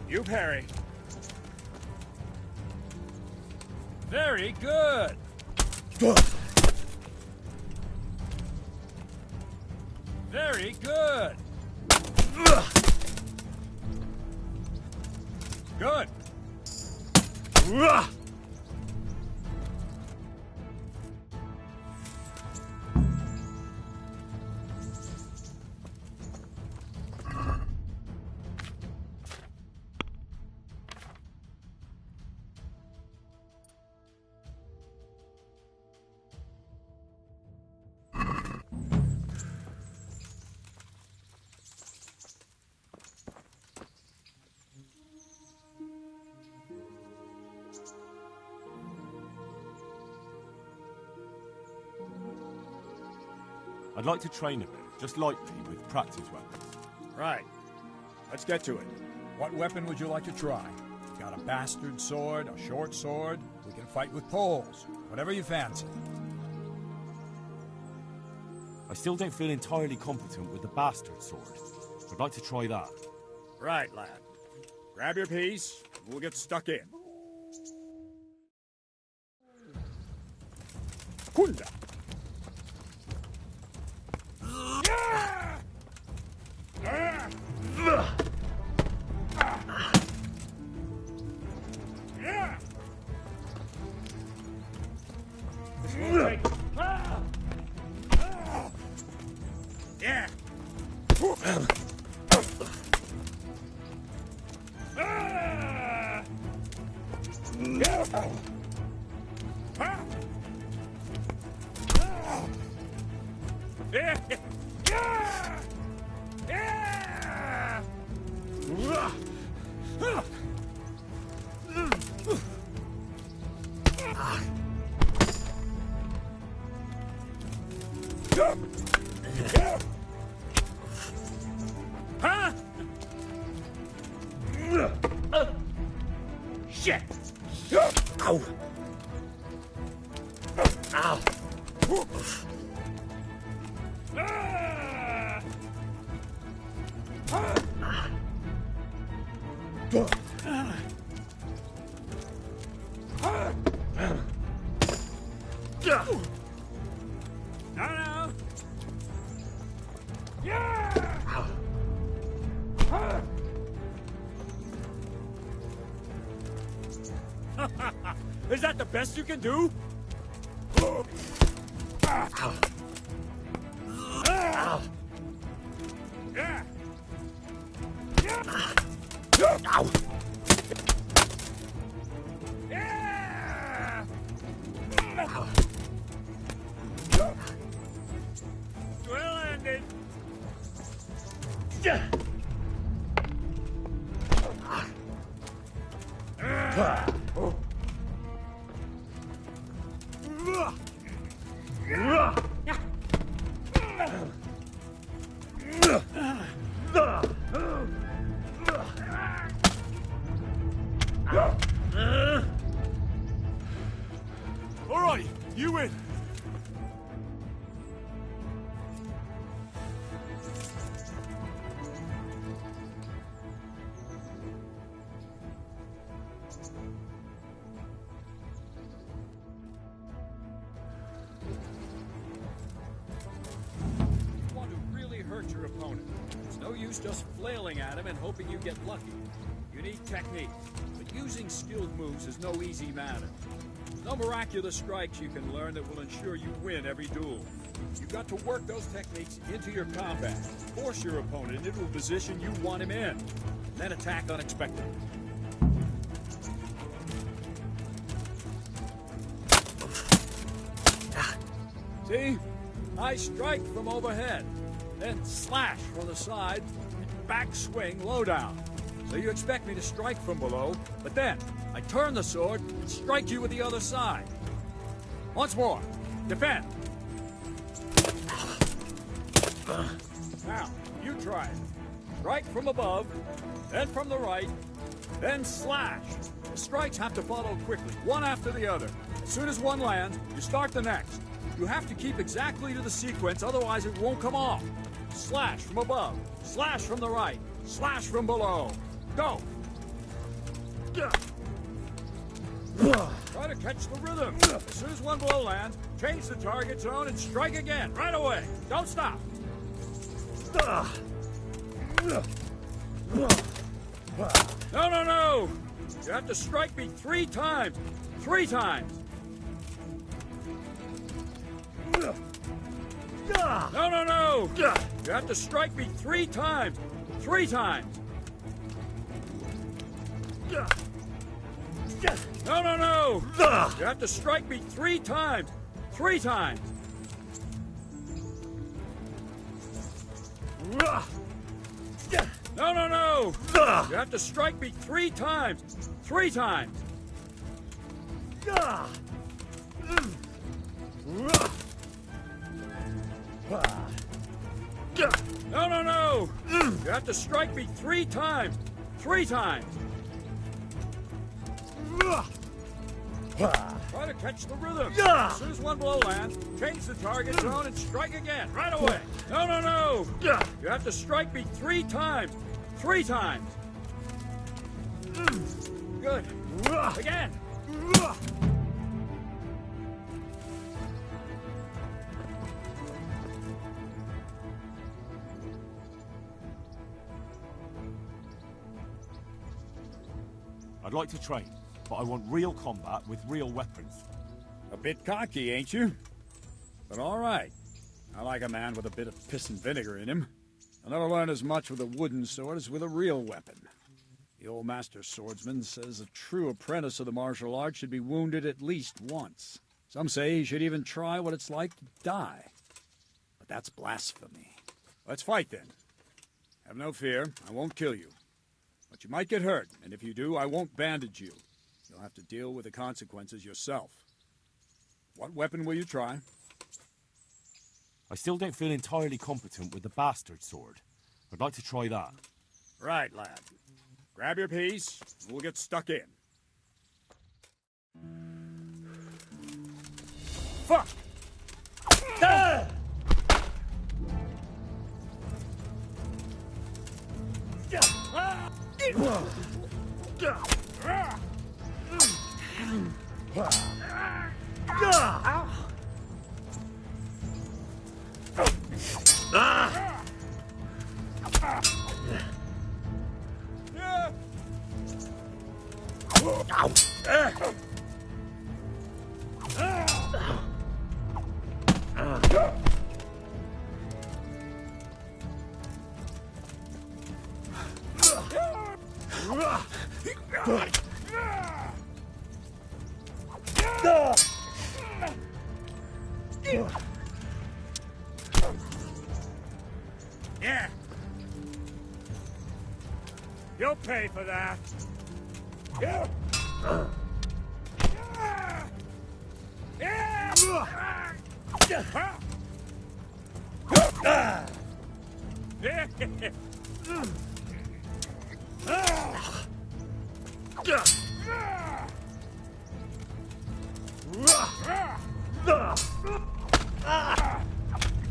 You parry. Very good. Very good. Good. I'd like to train a bit, just lightly, with practice weapons. Right. Let's get to it. What weapon would you like to try? Got a bastard sword, a short sword? We can fight with poles. Whatever you fancy. I still don't feel entirely competent with the bastard sword. I'd like to try that. Right, lad. Grab your piece, and we'll get stuck in. Kunda! Shit! Ow! Ow! Now. Is that the best you can do? Well ended. All right, you win. You want to really hurt your opponent. It's no use just flailing at him and hoping you get lucky. You need technique, but using skilled moves is no easy matter. No miraculous strikes you can learn that will ensure you win every duel. You've got to work those techniques into your combat. Force your opponent into a position you want him in. Then attack unexpectedly. See? I strike from overhead, then slash from the side, back swing low down. So you expect me to strike from below, but then I turn the sword and strike you with the other side. Once more. Defend. Now, you try it. Strike from above, then from the right, then slash. The strikes have to follow quickly, one after the other. As soon as one lands, you start the next. You have to keep exactly to the sequence, otherwise it won't come off. Slash from above, slash from the right, slash from below. Go! Try to catch the rhythm. As soon as one blow lands, change the target zone and strike again, right away. Don't stop. No, no, no! You have to strike me 3 times. 3 times. No, no, no! You have to strike me 3 times. 3 times. No, no, no! You have to strike me 3 times. 3 times. No, no, no! You have to strike me 3 times. 3 times. No, no, no! You have to strike me 3 times. 3 times. Try to catch the rhythm. As soon as one blow lands, change the target zone and strike again, right away. No, no, no! You have to strike me 3 times. 3 times. Good. Again. I'd like to train, but I want real combat with real weapons. A bit cocky, ain't you? But all right. I like a man with a bit of piss and vinegar in him. I'll never learn as much with a wooden sword as with a real weapon. The old master swordsman says a true apprentice of the martial art should be wounded at least once. Some say he should even try what it's like to die. But that's blasphemy. Let's fight then. Have no fear, I won't kill you. But you might get hurt, and if you do, I won't bandage you. You'll have to deal with the consequences yourself. What weapon will you try? I still don't feel entirely competent with the bastard sword. I'd like to try that. Right, lad. Grab your piece, and we'll get stuck in. Fuck! Ah! Yeah. You'll pay for that. Yeah.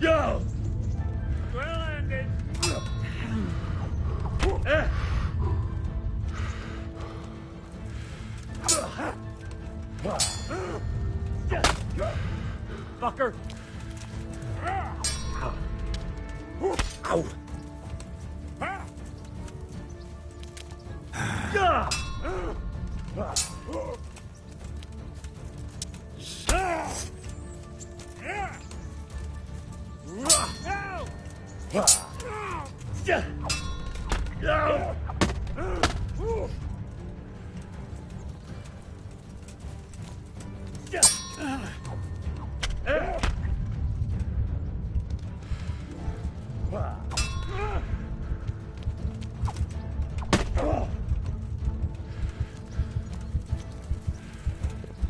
Go! Well ended. Fucker! Ow!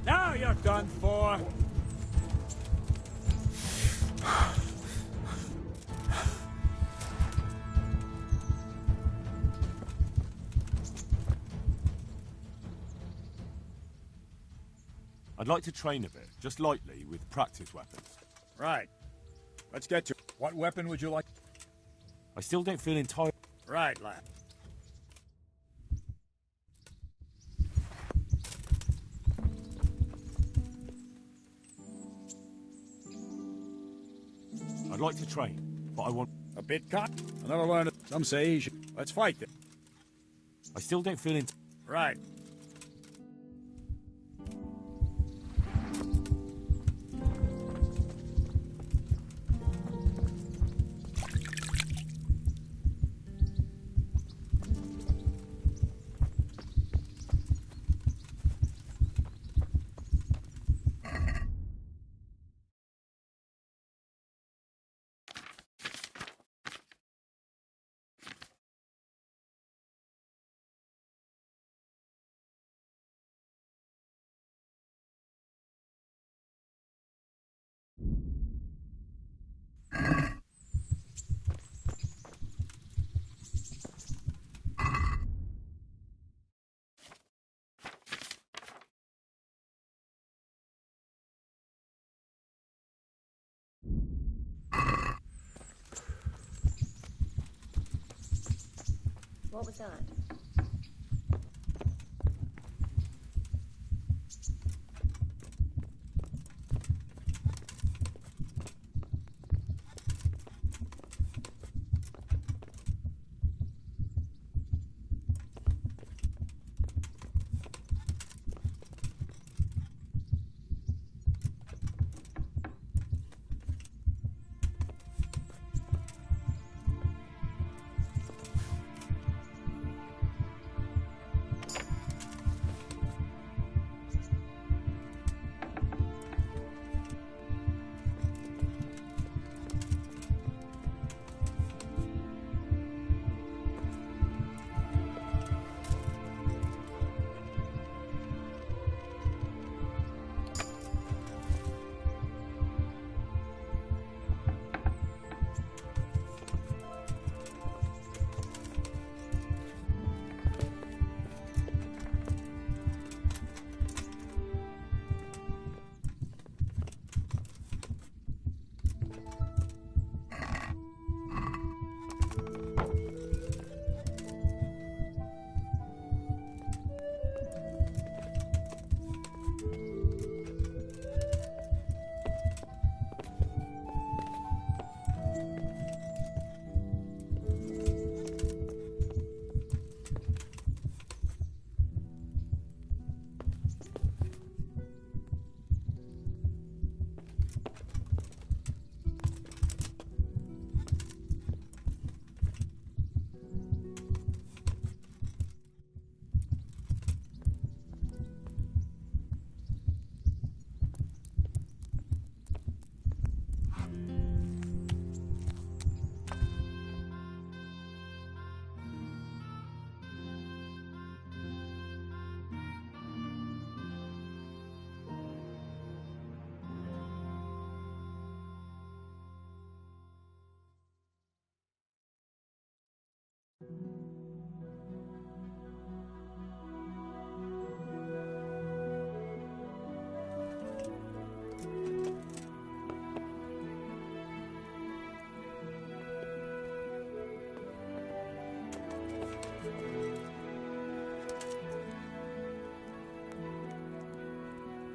Now you're done for. I'd like to train a bit, just lightly, with practice weapons. Right. Let's get to. What weapon would you like? I still don't feel entirely... Right, lad. I'd like to train, but I want... A bit cut. Another learn. Some say you should. Let's fight then. I still don't feel Right. What was that?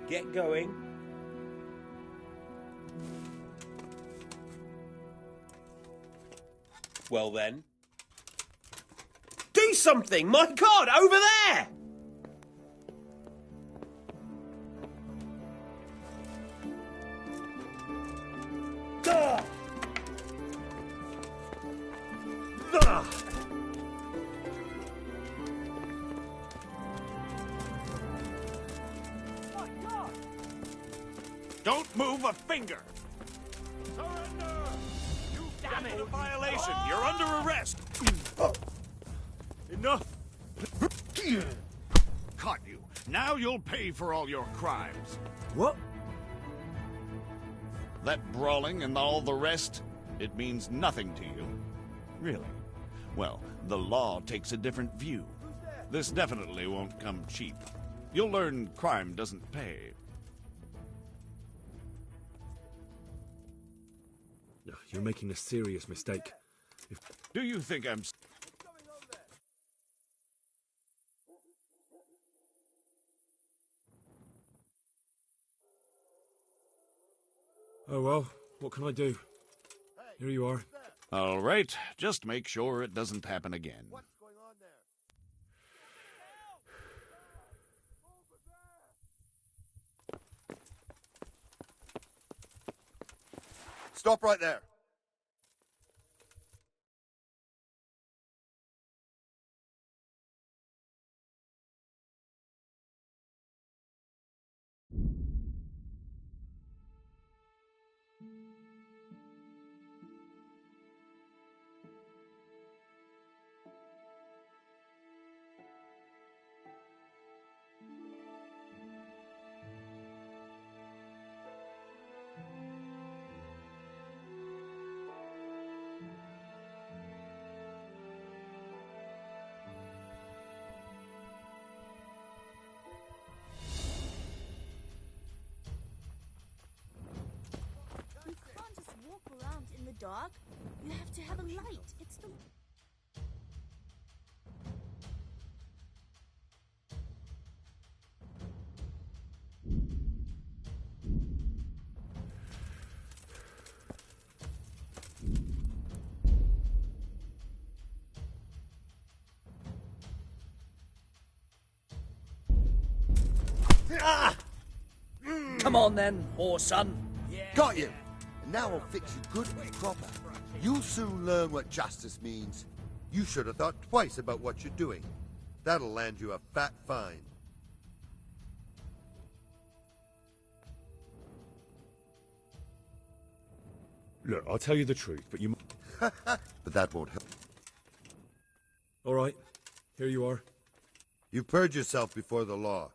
Get going. Well then. Do something! My God, over there! Don't move a finger! Surrender! You've committed a violation. You're under arrest. Enough! Caught you. Now you'll pay for all your crimes. What? That brawling and all the rest, it means nothing to you. Really? Well, the law takes a different view. This definitely won't come cheap. You'll learn crime doesn't pay. You're making a serious mistake. Do you think I'm... Oh well, what can I do? Here you are. All right, just make sure it doesn't happen again. Stop right there. You can't just walk around in the dark. You have to have a light. It's the... Come on then, whoreson. Got you! And now I'll fix you good and proper. You'll soon learn what justice means. You should have thought twice about what you're doing. That'll land you a fat fine. Look, I'll tell you the truth, but you... But that won't help. All right, here you are. You've purged yourself before the law.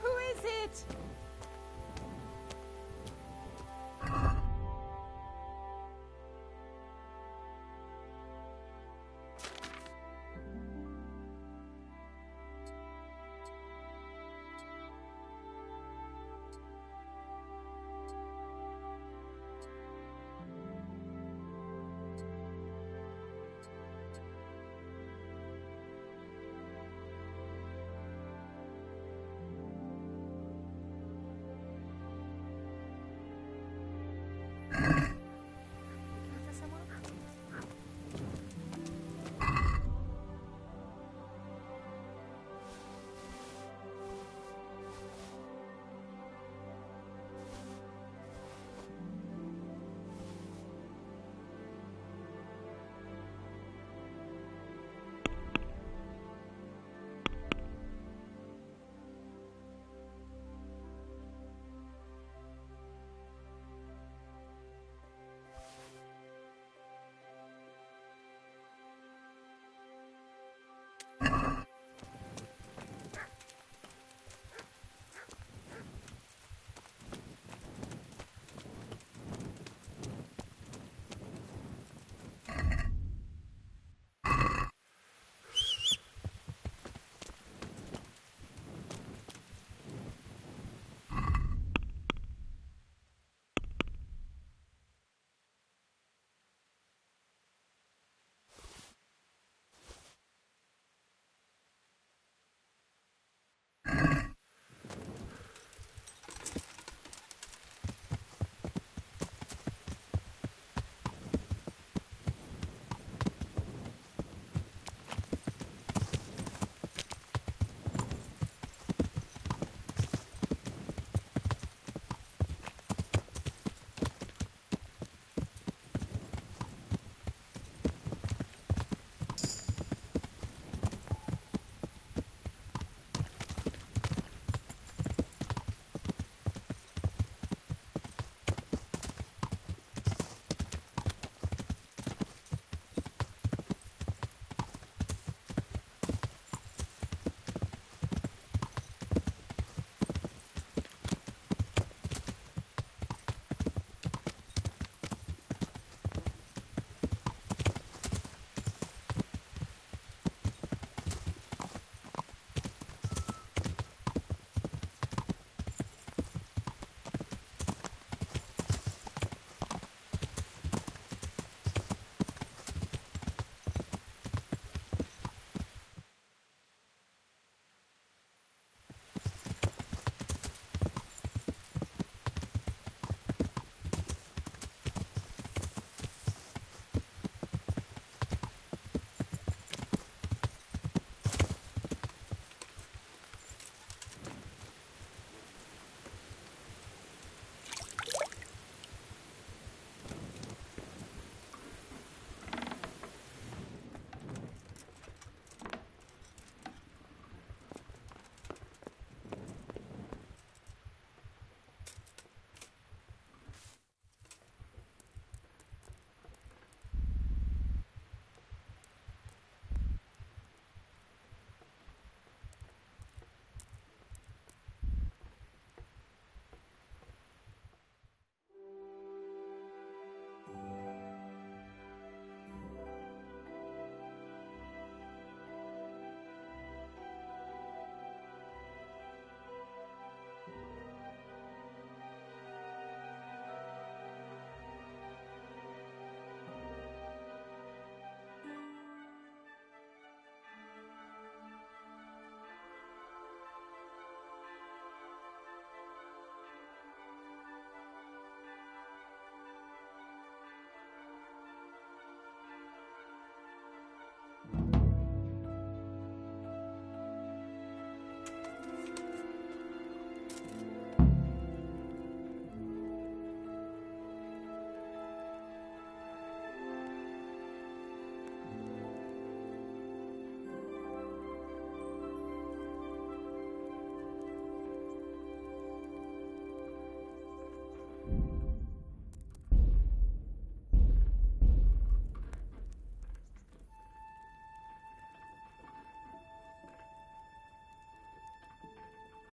Who is it?